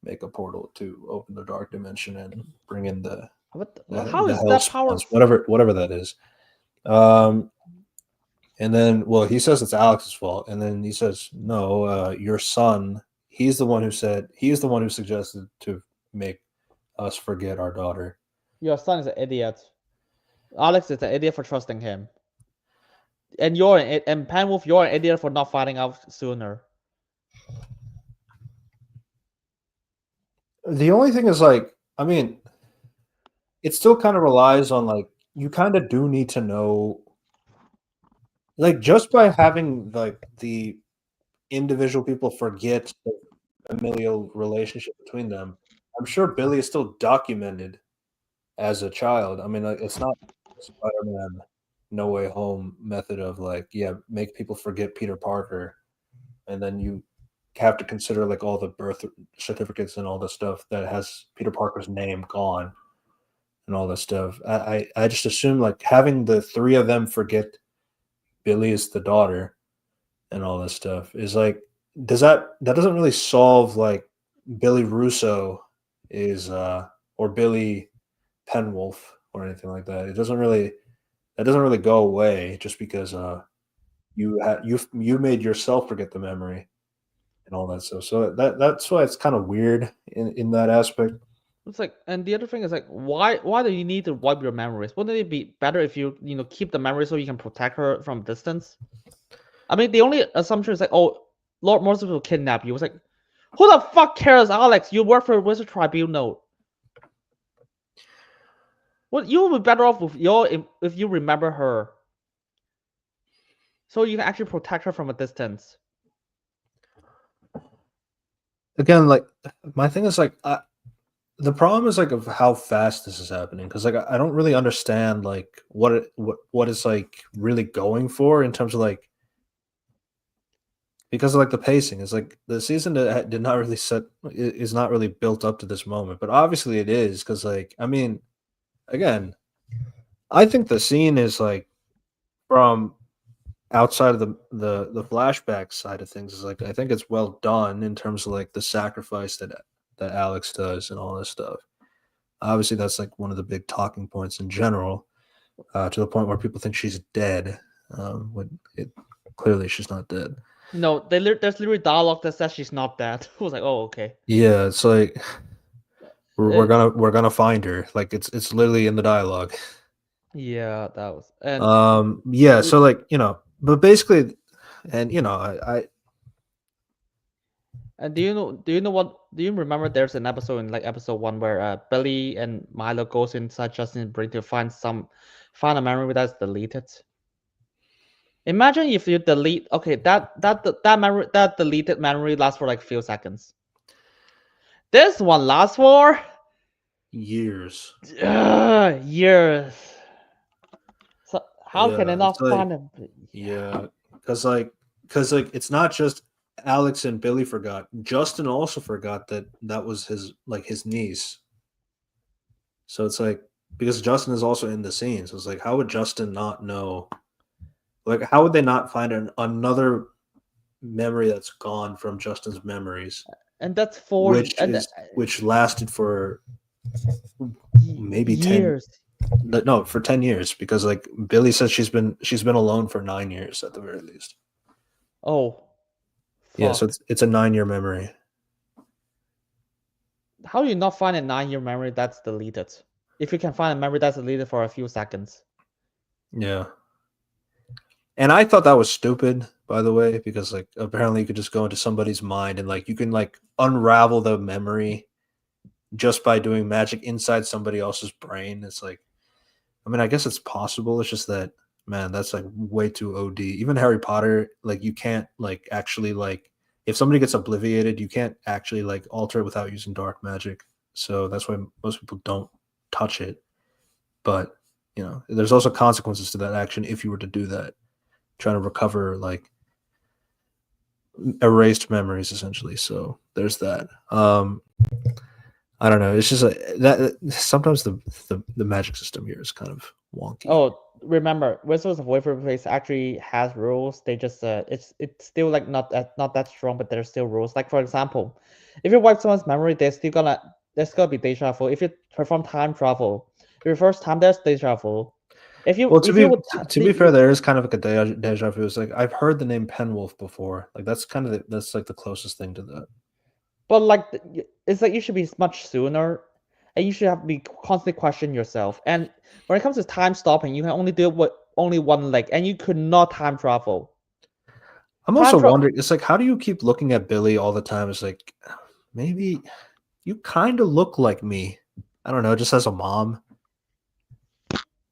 make a portal to open the dark dimension and bring in How the is hell that spawns, powerful? whatever that is. Um, and then, well, he says it's Alex's fault, and then he says, "No, your son. He's the one who suggested to make us forget our daughter." Your son is an idiot. Alex is an idiot for trusting him, and Panwolf, you're an idiot for not finding out sooner. The only thing is, like, I mean, it still kind of relies on like you kind of do need to know, like, just by having like the individual people forget the familial relationship between them. I'm sure Billy is still documented as a child. I mean, like, it's not Spider-Man No Way Home method of like, yeah, make people forget Peter Parker, and then you have to consider like all the birth certificates and all the stuff that has Peter Parker's name gone and all that stuff. I just assume like having the three of them forget Billy is the daughter and all this stuff is like that doesn't really solve like Billy Russo is or Billy Penwolf or anything like that. That doesn't really go away just because you made yourself forget the memory and all that stuff. So that's why it's kind of weird in that aspect. It's like, and the other thing is like, why do you need to wipe your memories? Wouldn't it be better if you keep the memory so you can protect her from distance? I mean, the only assumption is like, oh, Lord Morrison will kidnap you. It's like, who the fuck cares, Alex? You work for a Wizard Tribunal. Well, you will be better off with if you remember her, so you can actually protect her from a distance. Again, like my thing is like the problem is like of how fast this is happening because like I don't really understand like what it's like really going for in terms of like because of like the pacing is like the season that did not really is not really built up to this moment, but obviously it is because like I mean again I think the scene is like from outside of the flashback side of things is like I think it's well done in terms of like the sacrifice that Alex does and all this stuff. Obviously, that's like one of the big talking points in general, to the point where people think she's dead. When clearly she's not dead. No, there's literally dialogue that says she's not dead. I was like, oh, okay. Yeah, it's like Uh, we're gonna find her. Like it's literally in the dialogue. yeah, that was and Yeah, so like but basically, and and do you remember there's an episode in like episode one where Billy and Milo goes inside Justin's brain to find a memory that's deleted. Imagine if you delete okay that deleted memory lasts for like a few seconds. This one lasts for years. years. So how Yeah, can I it's not like find him? yeah, because like it's not just Alex and Billy forgot. Justin also forgot that that was his niece. So it's like because Justin is also in the scene, so it's like how would Justin not know? Like how would they not find another memory that's gone from Justin's memories, And that's four which and is which lasted for maybe 10 years. no for 10 years because like Billy says she's been alone for 9 years at the very least. Oh, Yeah, so fuck. it's a 9 year memory. How do you not find a 9-year memory that's deleted? If you can find a memory that's deleted for a few seconds. Yeah. And I thought that was stupid, by the way, because like apparently you could just go into somebody's mind and like you can like unravel the memory just by doing magic inside somebody else's brain. It's like, I mean, I guess it's possible. It's just that, man, that's like way too OD. Even Harry Potter, like you can't like actually like if somebody gets obliviated, you can't actually like alter it without using dark magic. So that's why most people don't touch it. But there's also consequences to that action if you were to do that, trying to recover like erased memories essentially. So there's that. I don't know. It's just that sometimes the magic system here is kind of wonky. Oh, remember, Wizards of Waverly Place actually has rules. They just it's still like not that strong, but there's still rules. Like for example, if you wipe someone's memory, there's gonna be deja vu. If you perform time travel, the first time there's deja vu. If you Well, if you would to be fair, there is kind of like a deja vu. It's like I've heard the name Penwolf before. Like that's kind of that's like the closest thing to that. but like it's like you should be much sooner, and you should have to be constantly question yourself. And when it comes to time stopping, you can only do it with only one leg, and you could not time travel. I'm Time also travel. wondering. It's like how do you keep looking at Billy all the time? It's like maybe you kind of look like me. I don't know, just as a mom.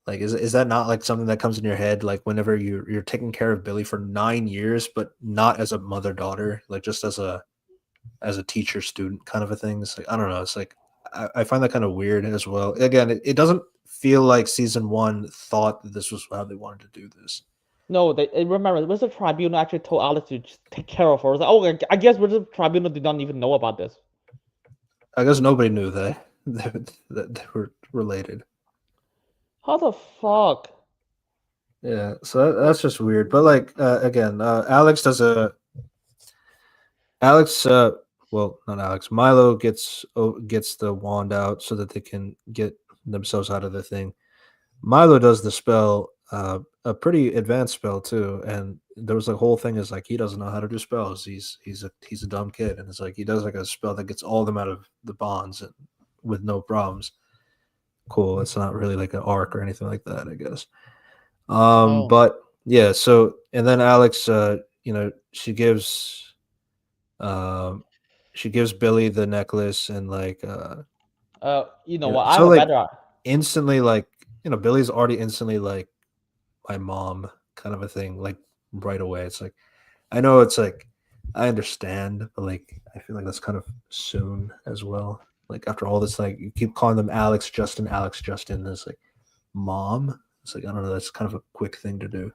Like, is that not like something that comes in your head? Like, whenever you're taking care of Billy for 9 years, but not as a mother daughter, like just as a teacher student kind of a thing. It's like I don't know. It's like I find that kind of weird as well. Again, it doesn't feel like season one thought that this was how they wanted to do this. No, they remember Wizard Tribunal actually told Alex to just take care of her. I was like, oh, I guess Wizard Tribunal did not even know about this. I guess nobody knew that that they were related. How the fuck? Yeah, so that's just weird. But like again, Alex, well, not Alex. Milo gets the wand out so that they can get themselves out of the thing. Milo does the spell, a pretty advanced spell too, and there was a whole thing is like he doesn't know how to do spells. He's a dumb kid, and it's like he does like a spell that gets all of them out of the bonds and, with no problems. Cool. It's not really like an arc or anything like that, I guess. Oh, But yeah. So and then Alex, um, she gives Billy the necklace and like you know what? I have so a like better. instantly like Billy's already instantly like my mom kind of a thing like right away. It's like I know it's like I understand, but like I feel like that's kind of soon as well. Like after all this, like you keep calling them Alex Justin. It's like mom. It's like I don't know. That's kind of a quick thing to do.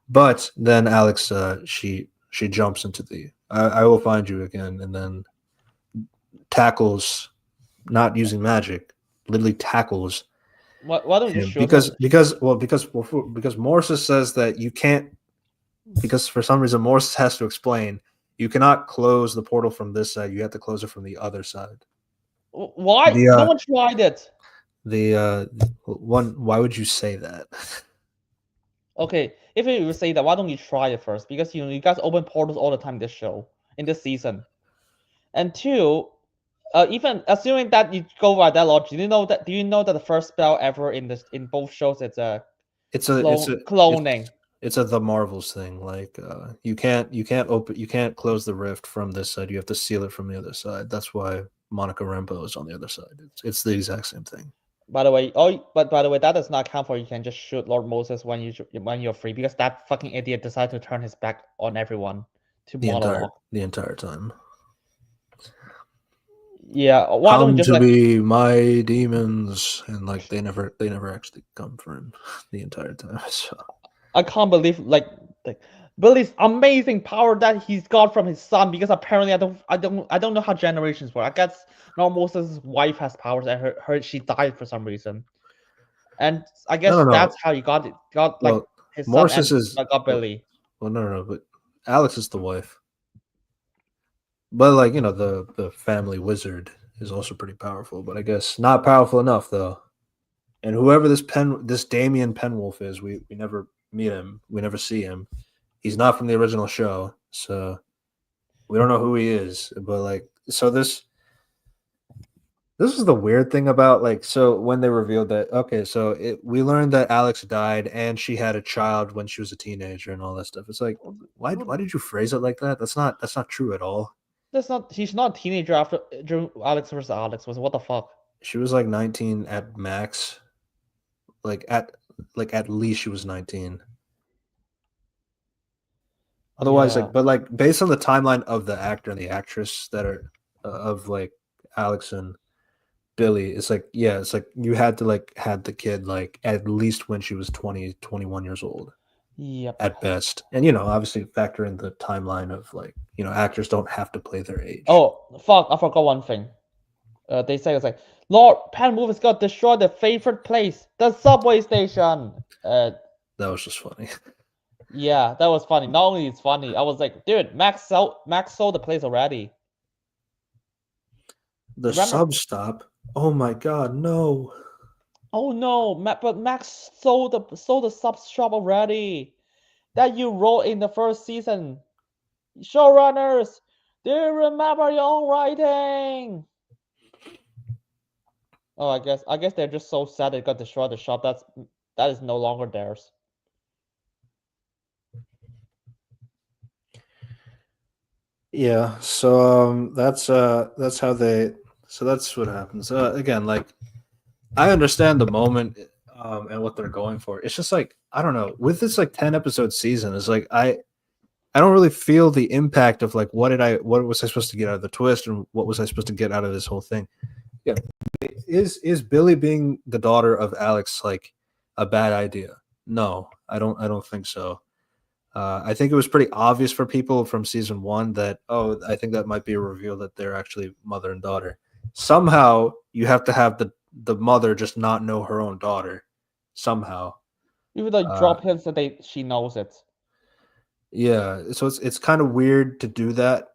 But then Alex, she jumps into the I will find you again, and then tackles, not using magic, literally tackles Why don't you just him shoot him? because Morris says that you can't because for some reason Morris has to explain you cannot close the portal from this side. You have to close it from the other side. Why? The No one tried it. one. Why would you say that? Okay, if you say that, why don't you try it first? Because you guys open portals all the time this show in this season. And two, even assuming that you go by that logic, do you know that the first spell ever in both shows it's a It's a it's a cloning. it's a the Marvels thing. Like you can't close the rift from this side. You have to seal it from the other side. That's why Monica Rambeau is on the other side. It's the exact same thing. By the way, but by the way, that does not count for you can just shoot Lord Moses when you're free because that fucking idiot decided to turn his back on everyone to monologue. The entire time. Yeah, why don't you Come just to like be my demons, and like they never actually come for him the entire time. So I can't believe like Billy's amazing power that he's got from his son, because apparently I don't know how generations work. I guess Moses' wife has powers and her she died for some reason. And I No, guess no, no. that's how you got like Well, his son Morsis and is like, got well, Billy. no, no, no. But Alex is the wife. But like the family wizard is also pretty powerful. But I guess not powerful enough though. And whoever this Damien Penwolf is, we never meet him. We never see him. He's not from the original show, so we don't know who he is. But like, so this is the weird thing about like, so when they revealed that, okay, so we learned that Alex died and she had a child when she was a teenager and all that stuff. It's like, why did you phrase it like that? That's not true at all. That's not He's not a teenager after during Alex versus Alex was what the fuck. She was like 19 at max. Like at least she was 19. Otherwise, Yeah. like, but like based on the timeline of the actor and the actress that are of like Alex and Billy, it's like, yeah, it's like you had to like had the kid like at least when she was 20, 21 years old Yep. at best. And obviously factor in the timeline of like, actors don't have to play their age. Oh fuck! I forgot one thing. They say it's like Lord Penmove is gonna destroy the favorite place, the subway station. That was just funny. Yeah, that was funny. Not only it's funny, I was like, dude, Max sold the place already. The Remember? sub stop. Oh my god, no. Oh no, but Max sold the sub shop already. That you wrote in the first season. Showrunners, do you remember your own writing? Oh, I guess they're just so sad they got destroyed the shop. That is no longer theirs. Yeah, so that's how they so that's what happens. Again, like I understand the moment and what they're going for. It's just like I don't know, with this like 10 episode season, it's like I don't really feel the impact of like what was I supposed to get out of the twist and what was I supposed to get out of this whole thing. Yeah. Is Billy being the daughter of Alex like a bad idea? No, I don't think so. I think it was pretty obvious for people from season one that, oh, I think that might be a reveal that they're actually mother and daughter. Somehow you have to have the mother just not know her own daughter. Somehow. Even though Uh, drop hints that she knows it. yeah. So it's kind of weird to do that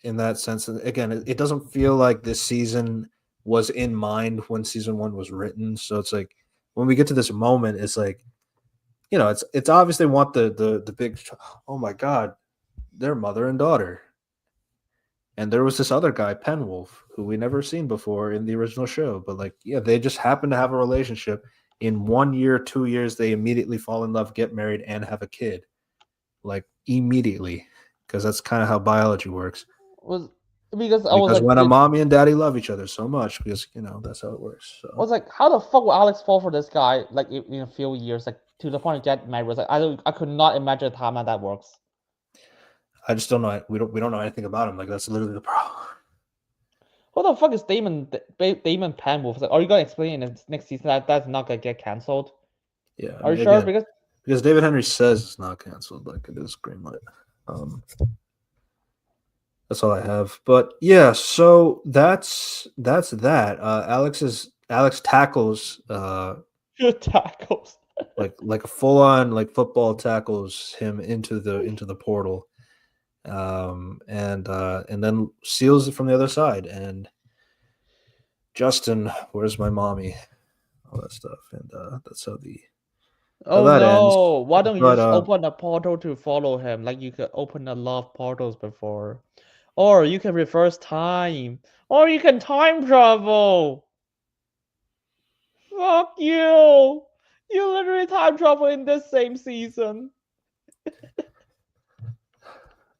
in that sense. And again, it doesn't feel like this season was in mind when season one was written. So it's like when we get to this moment, it's like, it's obvious they want the big, oh my God, they're mother and daughter. And there was this other guy, Penwolf, who we never seen before in the original show. But like, yeah, they just happen to have a relationship. In 1 year, 2 years, they immediately fall in love, get married, and have a kid. Like immediately. Because that's kind of how biology works. Was because I was Because like, when a dude, mommy and daddy love each other so much, because that's how it works. I So was like, how the fuck will Alex fall for this guy like in a few years, like to the point of get married? Was like, I could not imagine a timeline that works. I just don't know. We don't know anything about him. Like that's literally the problem. Who the fuck is Damon Penwolf? Like, are you gonna explain in the next season that that's not gonna get cancelled? Yeah, I Are you mean, sure? again, Because because David Henry says it's not canceled, like it is greenlit. Um, that's all I have. But yeah, so that's that. Alex tackles good tackles. like a full on like football tackles him into the portal, and then seals it from the other side. And Justin, where's my mommy? All that stuff, and that's how Oh that ends. no! Why don't you But just open a portal to follow him, like you could open a lot of portals before? Or you can reverse time. Or you can time travel. Fuck you! You literally time travel in this same season.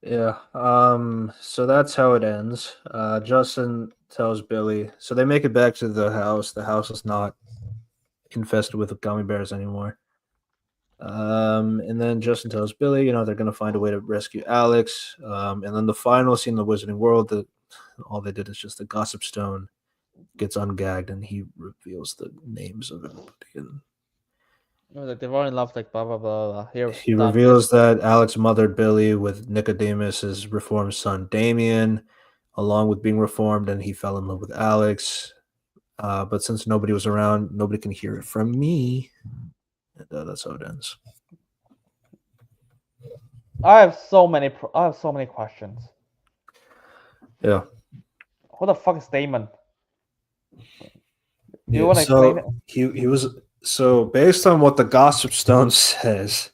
yeah, so that's how it ends. Justin tells Billy, so they make it back to the house. The house is not infested with gummy bears anymore. And then Justin tells Billy, they're gonna find a way to rescue Alex. And then the final scene in the Wizarding World, that all they did is just the Gossip Stone gets ungagged, and he reveals the names of everybody. And It was like they were in love, like blah blah blah blah. Here's He done. Here's reveals that Alex mothered Billy with Nicodemus's reformed son Damien, along with being reformed, and he fell in love with Alex. But since nobody was around, nobody can hear it from me. And that's how it ends. I have so many. I have so many questions. Yeah. Who the fuck is Damon? Do you Yeah. want to explain So it? he was so based on what the Gossip Stone says,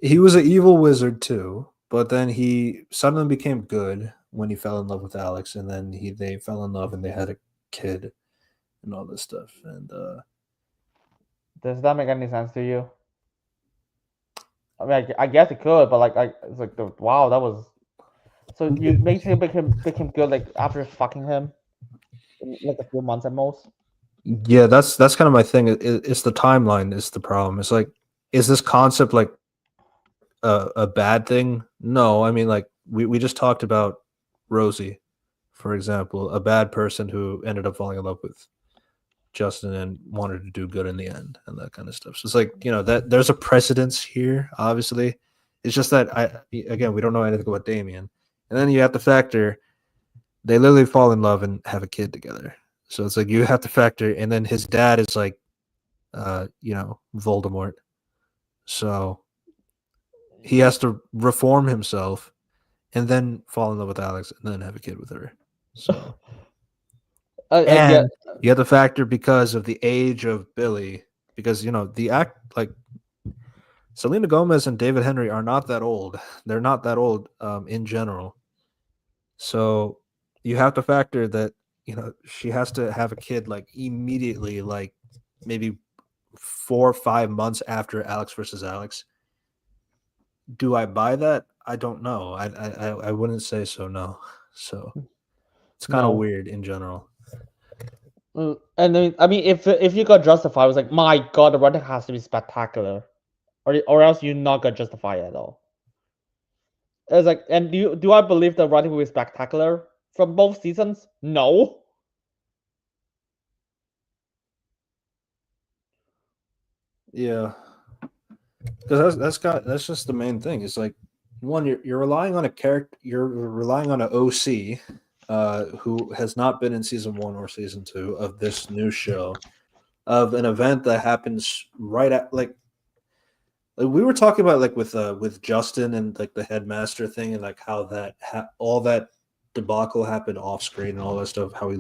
he was an evil wizard too. But then he suddenly became good when he fell in love with Alex, and then they fell in love and they had a kid and all this stuff. And Does that make any sense to you? I mean, I guess it could, but like, it's like wow, that was. So you basically became good like after fucking him, like a few months at most. yeah, that's kind of my thing. It's the timeline is the problem. It's like, is this concept like a bad thing? No, I mean like we just talked about Rosie, for example, a bad person who ended up falling in love with Justin and wanted to do good in the end and that kind of stuff. So it's like, that there's a precedence here, obviously. It's just that again, we don't know anything about Damien. And then you have to factor they literally fall in love and have a kid together. So it's like you have to factor, and then his dad is like Voldemort. So he has to reform himself and then fall in love with Alex and then have a kid with her. So I get. and you have to factor because of the age of Billy, because the act like Selena Gomez and David Henry are not that old. They're not that old in general. So you have to factor that she has to have a kid like immediately, like maybe 4 or 5 months after Alex versus Alex. Do I buy that? I don't know. I wouldn't say so. No. So it's kind of No. weird in general. And then, I mean, if you got justified, it was like, my god, the writing has to be spectacular, or else you're not gonna justify it at all. It's like, and do I believe the writing will be spectacular from both seasons? No. Yeah, because that's just the main thing. It's like, one, you're relying on a character, you're relying on an OC, who has not been in season 1 or season 2 of this new show, of an event that happens right at like we were talking about, like with Justin and like the headmaster thing, and like how all that debacle happened off screen and all that stuff. How he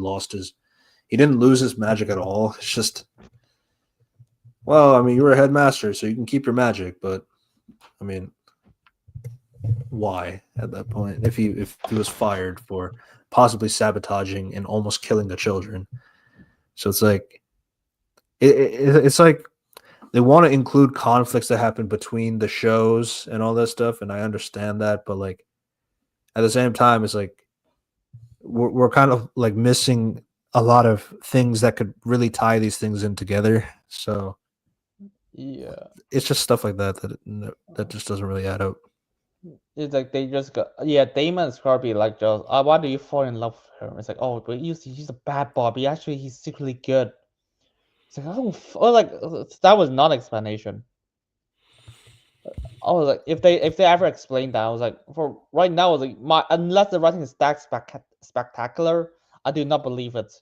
didn't lose his magic at all. It's just, well, I mean, you were a headmaster, so you can keep your magic, but I mean, why at that point if he was fired for possibly sabotaging and almost killing the children? So it's like it's like they want to include conflicts that happen between the shows and all that stuff, and I understand that, but like at the same time, it's like we're kind of like missing a lot of things that could really tie these things in together. So Yeah. it's just stuff like that just doesn't really add up. It's like they just got, yeah. Damon's probably like, just why do you fall in love with her? It's like, oh, but he's a bad boy. But actually, he's secretly good. It's like, oh, like that was not explanation. I was like, if they ever explained that, I was like, for right now, I was like, unless the writing is that spectacular, I do not believe it.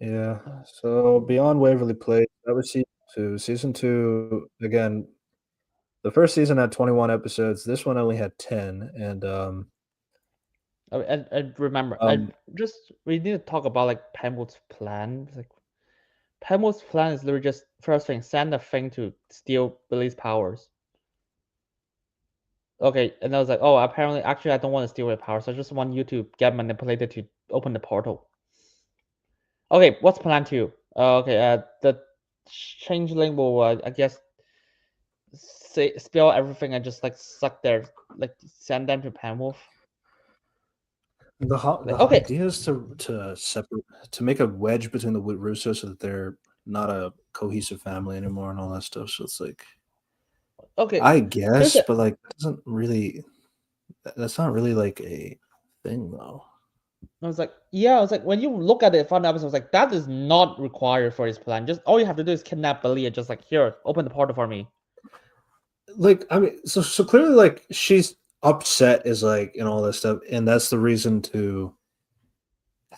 Yeah. So beyond Waverly Place, that was season 2. Season 2, again, the first season had 21 episodes. This one only had 10, and And remember, um, we need to talk about like Penwood's plan. It's like Penwood's plan is literally just first thing, send a thing to steal Billy's powers. Okay, and I was like, oh, apparently, actually, I don't want to steal your powers. I just want you to get manipulated to open the portal. Okay, what's plan two? Okay, the changeling will, I guess, spill everything and just like suck their, like send them to Penwolf. the Like, okay, idea is to separate, to make a wedge between the Russo so that they're not a cohesive family anymore and all that stuff. So it's like, okay. I Here's guess, it. but like, doesn't really. That's not really like a thing though. I was like, yeah, I was like, when you look at it from the episode, I was like, that is not required for his plan. Just all you have to do is kidnap Billy and just like, here, open the portal for me. Like, I mean, so clearly, like, she's upset is like and all this stuff, and that's the reason to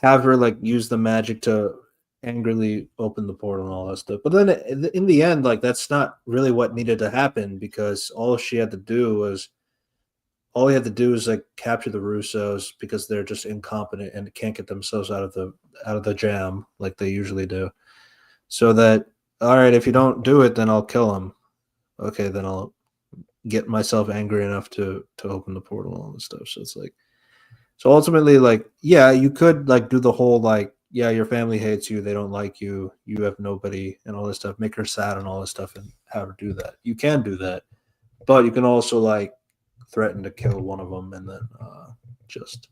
have her like use the magic to angrily open the portal and all that stuff. But then in the end, like that's not really what needed to happen because all he had to do is like capture the Russos because they're just incompetent and can't get themselves out of the jam like they usually do. So that all right, if you don't do it, then I'll kill him. Okay, then I'll get myself angry enough to open the portal and all this stuff. So it's like so ultimately, like, yeah, you could like do the whole like, yeah, your family hates you, they don't like you, you have nobody, and all this stuff, make her sad and all this stuff, and have her do that. You can do that, but you can also like threaten to kill one of them and then just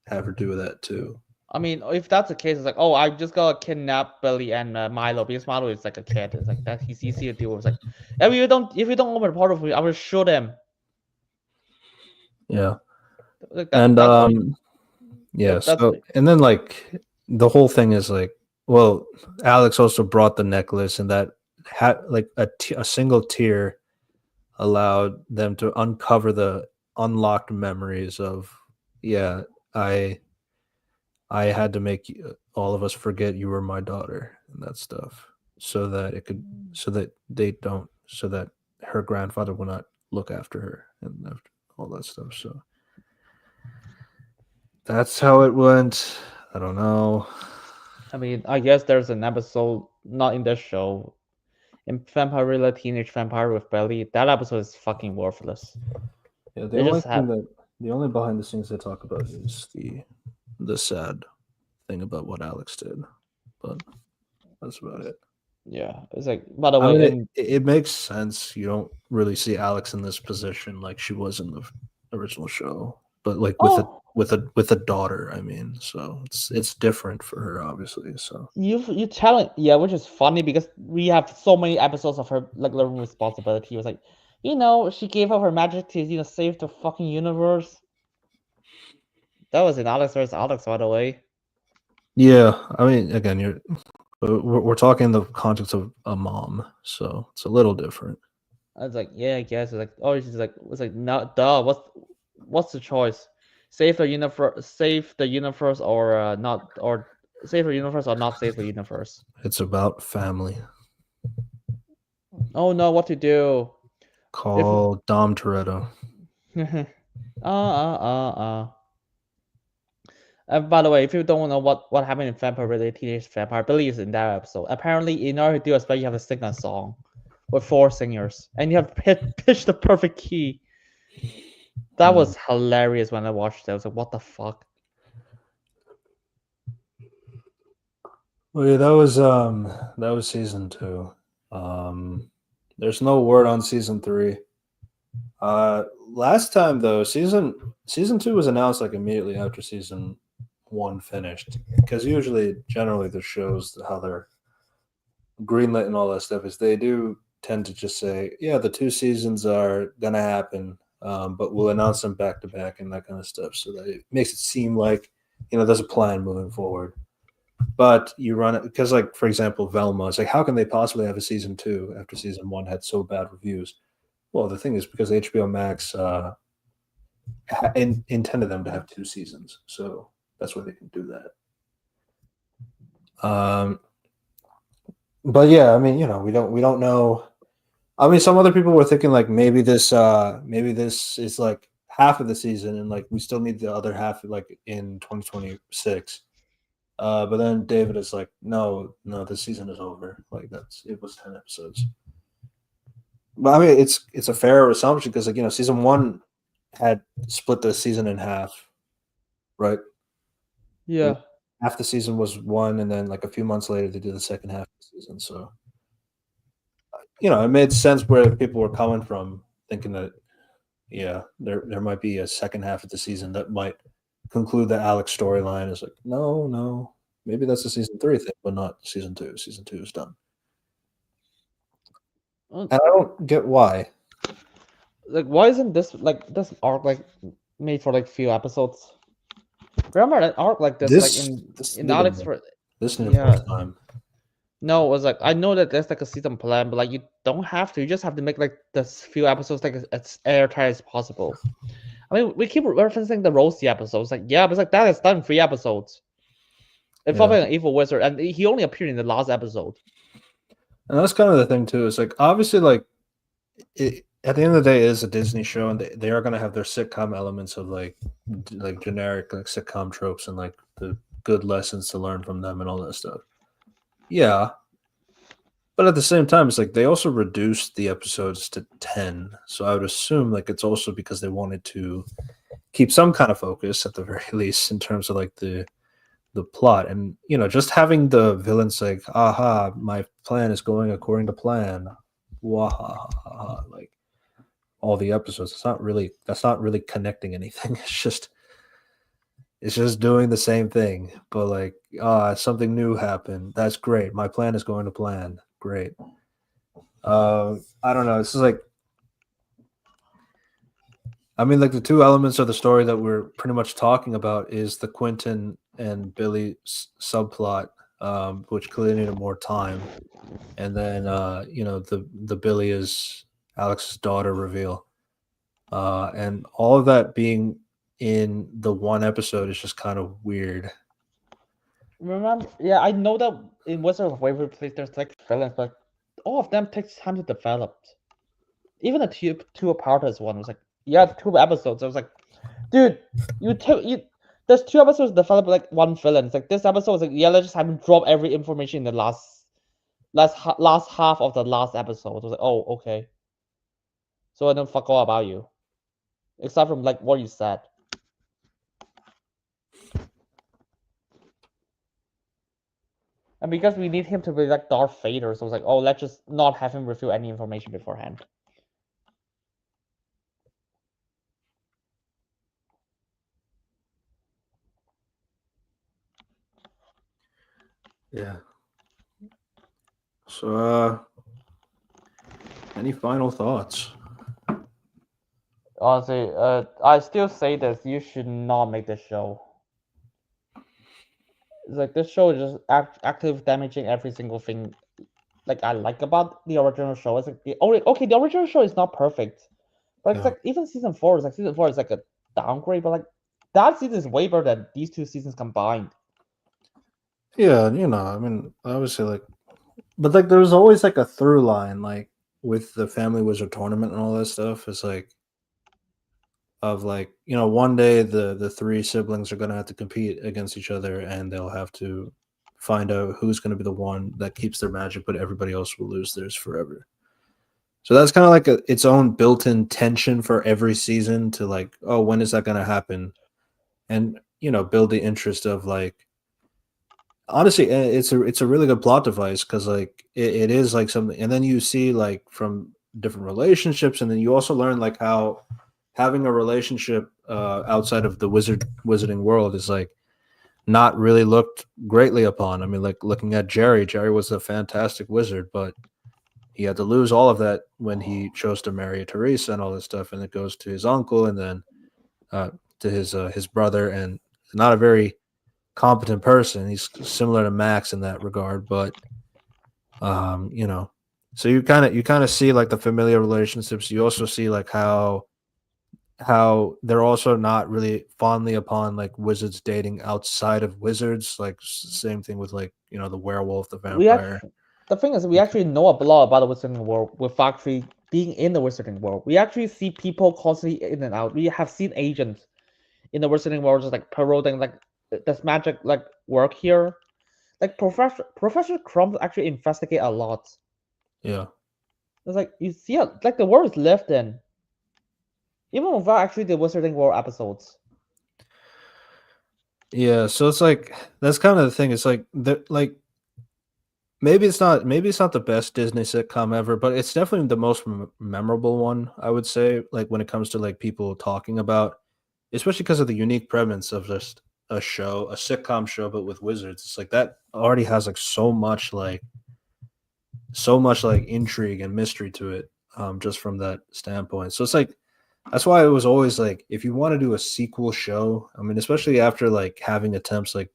have her do that too. I mean, if that's the case, it's like, oh, I just gotta kidnap Billy and Milo because Milo is like a kid. It's like that he's easy to deal with. It's like, if you don't open the portal for me, I will shoot him. Yeah, Like that. and That's all. yeah. That's So and then like the whole thing is like, well, Alex also brought the necklace, and that had like a single tear allowed them to uncover the unlocked memories of yeah I had to make all of us forget you were my daughter and that stuff so that it could so that they don't so that her grandfather will not look after her and after all that stuff. So that's how it went. I don't know. I mean, I guess there's an episode not in this show in Vampirella Teenage Vampire with Billy. That episode is fucking worthless. Yeah, They just have the only behind the scenes they talk about is the sad thing about what Alex did, but that's about it. yeah. It's like by the I way, mean, and it makes sense. You don't really see Alex in this position like she was in the original show, but like oh, with a daughter. I mean, so it's different for her, obviously. So you telling yeah, which is funny because we have so many episodes of her like learning responsibility. It was like, she gave up her magic to save the fucking universe. That was in Alex vs. Alex, by the way. yeah, I mean, again, we're talking in the context of a mom, so it's a little different. I was like, yeah, I guess. It's like, oh, she's like, it's like, no, duh. What's the choice? Save the universe, or not, or save the universe, or not save the universe. It's about family. Oh no, what to do? If Call Dom Toretto. uh. By the way, if you don't know what happened in Vampire Really Teenage Vampire, Billy is in that episode. Apparently, in order to do a spell, you have to sing a song with four singers, and you have to pitch the perfect key. That was hilarious when I watched it. I was like, what the fuck? Well, yeah, that was season two. There's no word on season three. Last time though, season two was announced like immediately after season one finished because usually, generally, the shows how they're greenlit and all that stuff is they do tend to just say, yeah, the two seasons are gonna happen, but we'll announce them back to back and that kind of stuff, so that it makes it seem like there's a plan moving forward. But you run it because, like, for example, Velma. It's like, how can they possibly have a season two after season one had so bad reviews? Well, the thing is because HBO Max intended them to have two seasons, so that's why they can do that. But yeah, I mean, we don't know. I mean, some other people were thinking like maybe this is like half of the season, and like we still need the other half like in 2026. But then David is like, no, this season is over. Like it was 10 episodes. But I mean, it's a fair assumption because like season one had split the season in half, right? Like, Yeah. half the season was one, and then like a few months later they did the second half of the season. So it made sense where people were coming from, thinking that yeah, there might be a second half of the season that might conclude the Alex storyline. Is like no, maybe that's a season three thing, but not season two. Season two is done, and I don't get why. Like, why isn't this arc like made for like few episodes? Remember an arc like this, like This in needed Alex more. for This needed more yeah. time. No, it was like I know that there's like a season plan, but like you don't have to. You just have to make like this few episodes like as airtight as possible. I mean, we keep referencing the Rosie episodes. Like, yeah, but it's like that is done in 3 episodes. Yeah. Involving an evil wizard, and he only appeared in the last episode. And that's kind of the thing too. It's like obviously like at the end of the day, it is a Disney show, and they are going to have their sitcom elements of like generic like sitcom tropes and like the good lessons to learn from them and all that stuff. Yeah, but at the same time, it's like they also reduced the episodes to 10. So I would assume like it's also because they wanted to keep some kind of focus at the very least in terms of like the plot. And just having the villains like, aha, my plan is going according to plan. Wahaha, like all the episodes. That's not really connecting anything. It's just doing the same thing. But like, something new happened. That's great. My plan is going to plan. Great. I don't know. This is like, I mean, like the two elements of the story that we're pretty much talking about is the Quentin and Billy subplot, which clearly needed more time, and then the Billy is Alex's daughter reveal, and all of that being in the one episode is just kind of weird. Remember? Yeah, I know that in Wizard of Waverly Place there's like villains, but all of them takes time to develop. Even the two aparters one was like, yeah, 2 episodes. I was like, dude, you. There's 2 episodes develop like one villain. It's like this episode was like, yeah, let's just have him drop every information in the last half of the last episode. I was like, oh, okay. So I don't fuck all about you, except from like what you said. And because we need him to be like Darth Vader, so I was like, oh, let's just not have him reveal any information beforehand. Yeah. So, any final thoughts? Honestly, I still say this: you should not make this show. It's like this show is just actively damaging every single thing. Like I like about the original show. It's like the original show is not perfect, but it's Yeah. like even season four is like a downgrade. But like that season is way better than these 2 seasons combined. Yeah, I mean, obviously, like, but like, there was always like a through line, like with the Family Wizard tournament and all that stuff. It's like of like one day the three siblings are gonna have to compete against each other, and they'll have to find out who's gonna be the one that keeps their magic, but everybody else will lose theirs forever. So that's kind of like its own built-in tension for every season to like, oh, when is that gonna happen, and build the interest of like honestly, it's a really good plot device because like it is like something, and then you see like from different relationships, and then you also learn like how having a relationship outside of the wizarding world is like not really looked greatly upon. I mean, like looking at Jerry. Jerry was a fantastic wizard, but he had to lose all of that when he chose to marry Teresa and all this stuff, and it goes to his uncle, and then to his brother, and not a very competent person. He's similar to Max in that regard, but so you kind of see like the familiar relationships. You also see like how they're also not really fondly upon like wizards dating outside of wizards. Like same thing with like the werewolf, the We vampire. actually, the thing is, we actually know a lot about the Wizarding world with actually being in the Wizarding world. We actually see people constantly in and out. We have seen agents in the Wizarding world just like parodiing like this magic like work here. Like Professor Crumb actually investigate a lot. Yeah, It's like you see like the world is lived in, even without actually the Wizarding world episodes. yeah. So it's like that's kind of the thing. It's like like maybe it's not the best Disney sitcom ever, but it's definitely the most memorable one. I would say, like when it comes to like people talking about, especially because of the unique premise of just a sitcom show, but with wizards. It's like that already has like so much like intrigue and mystery to it, just from that standpoint. So it's like That's why it was always like, if you want to do a sequel show, I mean, especially after like having attempts like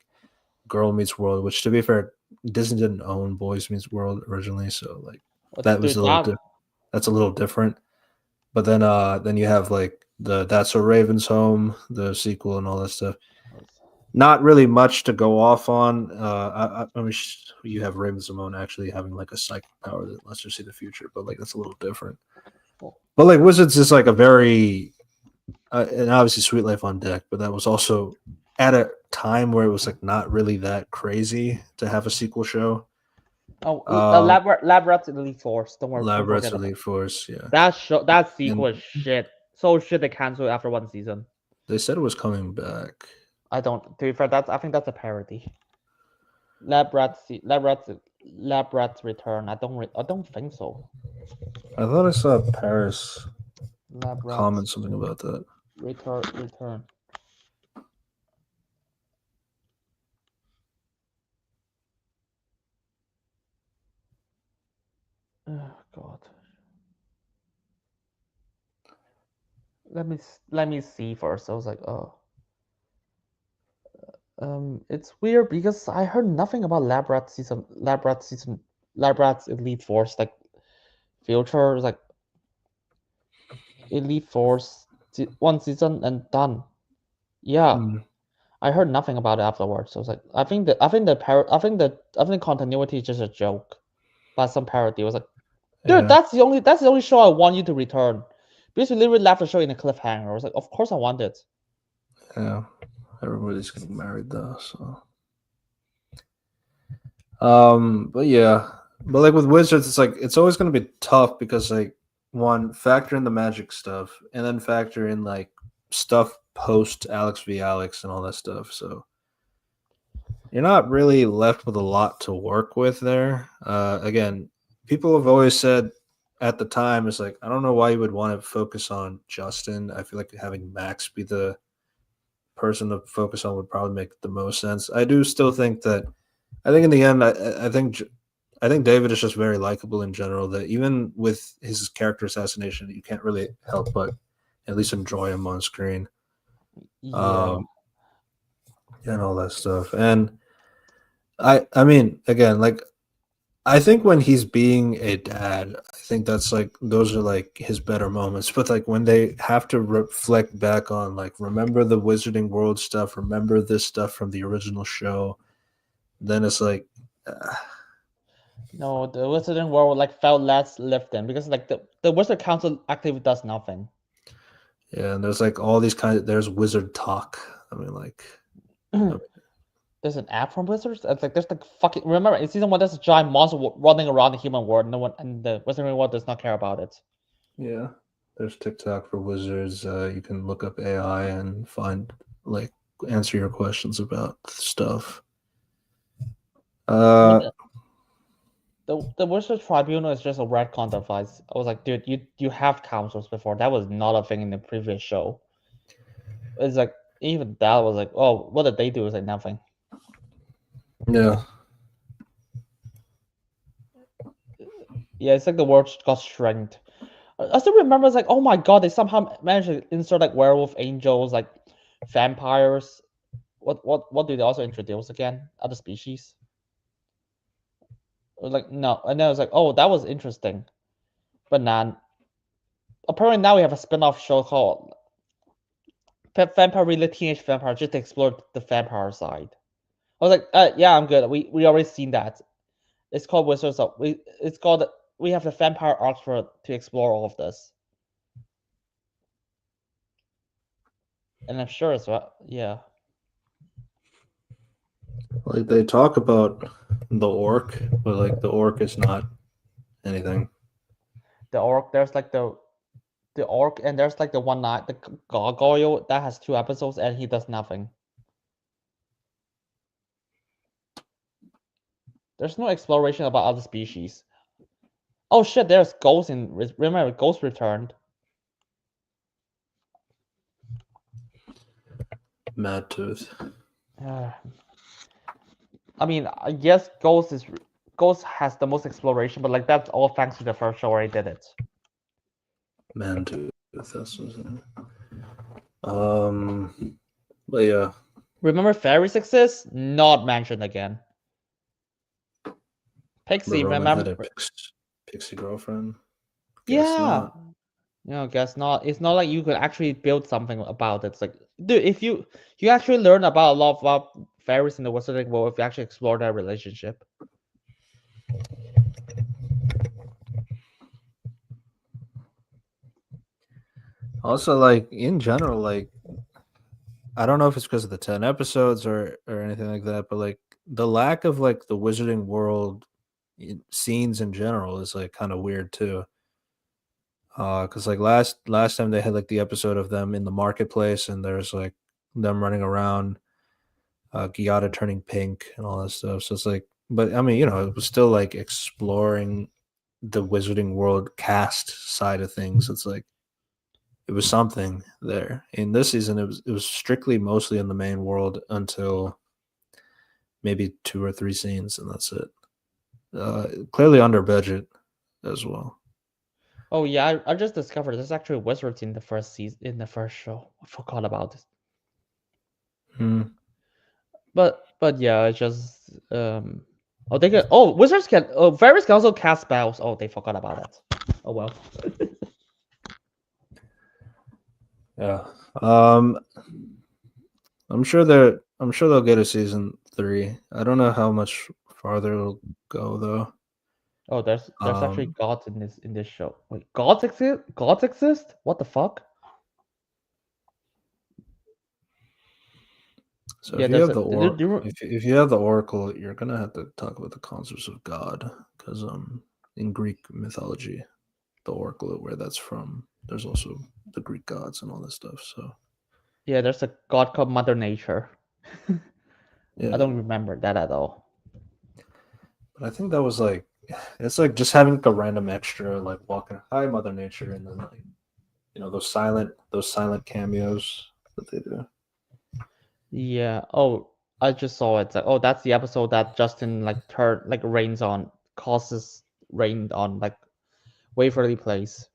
Girl Meets World, which to be fair, Disney didn't own Boys Meets World originally, so like that was Dude, a little that that's a little different. But then you have like the That's So Raven's Home, the sequel, and all that stuff. Not really much to go off on. I mean, you have Raven Simone actually having like a psychic power that lets her see the future, but like that's a little different. But like Wizards is like a very, and obviously Sweet Life on Deck, but that was also at a time where it was like not really that crazy to have a sequel show. Lab Rats Elite Force. Don't Labyrinth forget about Elite Force, yeah, that sequel is and shit. So shit they canceled after one season. they said it was coming back. I don't. To be fair, I think that's a parody. Lab Rats, Lab Rats, Lab Rats Return. I don't think so. I thought I saw Paris Lab comment Rats something about that. Return. Oh God. Let me see first. I was like, oh. It's weird because I heard nothing about Lab Rats Elite Force like future like Elite Force one season and done. Yeah, Mm, I heard nothing about it afterwards. So I was like, I think continuity is just a joke, but some parody. I was like, dude, yeah, that's the only show I want you to return, because you literally left the show in a cliffhanger. I was like, of course I want it. yeah. Everybody's getting married though, so. But yeah, but like with Wizards, it's like it's always going to be tough because like one factor in the Magic stuff, and then factor in like stuff post Alex v Alex and all that stuff. So you're not really left with a lot to work with there. Again, people have always said at the time, it's like I don't know why you would want to focus on Justin. I feel like having Max be the person to focus on would probably make the most sense. I do still think that. I think in the end, I think David is just very likable in general. That even with his character assassination, you can't really help but at least enjoy him on screen. Yeah, Um, and all that stuff. And I mean, again, like I think when he's being a dad, I think that's like those are like his better moments. But like when they have to reflect back on like remember the Wizarding World stuff, remember this stuff from the original show, then it's like. no, the Wizarding World like felt less lifting because like the Wizard Council actively does nothing. Yeah, and there's like all these kinds of there's wizard talk. I mean, like, I There's an app from Blizzard. It's like there's like fucking. Remember in season one, there's a giant monster running around the human world. No one and the Wizarding World does not care about it. yeah, there's TikTok for wizards. You can look up AI and find like answer your questions about stuff. I mean, Uh, the Wizard Tribunal is just a retcon device. I was like, dude, you have councils before. That was not a thing in the previous show. It's like even that was like, oh, what did they do? It's like nothing. yeah, Yeah, it's like the world got shrinked. I still remember it's like, oh my god, they somehow managed to insert like werewolf angels, like vampires. What do they also introduce again? Other species? Like no, and then I was like, oh, that was interesting, but not. Apparently now we have a spin-off show called Vampire Really Teenage Vampire, just to explore the vampire side. I was like, yeah, I'm good. We already seen that. It's called Wizards of It's called we have the vampire arc to explore all of this, and I'm sure as well. Yeah, like they talk about the orc, but like the orc is not anything. the orc. There's like the orc, and there's like the one night the gargoyle that has 2 episodes, and he does nothing. There's no exploration about other species. Oh shit, there's Ghost in remember Ghost returned. Mad Tooth. I mean, I guess Ghost has the most exploration, but like that's all thanks to the first show where he did it. Man Tooth. Bethesda's in it. But yeah, Remember fairies exist? Not mentioned again. but Pixie, Roman had a remember? pixie girlfriend. Guess Yeah. not. No, guess not. It's not like you could actually build something about it. It's like, dude, if you actually learn about a lot about fairies in the Wizarding world if you actually explore their relationship. Also, like in general, like I don't know if it's because of the 10 episodes or anything like that, but like the lack of like the Wizarding World scenes in general is like kind of weird too. Because like last time they had like the episode of them in the marketplace and there's like them running around, Giada turning pink and all that stuff. So it's like, but I mean, it was still like exploring the Wizarding World cast side of things. It's like it was something there. In this season, it was strictly mostly in the main world until maybe 2 or 3 scenes, and that's it. Clearly under budget as well. Oh yeah, I just discovered there's actually wizards in the first season in the first show. I forgot about it. Hmm. But yeah, it's just oh they can wizards can fairies can also cast spells. Oh they forgot about that. Oh well. Yeah. Um, I'm sure they'll get a season 3. I don't know how much farther it'll go though. Oh there's actually Um, gods in this show. Wait, gods exist? Gods exist? What the fuck? so Yeah, if you there's have a the or do if you have the oracle, you're gonna have to talk about the concepts of God because in Greek mythology, the oracle where that's from, there's also the Greek gods and all this stuff. So yeah, there's a god called Mother Nature. I yeah, don't remember that at all. but I think that was like it's like just having a random extra like walking, hi Mother Nature, and then like those silent cameos that they do. Yeah. Oh, I just saw it. It's like, oh, that's the episode that Justin like rains on causes rain on like Waverly Place,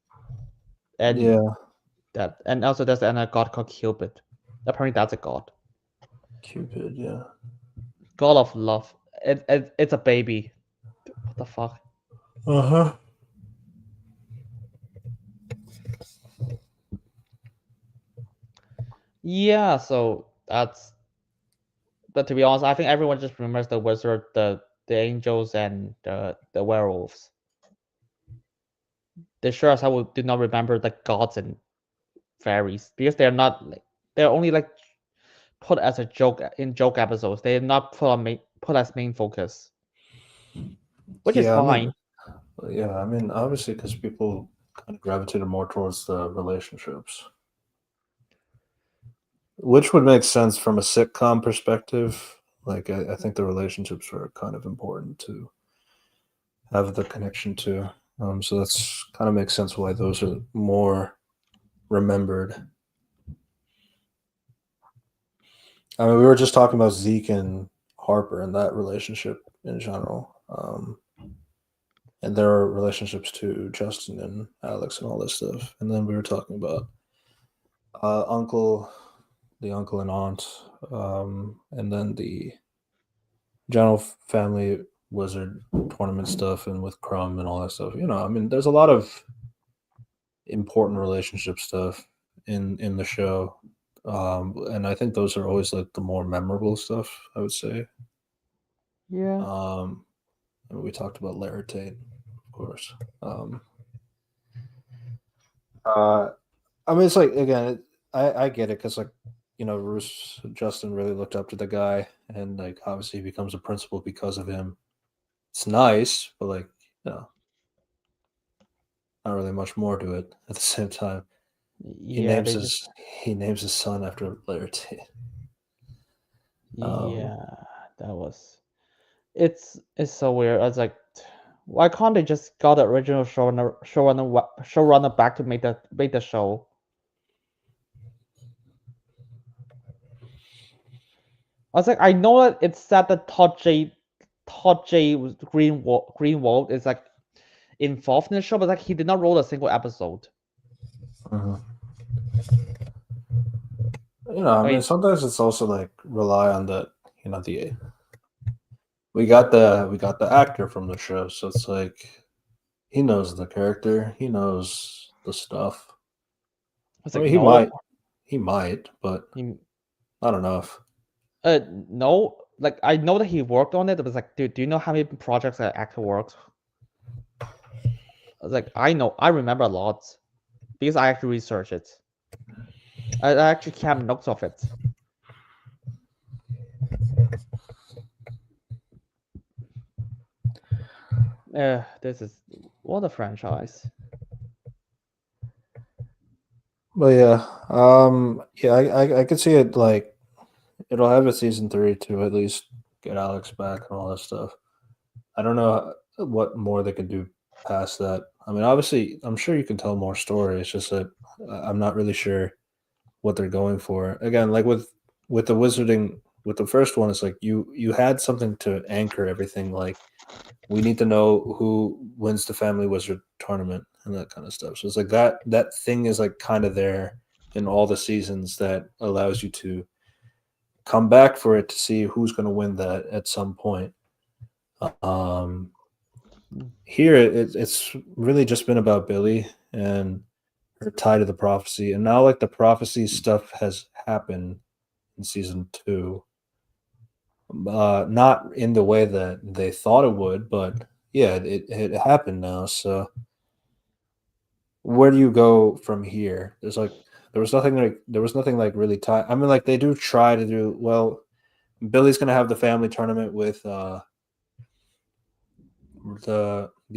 and Yeah, and also there's another god called Cupid. Apparently, that's a god, Cupid. Yeah. god of love. It's a baby. What the fuck? Uh huh. Yeah. So that's. But to be honest, I think everyone just remembers the wizard, the angels, and the werewolves. They sure as hell do not remember the gods and fairies because they're not like they're only like put as a joke in joke episodes. They're not put as main focus, which is Yeah. fine. I mean, obviously, because people kind of gravitated more towards the relationships, which would make sense from a sitcom perspective. Like, I think the relationships are kind of important to have the connection to. So that's kind of makes sense why those are more remembered. I mean, we were just talking about Zeke and Harper and that relationship in general. And there are relationships to Justin and Alex and all this stuff. And then we were talking about uncle, the uncle and aunt, and then the general family wizard tournament stuff, and with Crumb and all that stuff. I mean, there's a lot of important relationship stuff in the show, and I think those are always like the more memorable stuff. I would say. Yeah. And we talked about Larry Tate, of course. Uh, I mean, it's like again, I get it because like Bruce Justin really looked up to the guy, and like obviously he becomes a principal because of him. It's nice, but like you know, not really much more to it. At the same time, he Yeah, names they just his he names his son after Laird. Um, yeah, that was it's so weird. I was like, why can't they just got the original showrunner back to make the show? I was like, I know that it's said that Todd J was Greenwald is like involved in the show, but like he did not roll a single episode. mhm. I I mean, mean, sometimes it's also like rely on the, the we got the actor from the show, so it's like he knows the character, he knows the stuff. it's I like mean, no, he might, but he, not enough. no. Like I know that he worked on it, but it's like, dude, do you know how many projects that actor worked? I was like, I know, I remember a lot because I actually researched it. I actually kept notes of it. This is what a franchise. But yeah, yeah, I could see it like it'll have a season 3 to at least get Alex back and all that stuff. I don't know what more they could do past that. I mean, obviously, I'm sure you can tell more story. It's just that I'm not really sure what they're going for. Again, like with the wizarding, with the first one, it's like you had something to anchor everything. Like we need to know who wins the Family Wizard tournament and that kind of stuff. So it's like that thing is like kind of there in all the seasons that allows you to come back for it to see who's going to win that at some point. Um, Here it's really just been about Billy and her tie to the prophecy, and now like the prophecy stuff has happened in season 2. Not in the way that they thought it would, but yeah, it happened now. So where do you go from here? There was nothing like really tied. I mean, like they do try to do well. Billy's gonna have the family tournament with the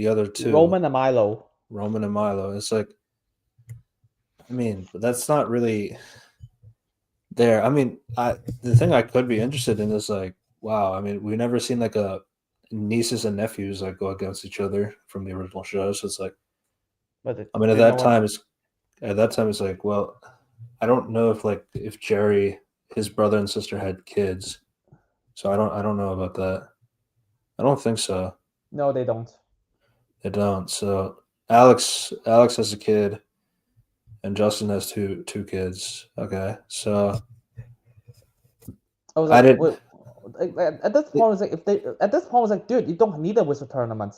other two, Roman and Milo. Roman and Milo. It's like, I mean, but that's not really there. I mean, the thing I could be interested in is like, wow. I mean, we've never seen like a nieces and nephews like go against each other from the original show. So it's like, But I mean, do you know what? at that time it's like, well, I don't know if like if Jerry, his brother and sister had kids, so I don't know about that. I don't think so. No, they don't. They don't. So Alex has a kid, and Justin has two kids. Okay, so I was I like, did. wait. At this point, it's like if they at this point, it's like, dude, you don't need a wizard tournament.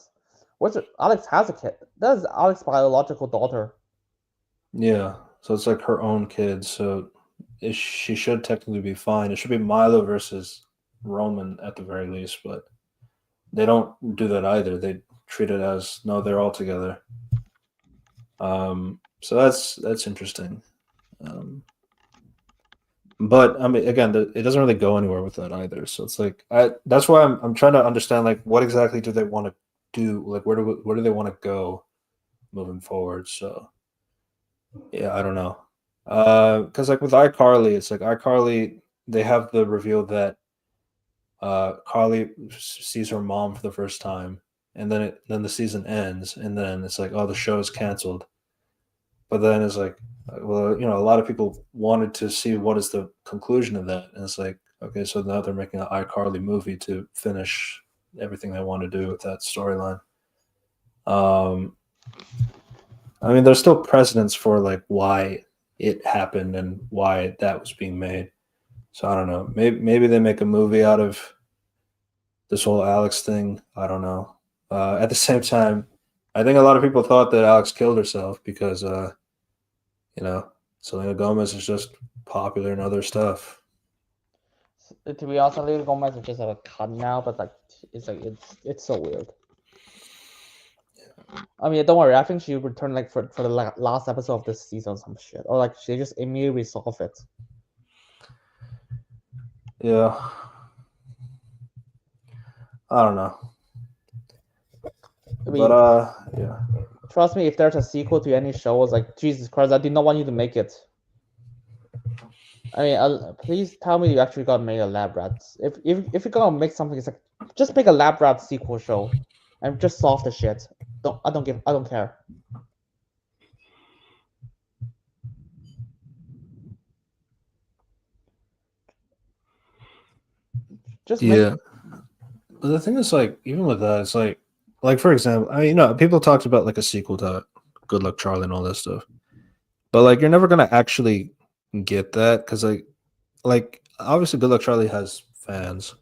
Wizard Alex has a kid. That is Alex's biological daughter. Yeah, so it's like her own kid. So she should technically be fine. It should be Milo versus Roman at the very least, but they don't do that either. They treat it as no, they're all together. So that's interesting. Um, but I mean, again, it doesn't really go anywhere with that either. So it's like that's why I'm trying to understand like what exactly do they want to do? Like where do they want to go moving forward? So yeah, I don't know. Because like with iCarly, it's like iCarly they have the reveal that Carly sees her mom for the first time, and then the season ends, and then it's like, oh, the show is canceled. But then it's like, well, a lot of people wanted to see what is the conclusion of that, and it's like, okay, so now they're making an iCarly movie to finish everything they want to do with that storyline. Um, I mean, there's still precedents for like why it happened and why that was being made. So I don't know. Maybe they make a movie out of this whole Alex thing. I don't know. At the same time, I think a lot of people thought that Alex killed herself because, you know, Selena Gomez is just popular and other stuff. To be honest, Selena Gomez is just a cut now, but like it's so weird. I mean, don't worry. I think she returned like for the last episode of this season or some shit, or like she just immediately resolved it. Yeah. I don't know. I But mean, yeah. trust me, if there's a sequel to any show, it's like Jesus Christ, I did not want you to make it. I mean, please tell me you actually got made a lab rat. If you're gonna make something, it's like just make a lab rat sequel show, and just solve the shit. I don't care. Just make. Yeah. But the thing is, like, even with that, it's like for example, I mean, people talked about like a sequel to Good Luck Charlie and all that stuff, but like, you're never gonna actually get that because like like obviously Good Luck Charlie has fans,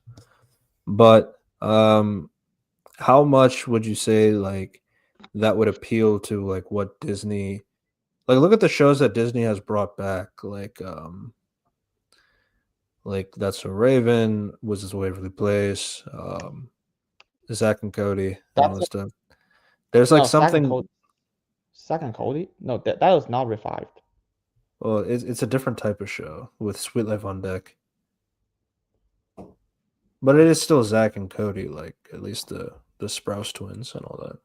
but how much would you say like that would appeal to like what Disney like look at the shows that Disney has brought back like That's So Raven, Wizards of Waverly Place, Zach and Cody and all That's this stuff. There's like no second something code. Second Cody? No, that was not revived. well, it's a different type of show with Sweet Life on Deck. But it is still Zach and Cody, like at least the Sprouse twins and all that.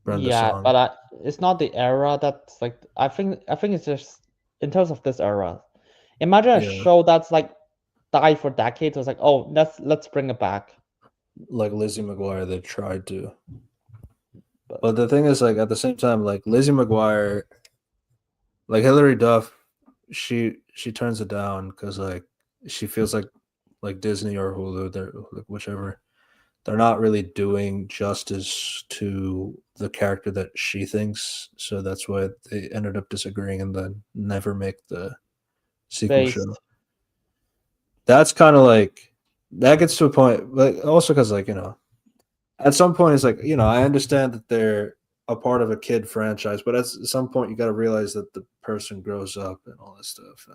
Brenda Yeah, Song. but it's not the era that's like I think it's just in terms of this era. Imagine a Yeah. show that's like died for decades. It's like, oh, let's bring it back. Like Lizzie McGuire, they tried to. But But the thing is, like at the same time, like Lizzie McGuire, like Hillary Duff, she turns it down because like she feels like Disney or Hulu, they're like whichever, they're not really doing justice to the character that she thinks. So that's why they ended up disagreeing and then never make the sequel show. based. That's kind of like that gets to a point, but also because like at some point it's like I understand that they're a part of a kid franchise, but at some point you got to realize that the person grows up and all this stuff.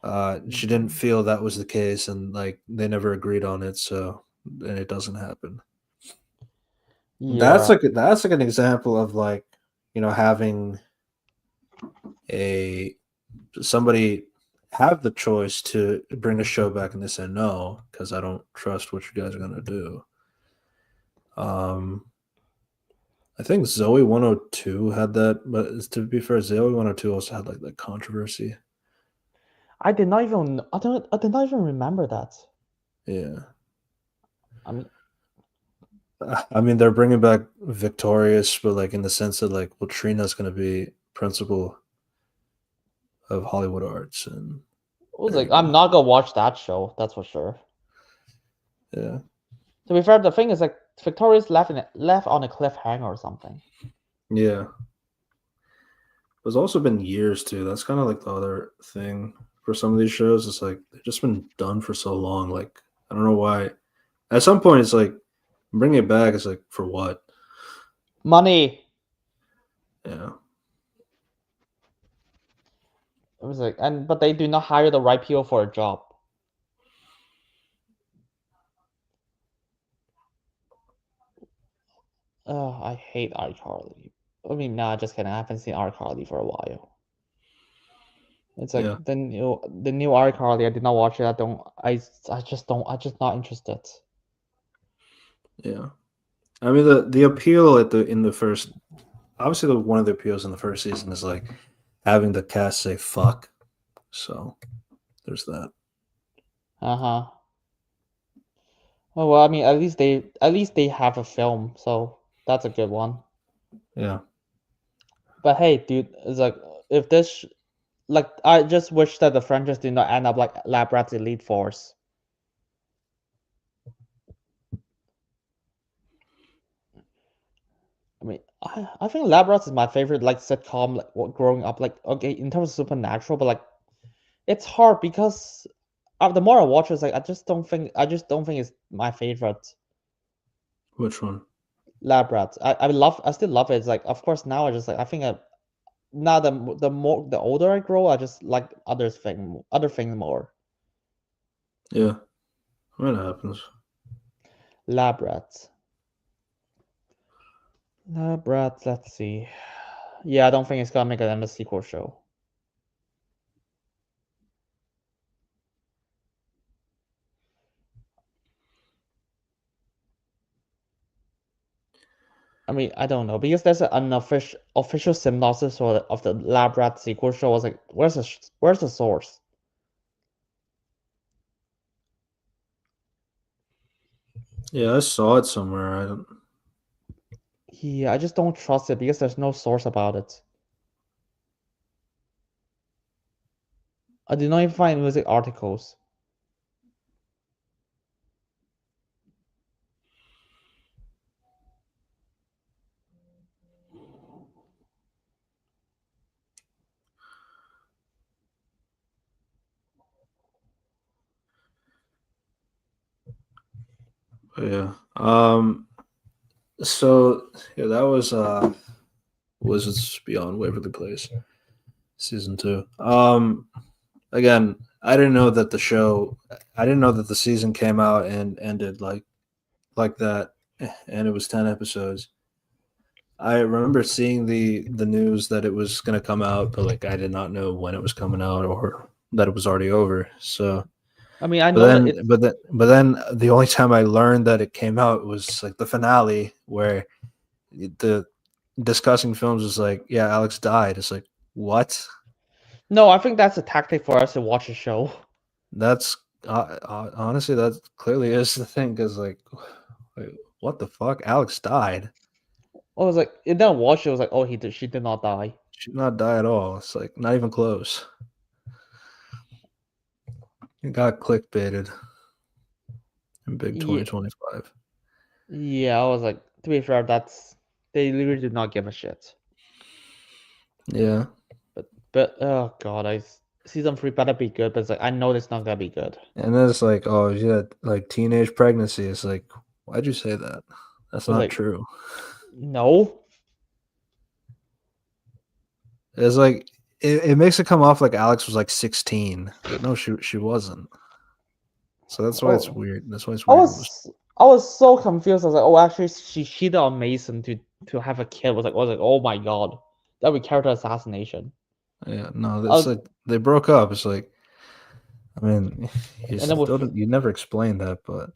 And she didn't feel that was the case, and like they never agreed on it, so then it doesn't happen. Yeah, That's like an example of like having a somebody have the choice to bring the show back and they say no because I don't trust what you guys are gonna do. Um, I think Zoe 102 had that, but to be fair, Zoe 102 also had like that controversy. I did not even remember that. Yeah, I mean, I mean they're bringing back Victorious, but like in the sense that like, well, Trina's gonna be principal of Hollywood Arts, and it was there like you I'm go. not gonna watch that show. That's for sure. Yeah, To be fair, the thing is like Victoria's left on a cliffhanger or something. yeah. There's also been years too. That's kind of like the other thing for some of these shows. It's like they've just been done for so long. Like I don't know why. At some point, it's like bringing it back. It's like for what? Money. Yeah, It was like, but they do not hire the right people for a job. I hate iCarly. I mean, nah, just kidding. I haven't seen iCarly for a while. It's like yeah, the new iCarly. I did not watch it. I just not interested. yeah. I mean the appeal at the in the first obviously one of the appeals in the first season is like having the cast say fuck. So there's that. Uh huh. Oh well, I mean, at least they have a film, so that's a good one. Yeah, But hey, dude, it's like if this like I just wish that the franchise did not end up like Lab Rats Elite Force. I mean, I think Lab Rats is my favorite like sitcom like growing up. Like okay, in terms of supernatural, but like it's hard because the more I watch, it's like I just don't think it's my favorite which one? Lab Rats. I still love it. It's like of course now I just like I think now the older I grow, I just like other things more. Yeah, what happens? Lab Rats. Lab Rats. Let's see. Yeah, I don't think it's gonna make an sequel show. I mean, I don't know because there's an unofficial official synopsis of the Lab Rat sequel show. I was like, where's the source? Yeah, I saw it somewhere. I don't. Yeah, I just don't trust it because there's no source about it. I did not even find music articles. Yeah. So yeah, that was Wizards Beyond Waverly Place season 2. Again, I didn't know that the show. I didn't know that the season came out and ended like that, and it was 10 episodes. I remember seeing the news that it was going to come out, but like I did not know when it was coming out or that it was already over. So, I mean, I but know that then, it's but then the only time I learned that it came out was like the finale where the discussing films was like, yeah, Alex died. It's like what? no. I think that's a tactic for us to watch the show. That's honestly that clearly is the thing because like, wait, what the fuck? Alex died. I was like, and then watch it. I was like, oh, she did not die. She did not die at all. It's like not even close. It got clickbaited in big Yeah, 2025. yeah. I was like, to be fair, that's they literally did not give a shit. Yeah. But oh god, season 3 better be good. But it's like I know it's not gonna be good. And then it's like, oh, she had like teenage pregnancy. It's like, why'd you say that? That's I was not like, true. no. It's like it makes it come off like Alex was like 16, but no, she wasn't. So that's why it's Oh, weird. That's why it's I weird. It was was I was so confused. I was like, oh, actually, she cheated on Mason to have a kid. I was like, oh my god, that would be character assassination. yeah, no, I that's was, like they broke up. It's like I mean, you and then still with you never explained that, but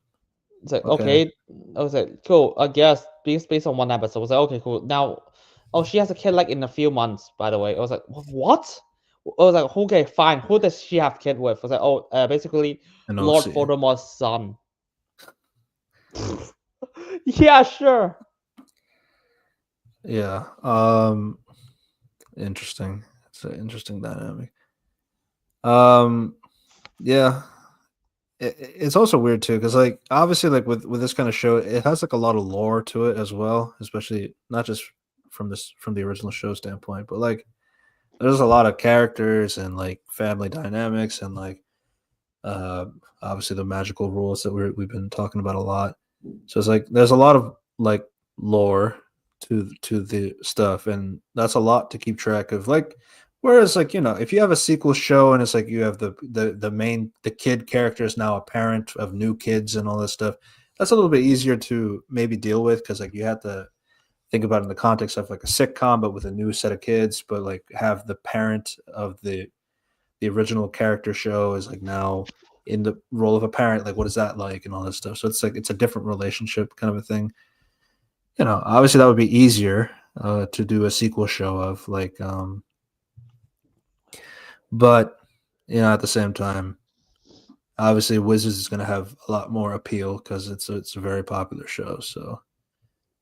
it's like okay. okay, I was like, cool. I guess based on one episode, I was like, okay, cool. Now, oh, she has a kid like in a few months. By the way, I was like, what? I was like, okay, fine. Who does she have kid with? I was like, oh, basically And Lord OC. Voldemort's son. Yeah, sure. Yeah. Interesting. It's an interesting dynamic. Um yeah. It's also weird too because like obviously like with this kind of show it has like a lot of lore to it as well, especially not just from the original show standpoint, but like there's a lot of characters and like family dynamics and like uh obviously the magical rules that we've been talking about a lot. So it's like there's a lot of like lore to the stuff, and that's a lot to keep track of. Like, whereas like if you have a sequel show and it's like you have the kid character is now a parent of new kids and all this stuff, that's a little bit easier to maybe deal with because like you have to think about it in the context of like a sitcom but with a new set of kids, but like have the parent of the original character show is like now in the role of a parent, like what is that like and all this stuff. So it's like it's a different relationship kind of a thing. Obviously that would be easier to do a sequel show of like but at the same time obviously Wizards is going to have a lot more appeal because it's a very popular show, so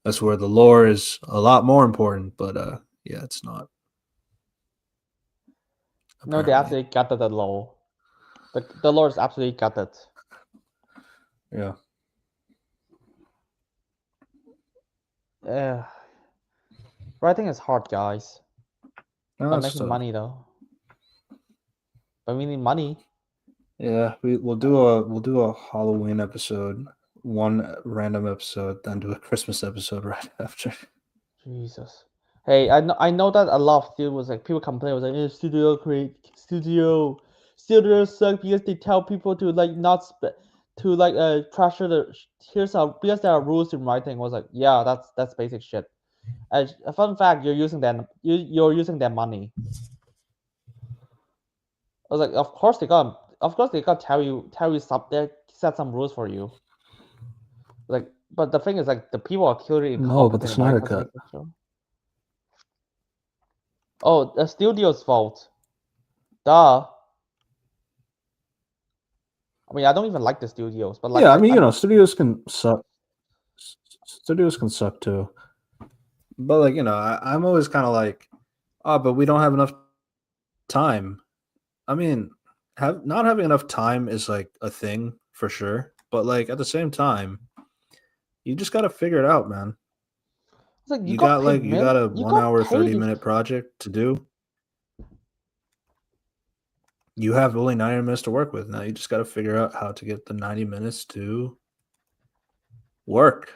that's where the lore is a lot more important, but yeah, it's not No, they apparently. absolutely got the law. The law is absolutely got it. Yeah. Uh, writing is hard, guys. No, But that's making tough. money though. But we need money. Yeah, we'll do a Halloween episode, one random episode, then do a Christmas episode right after. Jesus. Hey, I know that a lot of studios like people complain was like studios suck because they tell people to like not to like pressure the here's how because there are rules in writing. I was like, yeah, that's basic shit. A fun fact, you're using their money. I was like, of course they got tell you something, set some rules for you. Like, but the thing is, like, the people are clearly No, but the incompetent when it Snyder comes to Cut. making a show. Oh, the studio's fault. Duh. I mean, I don't even like the studios, but like, Yeah, I mean, I'm studios can suck. Studios can suck too. But like, I'm always kind of like, oh, but we don't have enough time. I mean, have not having enough time is like a thing for sure. But like at the same time, you just got to figure it out, man. it's like You got a you 1 hour got paid. 30-minute project to do. You have only 90 minutes to work with. Now you just got to figure out how to get the 90 minutes to Work.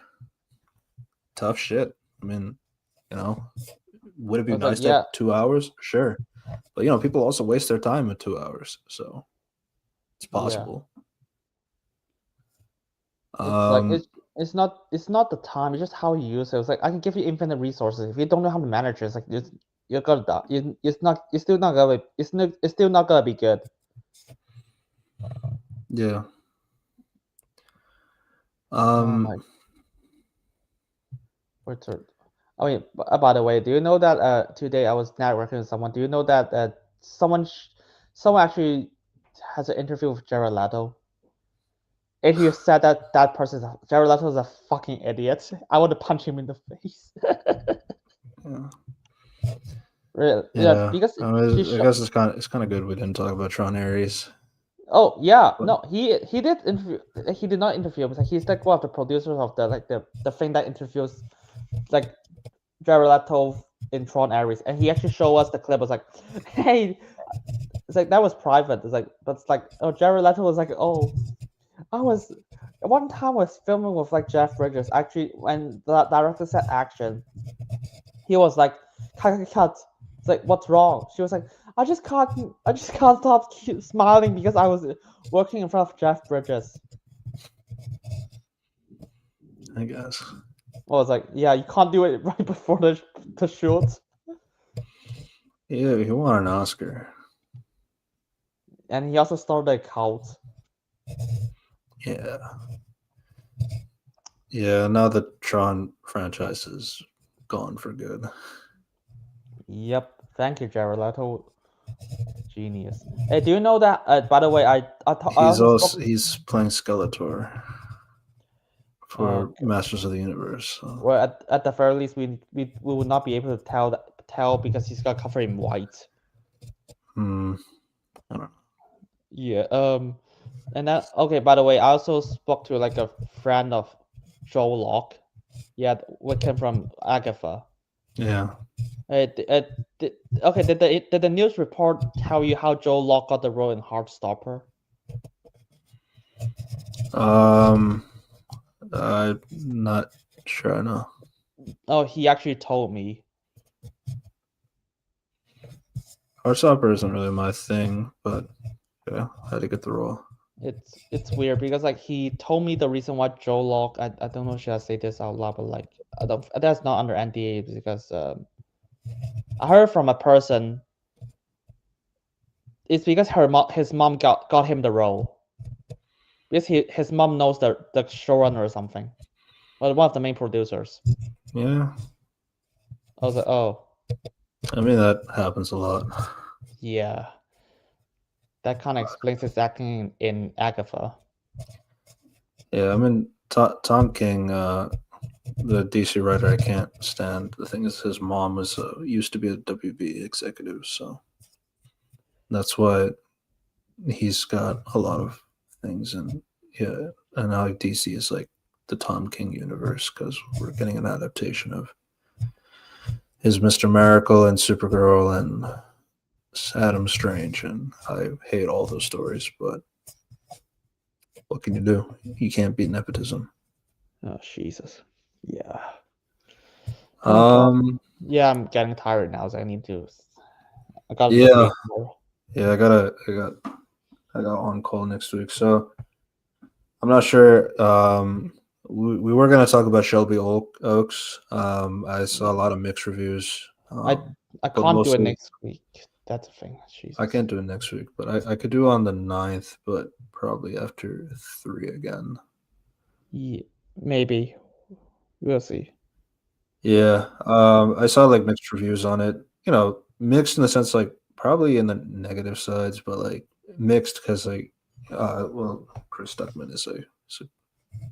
Tough shit. I mean, would it be I was like, nice to yeah, have 2 hours? Sure. But people also waste their time in 2 hours, so it's yeah. possible. It's like it's not the time. It's just how you use it. It's like I can give you infinite resources. If you don't know how to manage it, it's like you're gonna die. It's still not gonna it's still not gonna be good. Yeah. Oh my. What's it? I mean, by the way, do you know that today I was networking with someone? Do you know that someone actually has an interview with Jared Leto? And he said that Jared Leto is a fucking idiot. I want to punch him in the face. Yeah. Really? Yeah. Because I guess it's kind of good we didn't talk about Tron Ares. Oh yeah, But- no, he did interview. He did not interview, but he's like one of the producers of the thing that interviews like Jared Leto in Tron Ares, and he actually showed us the clip. Was like, hey, it's like that was private. It's like, but it's like, oh, Jared Leto was like, oh, I was one time I was filming with like Jeff Bridges. Actually, when the director said action, he was like, cut. It's like, what's wrong? She was like, I just can't stop smiling because I was working in front of Jeff Bridges. I guess. I was like, yeah, you can't do it right before the shoot. Yeah, he won an Oscar. And he also started a cult. Yeah. Yeah, now the Tron franchise is gone for good. Yep. Thank you, Jared Leto. Genius. Hey, do you know that? By the way, I He's playing Skeletor for okay. Masters of the Universe. So. Well, at the very least, we would not be able to tell because he's got covered in white. I don't know. Yeah. And that okay. By the way, I also spoke to like a friend of Joe Locke. Yeah, we came from Agatha. Yeah. Okay. Did the news report tell you how Joe Locke got the role in Heartstopper? I'm not sure I know. Oh, he actually told me. Heartstopper isn't really my thing, but yeah, I had to get the role. It's weird because like he told me the reason why Joe Locke. I don't know should I say this out loud, but like that's not under NDA because I heard from a person. It's because his mom got him the role. Because his mom knows the showrunner or something, or one of the main producers. Yeah. I was like, oh. I mean, that happens a lot. Yeah. That kind of explains his acting in Agatha. Yeah, I mean, Tom King, the DC writer, I can't stand. The thing is, his mom was used to be a WB executive, so that's why he's got a lot of things. And yeah, and now DC is like the Tom King universe because we're getting an adaptation of his Mr. Miracle and Supergirl and Adam Strange, and I hate all those stories, but what can you do? You can't beat nepotism. Oh Jesus. Yeah. Yeah, I'm getting tired now, so I need to. I got yeah, I got on call next week, so I'm not sure. We were gonna talk about Shelby Oaks. I saw a lot of mixed reviews. I can't do it next week. That's the thing. Jesus. I can't do it next week, but I could do on the 9th, but probably after 3 again. Yeah, maybe. We'll see. Yeah. I saw like mixed reviews on it. Mixed in the sense like probably in the negative sides, but like mixed because like Chris Stuckman is a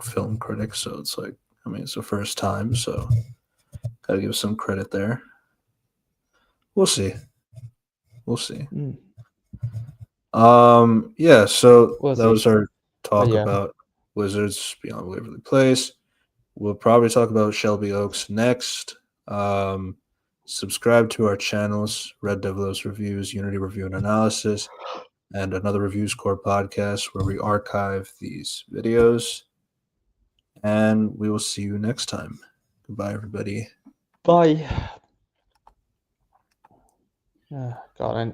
film critic, so it's like it's the first time, so gotta give some credit there. We'll see. Yeah, so that was our talk about Wizards Beyond Waverly Place. We'll probably talk about Shelby Oaks next. Subscribe to our channels, Red Devilos Reviews, Unity Review and Analysis, and another Reviews Core podcast where we archive these videos. And we will see you next time. Goodbye, everybody. Bye. God,